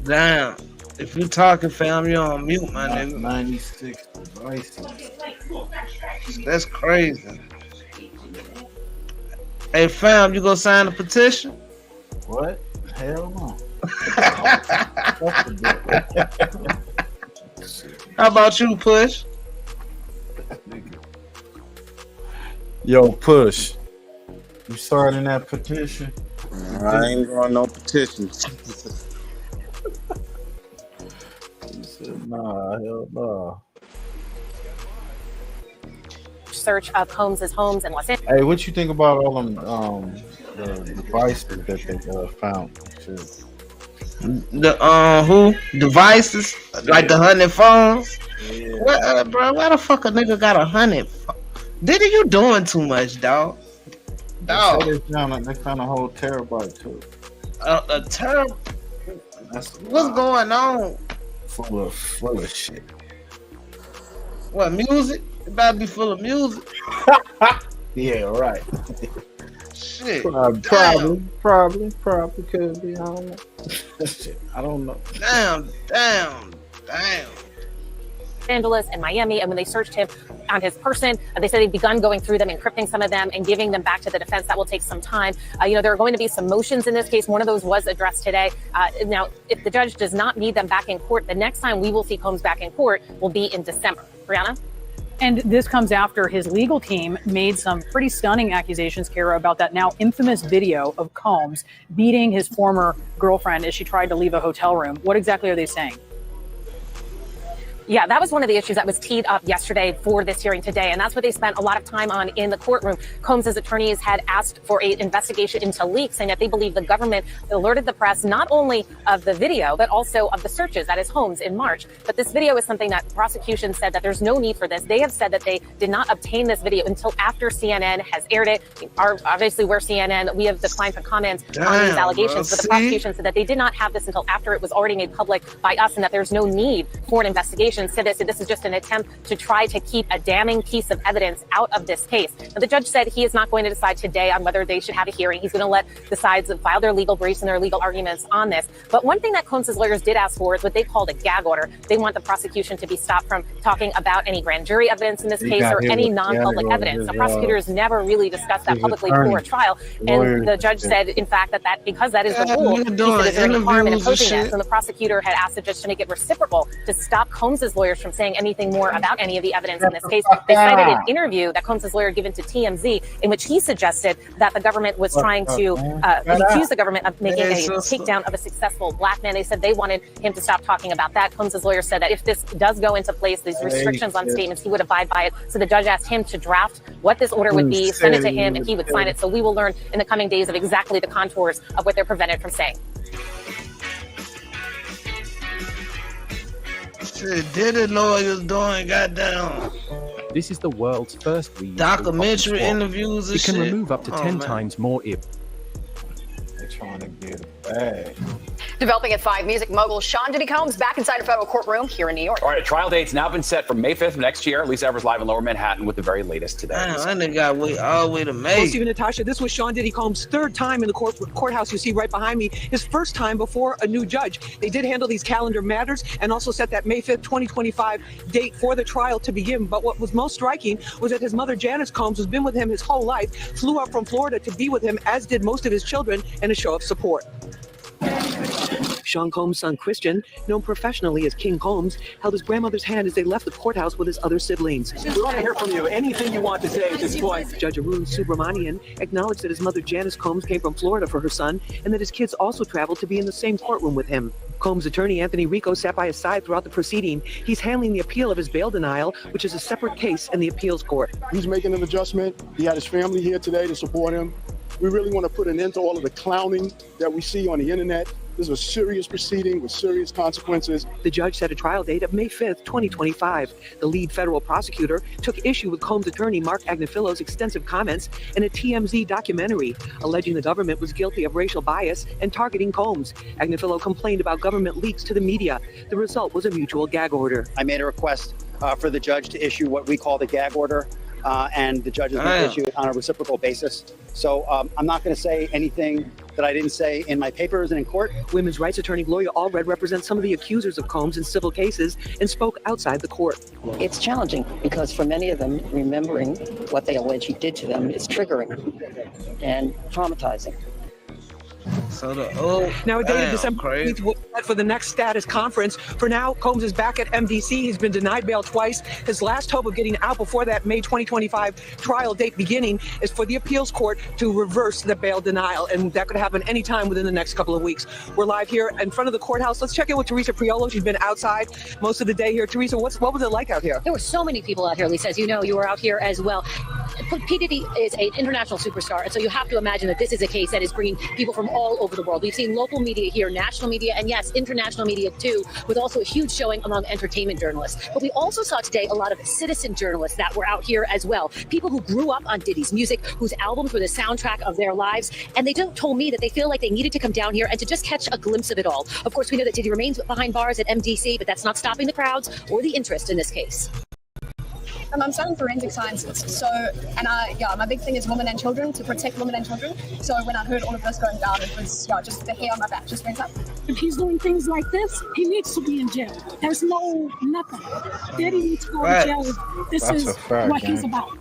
Damn. If you talking, fam, you're on mute, my nigga. 96 devices. That's crazy. Hey, fam, you gonna sign a petition? What? Hell no. How about you, Push? Yo, Push. You starting that petition? I ain't going no petition. He said, nah, hell no. Search of Combs' homes in Los Angeles. Hey, what you think about all them the devices that they found? Shit. The who devices like the 100 phones. Yeah. What, bro? Why the fuck a nigga got 100? Diddy, you doing too much, dog? Dog. They found a whole terabyte too. A terabyte. What's going on? Full of shit. What, music? It about to be full of music. Yeah, right. Shit. Probably could be. I don't know. I don't know. Damn. Angeles and Miami, and when they searched him on his person, they said they'd begun going through them, encrypting some of them, and giving them back to the defense. That will take some time. There are going to be some motions in this case. One of those was addressed today. Now, if the judge does not need them back in court, the next time we will see Combs back in court will be in December. Brianna? And this comes after his legal team made some pretty stunning accusations, Kara, about that now infamous video of Combs beating his former girlfriend as she tried to leave a hotel room. What exactly are they saying? Yeah, that was one of the issues that was teed up yesterday for this hearing today, and that's what they spent a lot of time on in the courtroom. Combs' attorneys had asked for an investigation into leaks, saying that they believe the government alerted the press not only of the video, but also of the searches at his homes in March. But this video is something that prosecution said that there's no need for this. They have said that they did not obtain this video until after CNN has aired it. Obviously, we're CNN. We have declined for comments on these allegations, but the prosecution said that they did not have this until after it was already made public by us, and that there's no need for an investigation. Said this is just an attempt to try to keep a damning piece of evidence out of this case. Now, the judge said he is not going to decide today on whether they should have a hearing. He's going to let the sides file their legal briefs and their legal arguments on this. But one thing that Combs' lawyers did ask for is what they called a gag order. They want the prosecution to be stopped from talking about any grand jury evidence in this case or any non-public evidence. The prosecutors never really discussed that publicly before a trial. And the judge said, in fact, that because that is the rule, he said is there any harm in imposing that? And the prosecutor had asked the judge to make it reciprocal to stop Combs' lawyers from saying anything more about any of the evidence in this case. They cited an interview that Combs' lawyer given to TMZ in which he suggested that the government was trying to accuse the government of making a takedown of a successful black man. They said they wanted him to stop talking about that. Combs' lawyer said that if this does go into place, these restrictions on statements, he would abide by it. So the judge asked him to draft what this order would be, send it to him, and he would sign it. So we will learn in the coming days of exactly the contours of what they're prevented from saying. Diddy lawyers doing goddamn. This is the world's first documentary interviews and it can shit. remove up to 10 times more They're trying to get it back. Developing at 5, music mogul Sean Diddy Combs back inside a federal courtroom here in New York. All right, a trial date's now been set for May 5th of next year. Lisa Evers live in Lower Manhattan with the very latest today. Damn, I nigga got to wait all the way to May. Well, Stephen, Natasha, this was Sean Diddy Combs' third time in the courthouse you see right behind me. His first time before a new judge. They did handle these calendar matters and also set that May 5th, 2025 date for the trial to begin. But what was most striking was that his mother, Janice Combs, who's been with him his whole life, flew up from Florida to be with him, as did most of his children, in a show of support. Sean Combs' son, Christian, known professionally as King Combs, held his grandmother's hand as they left the courthouse with his other siblings. We want to hear from you. Anything you want to say at this point. Judge Arun Subramanian acknowledged that his mother, Janice Combs, came from Florida for her son, and that his kids also traveled to be in the same courtroom with him. Combs' attorney, Anthony Rico, sat by his side throughout the proceeding. He's handling the appeal of his bail denial, which is a separate case in the appeals court. He's making an adjustment. He had his family here today to support him. We really want to put an end to all of the clowning that we see on the internet. This is a serious proceeding with serious consequences. The judge set a trial date of May 5th, 2025. The lead federal prosecutor took issue with Combs' attorney Mark Agnefilo's extensive comments in a TMZ documentary, alleging the government was guilty of racial bias and targeting Combs. Agnifilo complained about government leaks to the media. The result was a mutual gag order. I made a request for the judge to issue what we call the gag order, and the judge is going to issue it on a reciprocal basis. So I'm not going to say anything that I didn't say in my papers and in court. Women's rights attorney Gloria Allred represents some of the accusers of Combs in civil cases and spoke outside the court. It's challenging because for many of them, remembering what they allege he did to them is triggering and traumatizing. So now a date of December 8th will be set for the next status conference. For now, Combs is back at MDC. He's been denied bail twice. His last hope of getting out before that May 2025 trial date beginning is for the appeals court to reverse the bail denial, and that could happen anytime within the next couple of weeks. We're live here in front of the courthouse. Let's check in with Teresa Priolo. She's been outside most of the day here. Teresa, what was it like out here? There were so many people out here, Lisa. As you know, you were out here as well. P. Diddy is an international superstar, and so you have to imagine that this is a case that is bringing people from all over over the world. We've seen local media here, national media, and yes, international media too, with also a huge showing among entertainment journalists. But we also saw today a lot of citizen journalists that were out here as well. People who grew up on Diddy's music, whose albums were the soundtrack of their lives. And they told me that they feel like they needed to come down here and to just catch a glimpse of it all. Of course, we know that Diddy remains behind bars at MDC, but that's not stopping the crowds or the interest in this case. I'm studying forensic sciences, so, and my big thing is women and children, to protect women and children. So when I heard all of this going down, it was, just the hair on my back just went up. If he's doing things like this, he needs to be in jail. There's nothing. Diddy needs to go to jail. This is what he's about.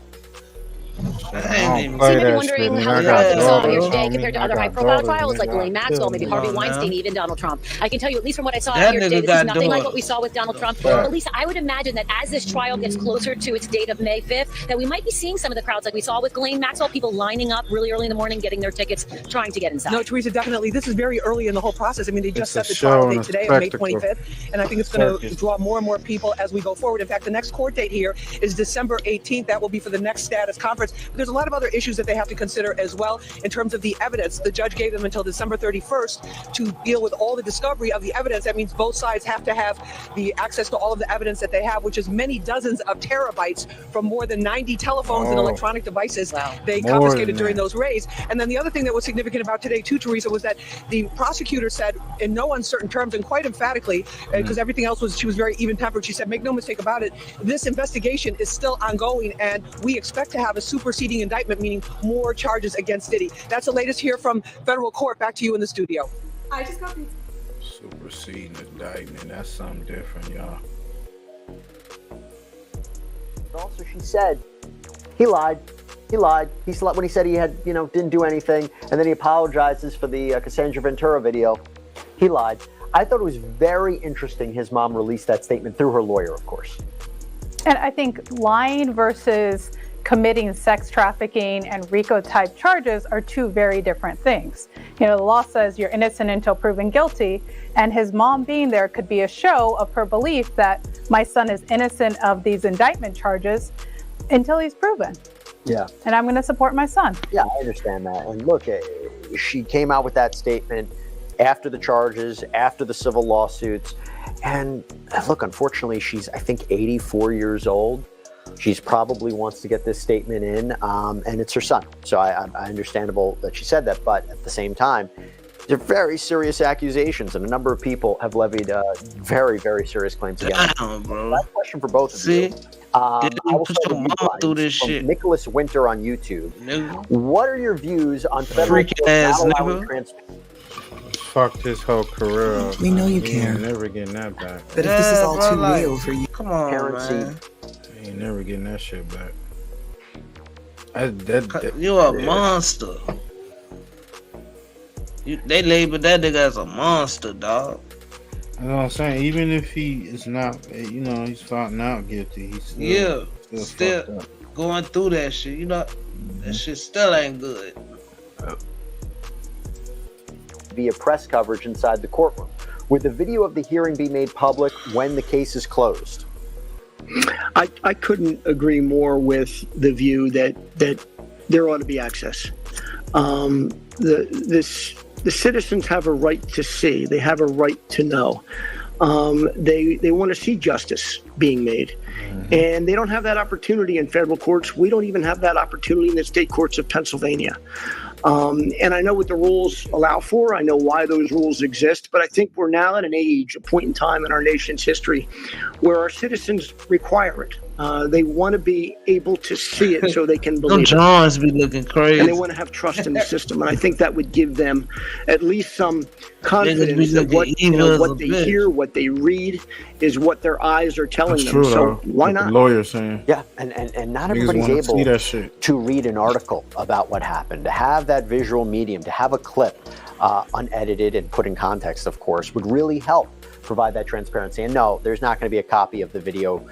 So you may be wondering how the crowd is all here today compared to other high-profile trials like Ghislaine Maxwell, maybe Harvey Weinstein, even Donald Trump. I can tell you, at least from what I saw here today, this is nothing like what we saw with Donald Trump. But Lisa, I would imagine that as this trial gets closer to its date of May 5th, that we might be seeing some of the crowds like we saw with Ghislaine Maxwell, people lining up really early in the morning, getting their tickets, trying to get inside. No, Teresa, definitely. This is very early in the whole process. I mean, they just set the trial date today of May 25th, and I think it's going to draw more and more people as we go forward. In fact, the next court date here is December 18th. That will be for the next status conference. But there's a lot of other issues that they have to consider as well in terms of the evidence. The judge gave them until December 31st to deal with all the discovery of the evidence. That means both sides have to have the access to all of the evidence that they have, which is many dozens of terabytes from more than 90 telephones and electronic devices they confiscated during those raids. And then the other thing that was significant about today too, Teresa, was that the prosecutor said in no uncertain terms and quite emphatically, because everything else she was very even-tempered, she said, make no mistake about it, this investigation is still ongoing and we expect to have a superseding indictment, meaning more charges against Diddy. That's the latest here from federal court. Back to you in the studio. I just got superseding indictment. That's something different, y'all. Also, she said he lied. He lied. He slept when he said he had, didn't do anything, and then he apologizes for the Cassandra Ventura video. He lied. I thought it was very interesting his mom released that statement through her lawyer, of course. And I think lying versus committing sex trafficking and RICO-type charges are two very different things. The law says you're innocent until proven guilty, and his mom being there could be a show of her belief that my son is innocent of these indictment charges until he's proven. Yeah. And I'm going to support my son. Yeah, I understand that. And look, she came out with that statement after the charges, after the civil lawsuits. And look, unfortunately, she's, I think, 84 years old. She's probably wants to get this statement in, and it's her son. So I understandable that she said that, but at the same time, they're very serious accusations, and a number of people have levied very, very serious claims against them. Last question for both of you. I will start with you guys, this shit. Nicholas Winter on YouTube. What are your views on federal court not allowing transparency? Fucked his whole career up. We know you He care. ain't never getting that back. But if this is all too real for you, come on, man. He ain't never getting that shit back. You're a monster. They labeled that nigga as a monster, dog. You know what I'm saying? Even if he is not, he's found out guilty. He's still going through that shit. That shit still ain't good. Via press coverage inside the courtroom. Would the video of the hearing be made public when the case is closed? I couldn't agree more with the view that there ought to be access. The citizens have a right to see. They have a right to know. They want to see justice being made. And they don't have that opportunity in federal courts. We don't even have that opportunity in the state courts of Pennsylvania. And I know what the rules allow for. I know why those rules exist. But I think we're now at an age, a point in time in our nation's history, where our citizens require it. They want to be able to see it so they can believe John's be looking crazy. And they want to have trust in the system. And I think that would give them at least some confidence that what they hear, what they read, is what their eyes are telling them. True, so why not? The lawyer saying. Yeah, and not everybody's able to read an article about what happened. To have that visual medium, to have a clip unedited and put in context, of course, would really help provide that transparency. And no, there's not going to be a copy of the video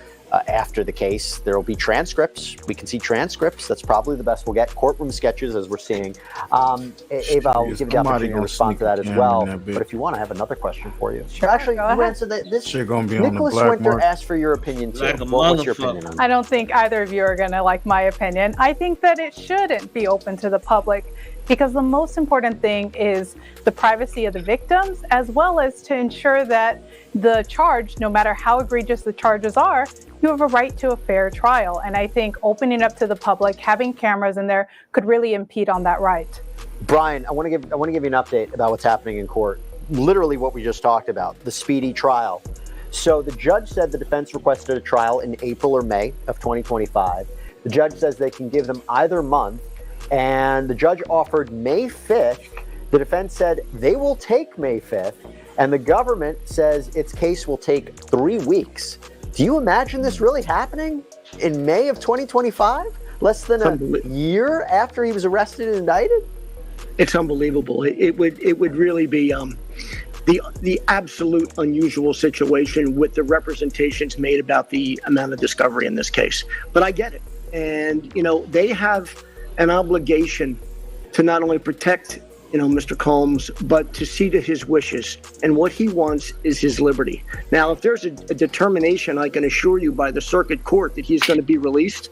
after the case. There will be transcripts. We can see transcripts. That's probably the best we'll get. Courtroom sketches, as we're seeing. Ava, I'll give you the opportunity to respond to that as well. But if you want, I have another question for you. Sure, actually, go you ahead. answer this. Shit gonna be on the Nicholas black Winter market. asked for your opinion too. What's your opinion on that? I don't think either of you are going to like my opinion. I think that it shouldn't be open to the public. because the most important thing is the privacy of the victims, as well as to ensure that the charge, no matter how egregious the charges are, you have a right to a fair trial. And I think opening up to the public, having cameras in there, could really impede on that right. Brian, I want to give you an update about what's happening in court. Literally what we just talked about, the speedy trial. So the judge said the defense requested a trial in April or May of 2025. The judge says they can give them either month, and the judge offered May 5th. The defense said they will take May 5th, and the government says its case will take 3 weeks. Do you imagine this really happening in May of 2025? Less than a year after he was arrested and indicted? It's unbelievable. It would really be the absolute unusual situation with the representations made about the amount of discovery in this case. But I get it. And, they have an obligation to not only protect, Mr. Combs, but to see to his wishes. And what he wants is his liberty. Now, if there's a determination, I can assure you, by the circuit court that he's going to be released,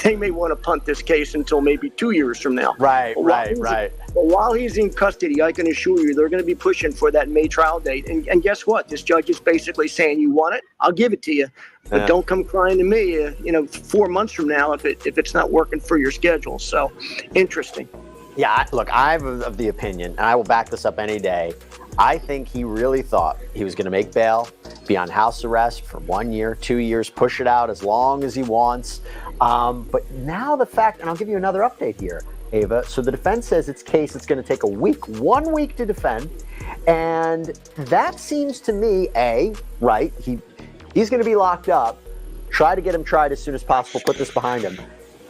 they may want to punt this case until maybe 2 years from now. Right. But while he's in custody, I can assure you they're going to be pushing for that May trial date. And guess what? This judge is basically saying, you want it? I'll give it to you. But don't come crying to me, 4 months from now if it's not working for your schedule. So, interesting. Yeah, look, I'm of the opinion, and I will back this up any day. I think he really thought he was going to make bail, be on house arrest for 1 year, 2 years, push it out as long as he wants. But now the fact, and I'll give you another update here, Ava. So the defense says its case is going to take 1 week to defend. And that seems to me, right, he's going to be locked up. Try to get him tried as soon as possible, put this behind him.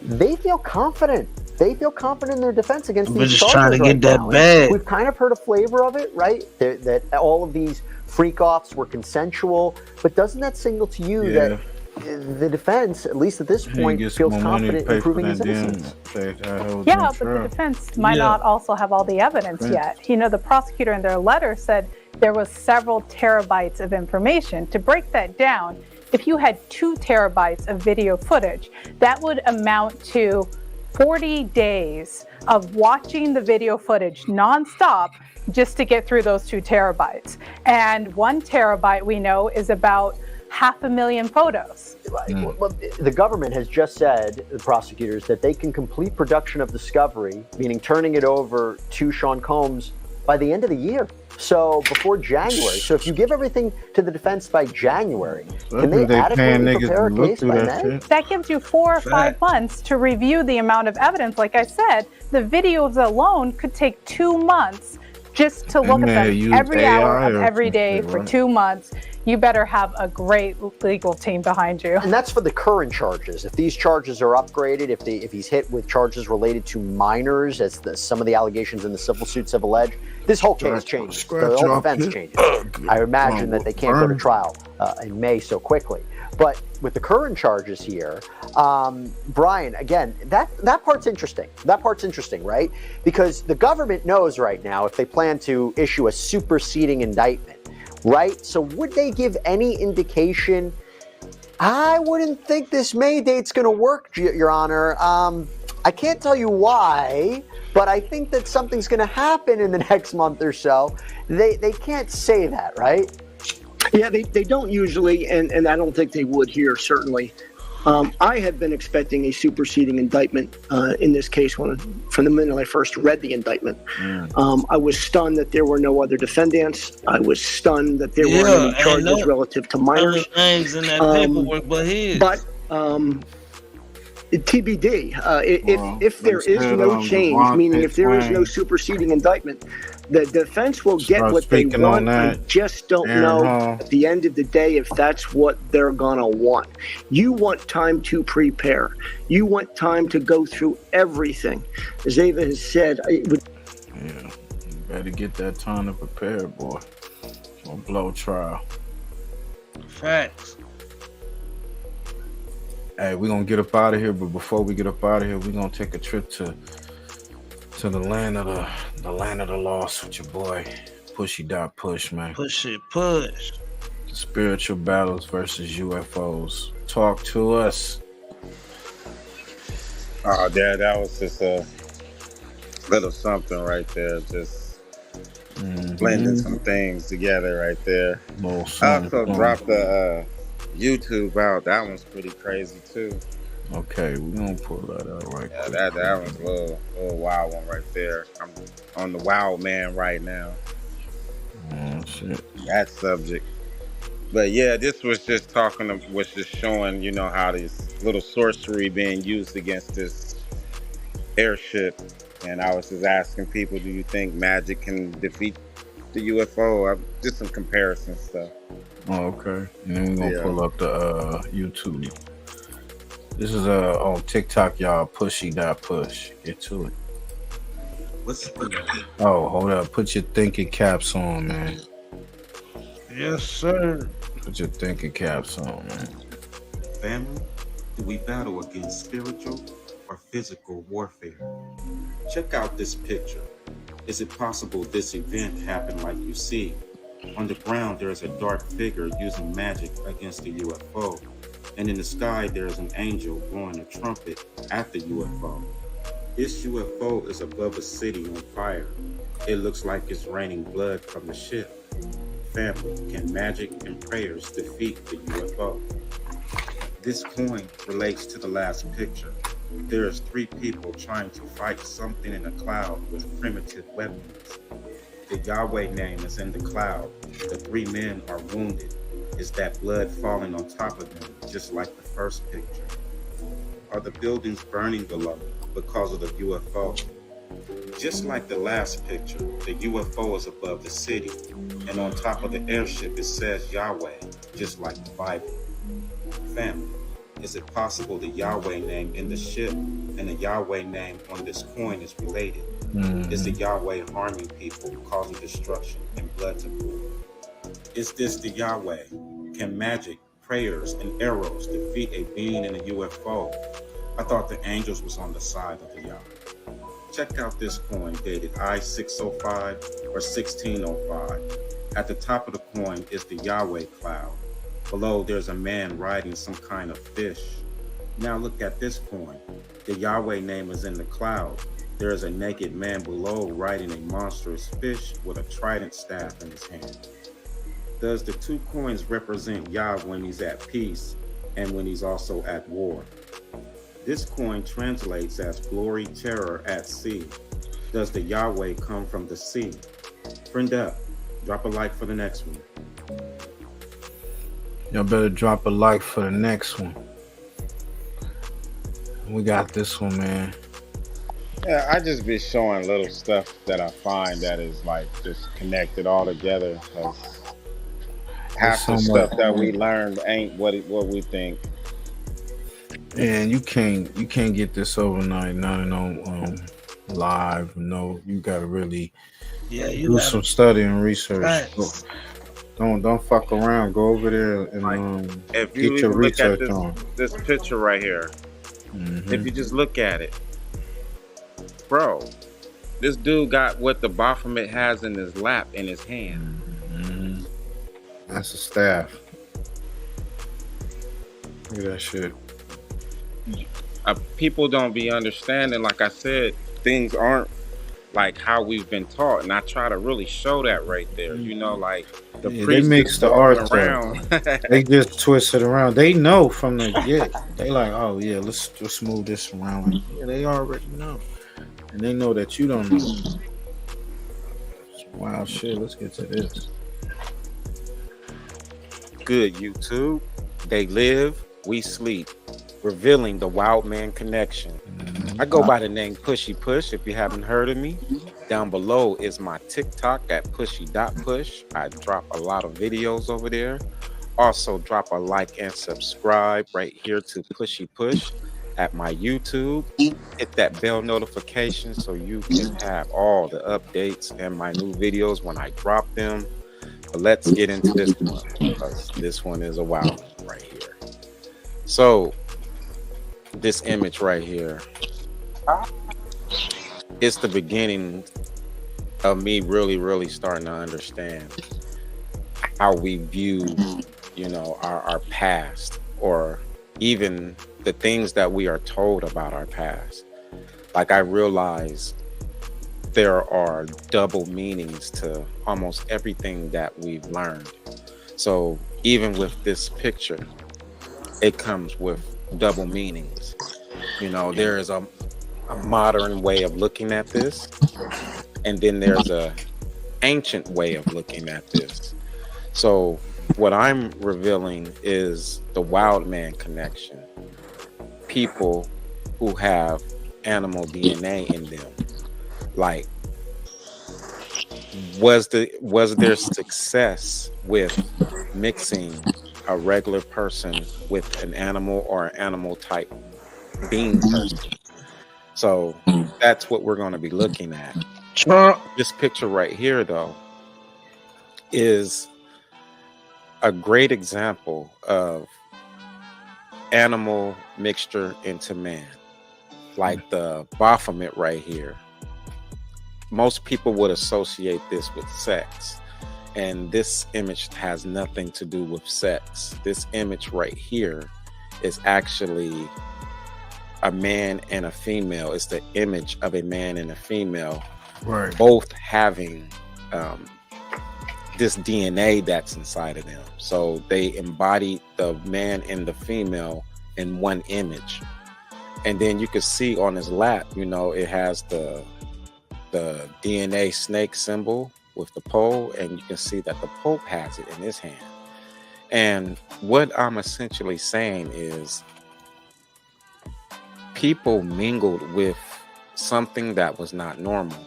They feel confident. They feel confident in their defense against these charges. We're just trying to get that bag. We've kind of heard a flavor of it, right? That all of these freak-offs were consensual. But doesn't that signal to you that the defense, at least at this point, feels confident in proving his innocence? Yeah, but the defense might not also have all the evidence yet. The prosecutor in their letter said there was several terabytes of information. To break that down, if you had 2 terabytes of video footage, that would amount to 40 days of watching the video footage nonstop just to get through those 2 terabytes. And 1 terabyte, we know, is about 500,000 photos. Well, the government has just said, the prosecutors, that they can complete production of discovery, meaning turning it over to Sean Combs, by the end of the year. So before January. So if you give everything to the defense by January, can they adequately prepare a case by May? That gives you 4 or 5 months to review the amount of evidence. Like I said, the videos alone could take 2 months just to look at them every hour of every day for 2 months. You better have a great legal team behind you. And that's for the current charges. If these charges are upgraded, if he's hit with charges related to minors, as some of the allegations in the civil suits have alleged, this whole case changes. The whole defense changes. I imagine that they can't go to trial in May so quickly. But with the current charges here, Brian, again, that part's interesting. That part's interesting, right? Because the government knows right now if they plan to issue a superseding indictment, right? So would they give any indication? I wouldn't think this May date's going to work, Your Honor. I can't tell you why, but I think that something's going to happen in the next month or so. They can't say that, right? Yeah, they don't usually, and I don't think they would here, certainly. I had been expecting a superseding indictment in this case from the minute I first read the indictment. I was stunned that there were no other defendants. I was stunned that there weren't any charges relative to minors. Names in that paperwork, but his. But TBD, if there is no change, meaning if there is no superseding indictment, the defense will get what they want. I just don't know at the end of the day if that's what they're going to want. You want time to prepare. You want time to go through everything. As Ava has said, you better get that time to prepare, boy. It's gonna blow trial. Facts. Hey, we're gonna get up out of here, but before we get up out of here, we're gonna take a trip to the land of the lost with your boy Pushy.Push, man. Push it, push. Spiritual battles versus UFOs. Talk to us. Oh, yeah, that was just Little something right there, just blending some things together right there. I also dropped the YouTube out. That one's pretty crazy too. Okay, we're gonna pull that out right quick. That one's a little wild one right there. I'm on the wild man right now. Oh shit. That subject. But yeah, this was just showing, you know, how this little sorcery being used against this airship. And I was just asking people, do you think magic can defeat the UFO? Just some comparison stuff. Oh, okay. And then we're gonna pull up the YouTube. This is on TikTok, y'all. Pushy.push. Get to it. Oh, hold up. Put your thinking caps on, man. Yes, sir. Put your thinking caps on, man. Family, do we battle against spiritual or physical warfare? Check out this picture. Is it possible this event happened like you see? On the ground, there is a dark figure using magic against the UFO. And in the sky, there is an angel blowing a trumpet at the UFO. This UFO is above a city on fire. It looks like it's raining blood from the ship. Family, can magic and prayers defeat the UFO? This coin relates to the last picture. There is 3 people trying to fight something in a cloud with primitive weapons. The Yahweh name is in the cloud. The 3 men are wounded. Is that blood falling on top of them, just like the first picture? Are the buildings burning below because of the UFO? Just like the last picture, the UFO is above the city, and on top of the airship it says Yahweh, just like the Bible. Family, is it possible the Yahweh name in the ship and the Yahweh name on this coin is related? Is the Yahweh harming people, causing destruction and blood to flow? Is this the Yahweh? Can magic, prayers, and arrows defeat a being in a UFO? I thought the angels was on the side of the Yahweh. Check out this coin dated I-605 or 1605. At the top of the coin is the Yahweh cloud. Below there's a man riding some kind of fish. Now look at this coin. The Yahweh name is in the cloud. There is a naked man below riding a monstrous fish with a trident staff in his hand. Does the 2 coins represent Yah when he's at peace and when he's also at war? This coin translates as glory, terror at sea. Does the Yahweh come from the sea? Friend up, drop a like for the next one. Y'all better drop a like for the next one. We got this one, man. Yeah, I just be showing little stuff that I find that is like just connected all together. Half the stuff that we learned ain't what we think. And you can't get this overnight, not on live. No, you gotta really do some study and research. Don't fuck around. Go over there and if you get your look at research on. This picture right here, if you just look at it, bro, this dude got what the Baphomet has in his lap in his hand. That's a staff. Look at that shit. People don't be understanding, like I said, things aren't like how we've been taught, and I try to really show that right there. You know, like they mix the art around. They just twist it around. They know from the get. They like, oh yeah, let's just move this around. Like, yeah, they already know, and they know that you don't know. Wow, shit. Let's get to this. Good YouTube. They live, we sleep. Revealing the Wild Man connection. I go by the name Pushy Push if you haven't heard of me. Down below is my TikTok at pushy.push. I drop a lot of videos over there. Also drop a like and subscribe right here to Pushy Push at my YouTube. Hit that bell notification so you can have all the updates and my new videos when I drop them. But let's get into this one because this one is a wild one right here. So this image right here, it's the beginning of me really starting to understand how we view, you know, our past, or even the things that we are told about our past. Like I realize there are double meanings to almost everything that we've learned. So even with this picture, it comes with double meanings. You know, there is a modern way of looking at this, and then there's a ancient way of looking at this. So what I'm revealing is the wild man connection. People who have animal DNA in them. Like, was there success with mixing a regular person with an animal or an animal type being person? So that's what we're going to be looking at. This picture right here, though, is a great example of animal mixture into man. Like the Baphomet right here. Most people would associate this with sex, and this image has nothing to do with sex. This image right here is actually a man and a female. It's the image of a man and a female, right, both having this DNA that's inside of them. So they embody the man and the female in one image. And then you can see on his lap, you know, it has the DNA snake symbol with the pole, and you can see that the Pope has it in his hand. And what I'm essentially saying is people mingled with something that was not normal.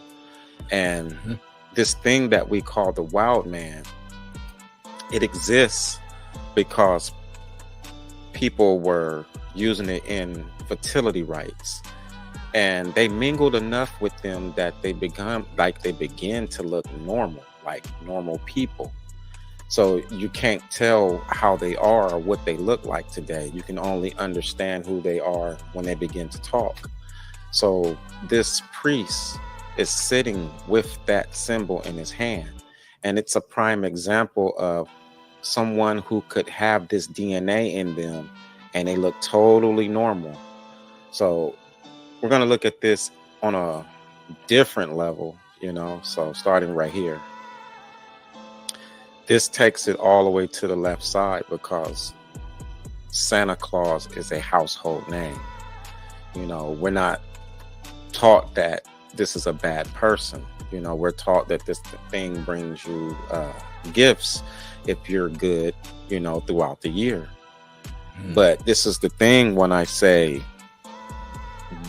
And this thing that we call the wild man, it exists because people were using it in fertility rites, and they mingled enough with them that they begin to look normal, like normal people. So you can't tell how they are or what they look like today. You can only understand who they are when they begin to talk. So this priest is sitting with that symbol in his hand, and it's a prime example of someone who could have this DNA in them and they look totally normal. So we're going to look at this on a different level, you know, so starting right here. This takes it all the way to the left side because Santa Claus is a household name. You know, we're not taught that this is a bad person. You know, we're taught that this thing brings you gifts if you're good, you know, throughout the year. But this is the thing when I say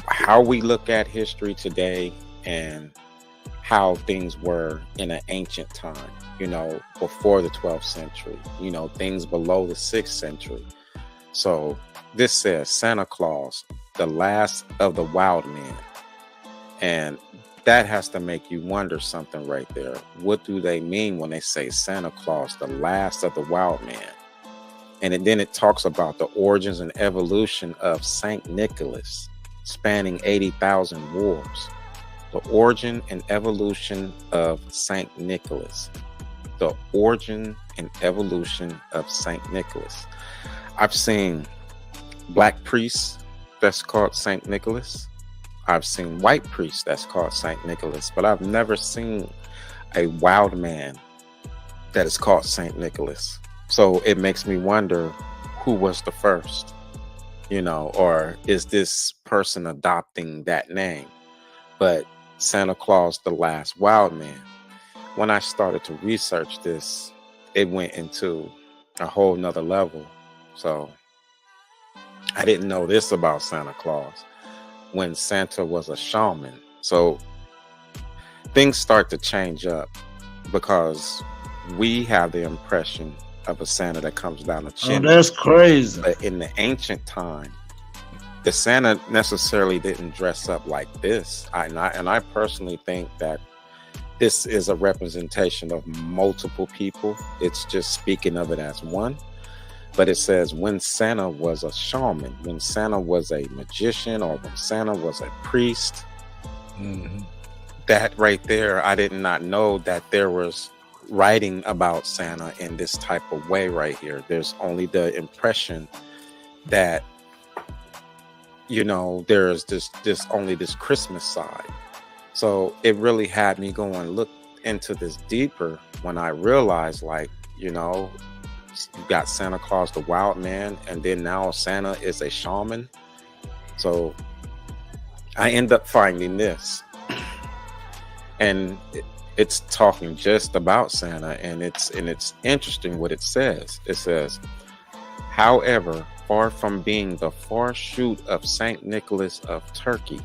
how we look at history today and how things were in an ancient time, you know, before the 12th century, you know, things below the 6th century. So this says Santa Claus, the last of the wild men. And that has to make you wonder something right there. What do they mean when they say Santa Claus, the last of the wild man? And then it talks about the origins and evolution of Saint Nicholas, spanning 80,000 wars. The origin and evolution of Saint Nicholas. The origin and evolution of Saint Nicholas. I've seen black priests that's called Saint Nicholas. I've seen white priests that's called Saint Nicholas, but I've never seen a wild man that is called Saint Nicholas. So it makes me wonder who was the first, you know, or is this person adopting that name? But Santa Claus, the last wild man. When I started to research this, it went into a whole nother level. So I didn't know this about Santa Claus, when Santa was a shaman. So things start to change up because we have the impression of a Santa that comes down the chimney. Oh, that's crazy. But in the ancient time, the Santa necessarily didn't dress up like this. And I personally think that this is a representation of multiple people. It's just speaking of it as one. But it says when Santa was a shaman, when Santa was a magician, or when Santa was a priest. That right there, I did not know that there was writing about Santa in this type of way right here. There's only the impression that, you know, there's this only this Christmas side. So it really had me go and look into this deeper when I realized, like, you know, you got Santa Claus the wild man, and then now Santa is a shaman. So I end up finding this, and it's talking just about Santa, and it's interesting what it says. It says, however, far from being the far shoot of Saint Nicholas of Turkey,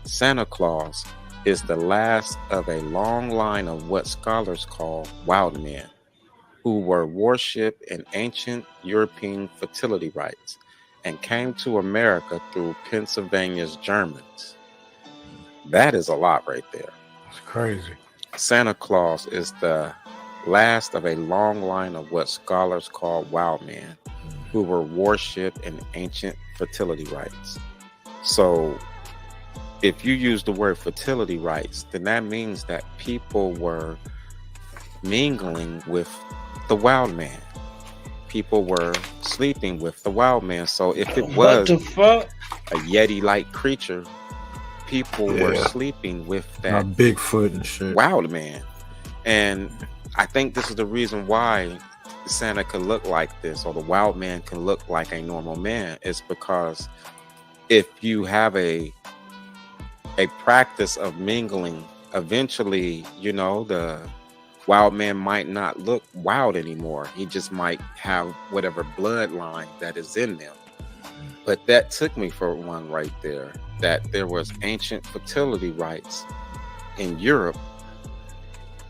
Santa Claus is the last of a long line of what scholars call wild men, who were worshipped in ancient European fertility rites and came to America through Pennsylvania's Germans. That is a lot right there. That's crazy. Santa Claus is the last of a long line of what scholars call wild men, who were worshipped in ancient fertility rites. So if you use the word fertility rites, then that means that people were mingling with the wild man. People were sleeping with the wild man. So if it was a Yeti-like creature, people were sleeping with that Bigfoot and shit, wild man. And I think this is the reason why Santa could look like this, or the wild man can look like a normal man. It's because if you have a practice of mingling, eventually, you know, the wild man might not look wild anymore. He just might have whatever bloodline that is in them. But that took me for one right there, that there was ancient fertility rites in Europe.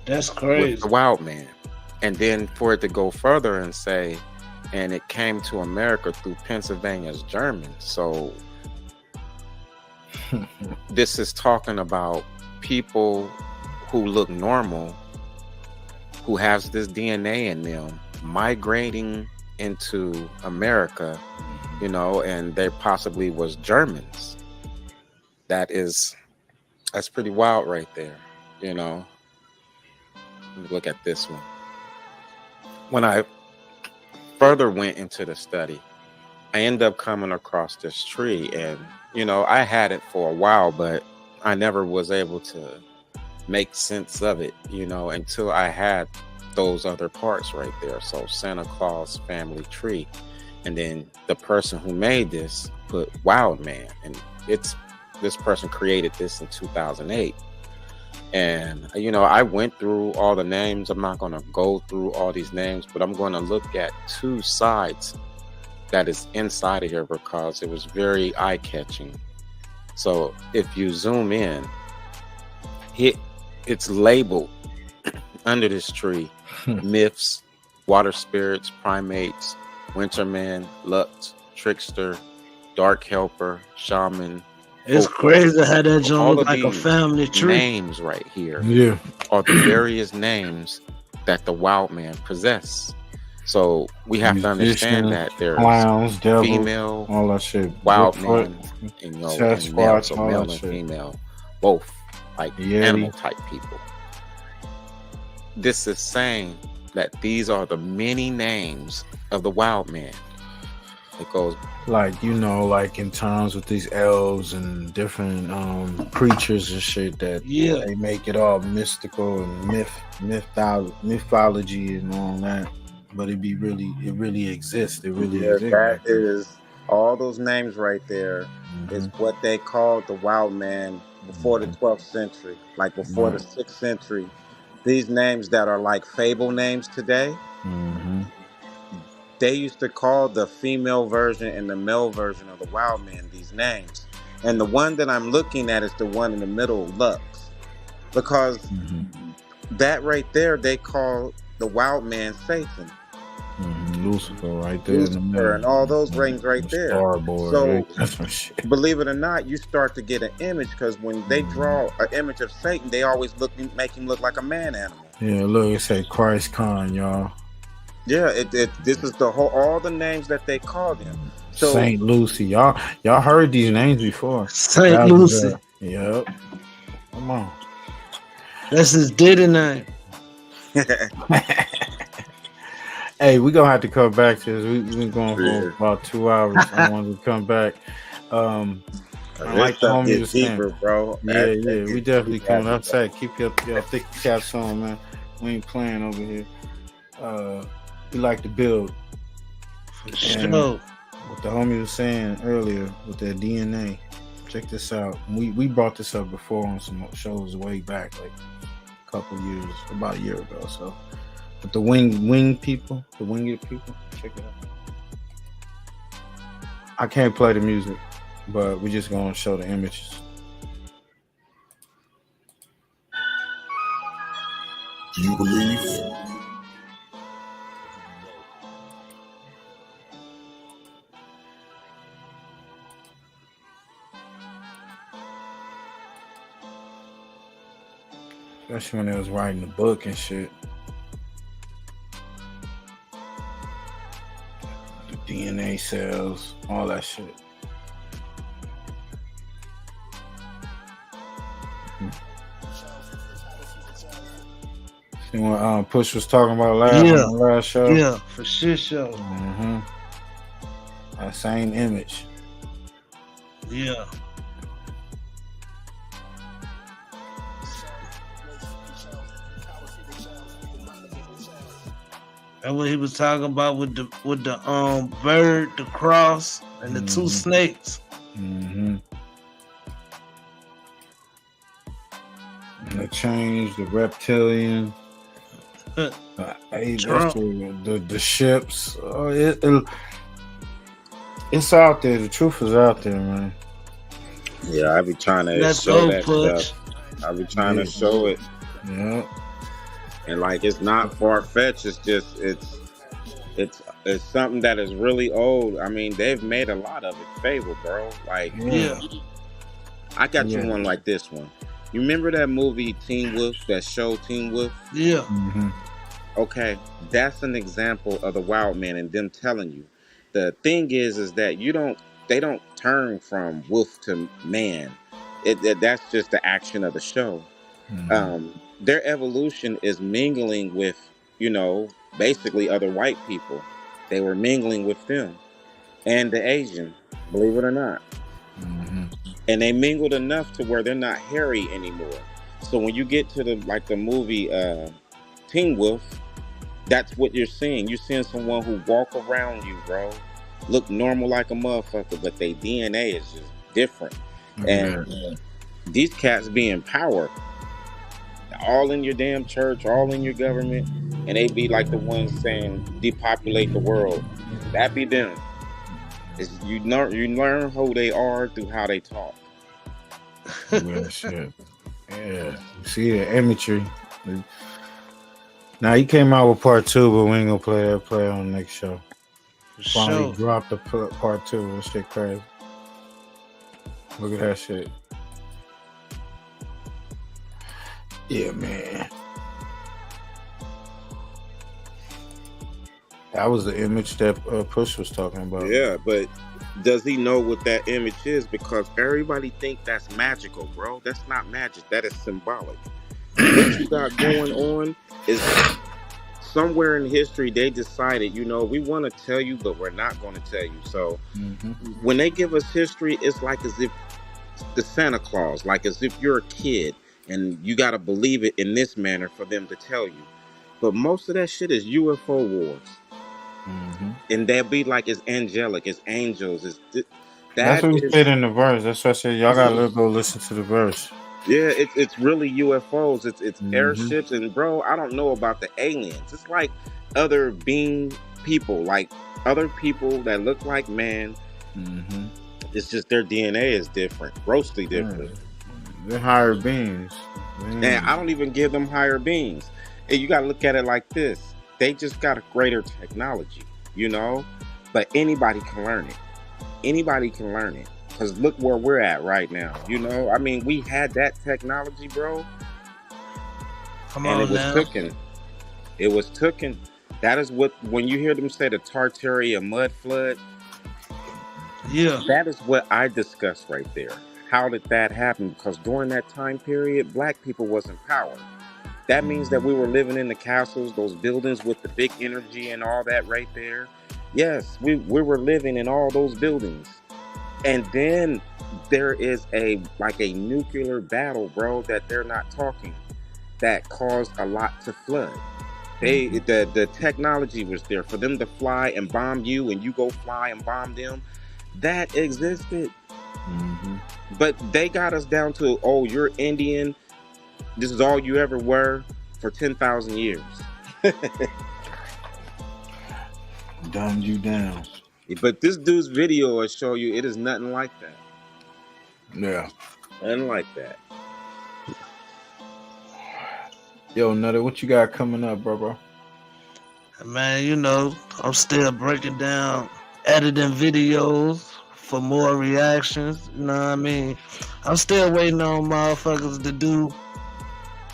That's crazy. With the wild man. And then for it to go further and say, and it came to America through Pennsylvania's Germans. So this is talking about people who look normal, who has this DNA in them, migrating into America, you know, and there possibly was Germans. That's pretty wild right there, you know. Let me look at this one. When I further went into the study, I ended up coming across this tree, and, you know, I had it for a while, but I never was able to make sense of it, you know, until I had those other parts right there. So Santa Claus family tree, and then the person who made this put wild man, and this person created this in 2008. And, you know, I went through all the names. I'm not going to go through all these names, but I'm going to look at two sides that is inside of here because it was very eye-catching. So if you zoom in, it's labeled under this tree: myths, water spirits, primates, winterman, Lux, trickster, dark helper, shaman. It's crazy how that joint look like a family tree. Names right here are the various names that the wild man possess. So we have to understand that there's clowns, devil, female, all that shit, wild Bigfoot, man, and, you know, Sasquatch, and male, so all male that and shit. female, both like animal type people. This is saying that these are the many names of the wild man. It goes like, you know, like in times with these elves and different creatures and shit that they make it all mystical and mythology and all that, but it really exists. It really exists. That is all those names right there. Is what they called the wild man before the 12th century, like before the 6th century. These names that are like fable names today, they used to call the female version and the male version of the wild man these names. And the one that I'm looking at is the one in the middle, Lux. Because that right there, they call the wild man Satan. Lucifer right there. Lucifer and all those rings right there. Starboy, So right? That's my shit. believe it or not, you start to get an image, because when they draw an image of Satan, they always make him look like a man animal. Yeah, look, it say Christ Con, y'all. Yeah, this is the whole, all the names that they call them. So Saint Lucy, y'all heard these names before. Saint Lucy. Yep. Come on. That's his daddy name. Hey, we're gonna have to come back to this. We've been going for about 2 hours. I wanted to come back. I This like the stuff homie gets was saying. deeper, bro. Yeah, That we gets definitely deep coming after outside. Keep your thick caps on, man. We ain't playing over here. We like to build. For And sure. what the homie was saying earlier with that DNA. Check this out. We brought this up before on some shows way back, like a couple years, about a year ago. So, but the winged people, the winged people, check it out. I can't play the music, but we're just gonna show the images. Do you believe? Especially when they was writing the book and shit. The DNA cells, all that shit. See what Push was talking about on the last show? Yeah, for sure. Mm-hmm. That same image. Yeah. That's what he was talking about with the bird, the cross, and the two snakes. Mm-hmm. The change, the reptilian, the ships. It's out there. The truth is out there, man. Yeah, I be trying to show that stuff. I be trying to show it. Yeah. And like, it's not far fetched. It's just it's something that is really old. I mean, they've made a lot of it fable, bro. Like, I got you one like this one. You remember that movie Teen Wolf? That show Teen Wolf? Yeah. Mm-hmm. Okay, that's an example of the wild man and them telling you. The thing is that they don't turn from wolf to man. That's just the action of the show. Mm-hmm. Their evolution is mingling with, basically other white people. They were mingling with them and the Asian, believe it or not. Mm-hmm. And they mingled enough to where they're not hairy anymore. So when you get to the movie Teen Wolf, that's what you're seeing. You're seeing someone who walk around you, bro, look normal like a motherfucker, but their DNA is just different. Mm-hmm. And these cats be empowered, all in your damn church, all in your government, and they be like the ones saying depopulate the world. That be them. You learn who they are through how they talk. Yeah, shit. Yeah, you see the imagery. Now he came out with part 2, but we ain't gonna play on the next show. Finally dropped the part 2. That shit crazy. Look at that shit. Yeah, man. That was the image that Push was talking about. Yeah, but does he know what that image is? Because everybody think that's magical, bro. That's not magic. That is symbolic. What you got going on is somewhere in history they decided, we want to tell you, but we're not going to tell you. So when they give us history, it's like as if the Santa Claus, like as if you're a kid and you got to believe it in this manner for them to tell you. But most of that shit is UFO wars. Mm-hmm. And they'll be like, it's angelic, it's angels. That's what he said in the verse. That's what I said. Y'all gotta go listen to the verse. Yeah, it's really UFOs. It's airships, and bro, I don't know about the aliens. It's like other being people, like other people that look like man. Mm-hmm. It's just their DNA is different, grossly different. They're higher beings. And I don't even give them higher beings. And you gotta look at it like this. They just got a greater technology, but anybody can learn it. Anybody can learn it. Because look where we're at right now. I mean, we had that technology, bro. It was tooken. That is what, when you hear them say the Tartaria mud flood, that is what I discussed right there. How did that happen? Because during that time period, black people was in power. That means that we were living in the castles, those buildings with the big energy and all that right there. Yes, we were living in all those buildings. And then there is a nuclear battle, bro, that they're not talking, that caused a lot to flood. The technology was there for them to fly and bomb you, and you go fly and bomb them. That existed. But they got us down to, oh, you're Indian. This is all you ever were for 10,000 years. Dumbed you down. But this dude's video will show you it is nothing like that. Yeah. Nothing like that. Yo, Nutter, what you got coming up, bro? Man, you know, I'm still breaking down, editing videos for more reactions. You know what I mean? I'm still waiting on motherfuckers to do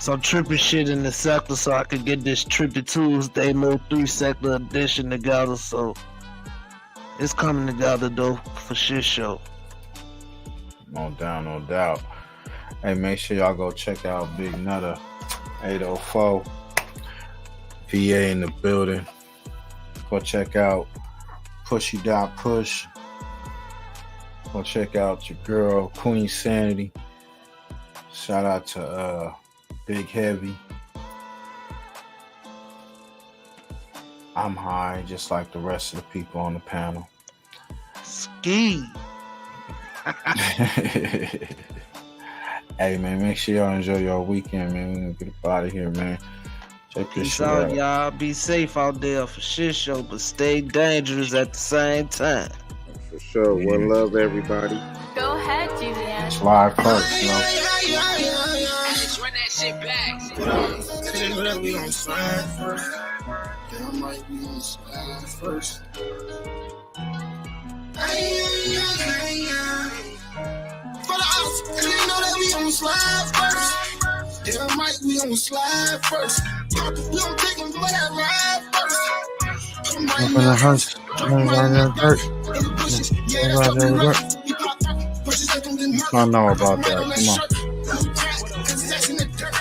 some trippy shit in the sector so I could get this Trippy Tuesday Mo 3 sector edition together. So it's coming together though for shit show. No doubt, no doubt. Hey, make sure y'all go check out Big Nutter 804 VA in the building. Go check out Pushy.Push. Go check out your girl Queen Sanity. Shout out to Big Heavy. I'm high just like the rest of the people on the panel. Ski. Hey man, make sure y'all enjoy your weekend, man. We're gonna get up out of here, man. Check this Peace shit out, out. y'all. Be safe out there for shit show, but stay dangerous at the same time. For sure. One love, everybody. Go ahead, Julian. It's live first, you know. Run that shit back. We on slide first. Yeah, I might be on slide first. For the house, and they know that we on slide first. Yeah, I might be on slide first. We don't take them for that ride first. I'm in the house. I'm right there dirt. I know about that. Come on.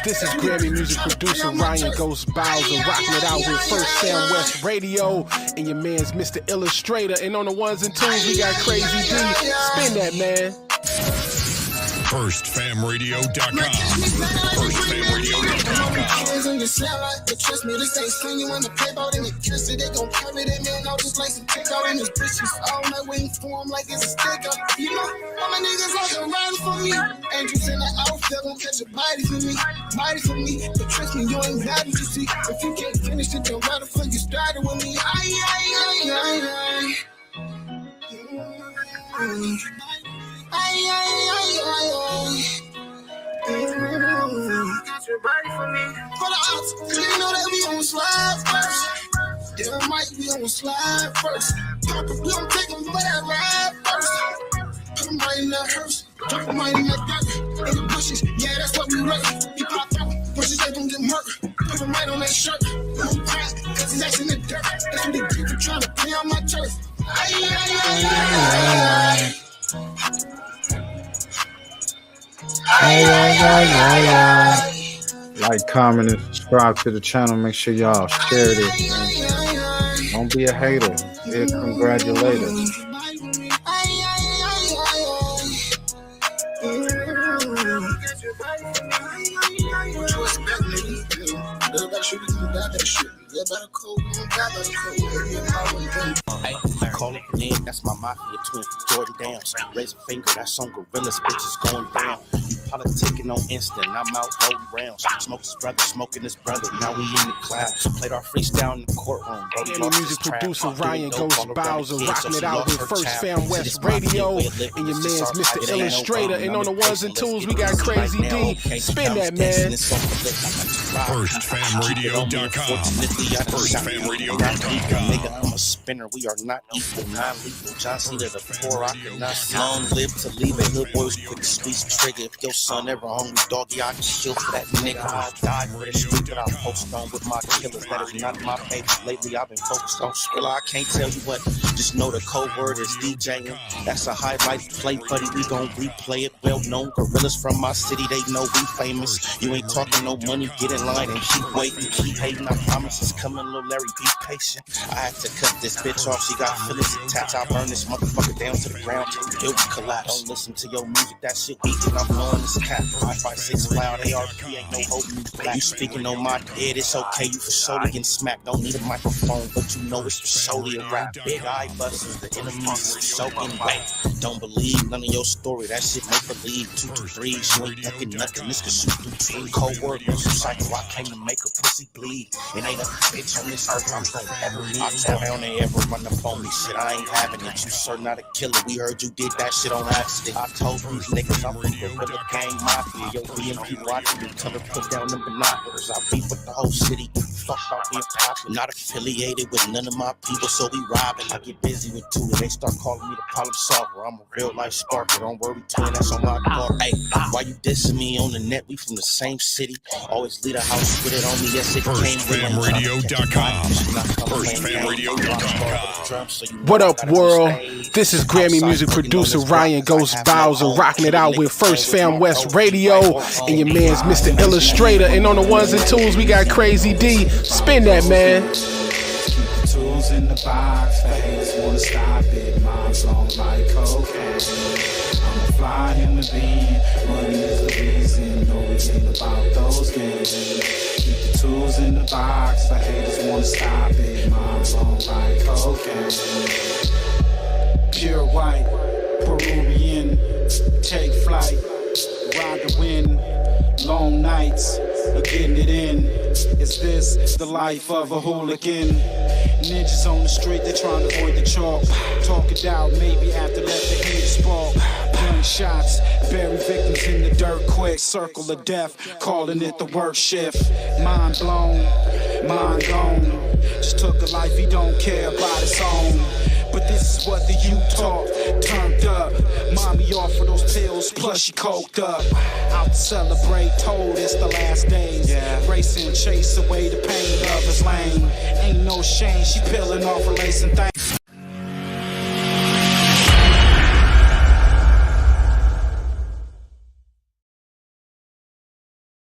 This is Grammy music producer Ryan Ghost Bowser, rocking it out with First Fam West Radio and your man's Mr. Illustrator. And on the ones and twos, we got Crazy D. Spin that, man. FirstFamRadio.com. Trust me, this ain't sling you on the paper in the kiss it. They gon' carry that man out just like some takeout in his bitches. All night waiting for him like it's a stick up. You know, all my niggas out there riding for me. Angels in the outfit gon' catch a body for me. Body for me. But trust me, you ain't got what you see. If you can't finish it, then why the fuck you started with me? For the odds, you know that we on slide first. Yeah, I might be on slide first. Papa, we don't take them for that ride first. Put them right in that hearse, drop them right in that dirt. In the bushes, yeah, that's what we rate. You pop out, bushes, they gon' get murdered. Put them right on that shirt. Don't cry, cause it's actually in the dirt. That's what these people trying to play on my turf. Like, comment, and subscribe to the channel. Make sure y'all share this, man. Don't be a hater. Be a congratulator. Hey, call it name, that's my mafia twin, Jordan Downs. Raise a finger, that's on gorillas, bitches going down. You politicking on instant, I'm out holding rounds. Smoke his brother, smoking his brother, now we in the cloud. Played our freestyle in the courtroom. Any music producer Ryan Ghost Bowser, rocking it out with First Fam West Radio and your man's Mr. Illustrator. And on the ones and twos, we got Crazy D. Spin that, man. FirstFamRadio.com. FirstFamRadio.com. Nigga, I'm a spinner. We are not equal, non-lethal. John Cena to the poor, I cannot long live to leave it. Hood boys quick to squeeze the trigger. If your son ever hungry, doggy, I can kill for that nigga. I died for the street that I post on with my killers. That is not my page. Lately, I've been focused on Skrilla. I can't tell you what. Just know the code word is DJing. That's a highlight play, buddy. We gon' replay it. Well known gorillas from my city, they know we famous. You ain't talking no money, get in line and keep waiting, keep hating. I promise it's coming, little Larry, be patient. I had to cut this bitch off, she got feelings attached. I burn this motherfucker down to the ground till the building collapse. Don't listen to your music, that shit weak, and I'm knowing it's cap. 5.56 loud, ARP ain't no holding me back. You speaking on my dead, it's okay, you for sure getting smacked. Don't need a microphone, but you know it's for solely a rap. Big eye busters, the enemies is soaking wet. Don't believe none of your story, that shit make believe. 2 to 3, you ain't ducking nothing, this can shoot through 3. Cold word, no cycle, I came to make a pussy bleed. It ain't a bitch on this earth, I'm gonna ever leave. I tell how they ever run up on me, shit, I ain't having it. You sure not a killer, we heard you did that shit on accident. I told these niggas I'm from the gang mafia. Yo, BMP watching me, tell her put down the binoculars. I beef with the whole city, fuck out being popular. Not affiliated with none of my people, so we robbing. I get busy with two, and they start calling me the problem solver. I'm a real life sparker, don't worry, twin, that's on my car. Hey, why you dissing me on the net? We from the same city. Always leave a house with it on me, yes, it came with FirstFamRadio.com. FirstFamRadio.com. What up, world? This is Grammy music producer Ryan Ghost Bowser, rocking it out with First Fam West Radio, and your man's Mr. Illustrator. And on the ones and twos, we got Crazy D. Spin that, man. Tools in the box, haters wanna stop it. Mom's long like cocaine. I'ma fly in the beam. Money is the reason. No reason about those games. Keep the tools in the box, the haters wanna stop it. Mom's long like cocaine. Pure white, Peruvian, take flight, ride the wind, long nights, getting it in. Is this the life of a hooligan? Ninjas on the street, they trying to avoid the chalk. Talk it out, maybe after let the heat spark. Gunshots, bury victims in the dirt quick. Circle of death, calling it the work shift. Mind blown, mind gone. Just took a life he don't care about his own. But this is what the youth talk, turned up. Mommy offered those pills, plus she coked up. Out to celebrate, told it's the last days. Racing, chase away the pain of his lane. Ain't no shame, she peeling off her lace and things.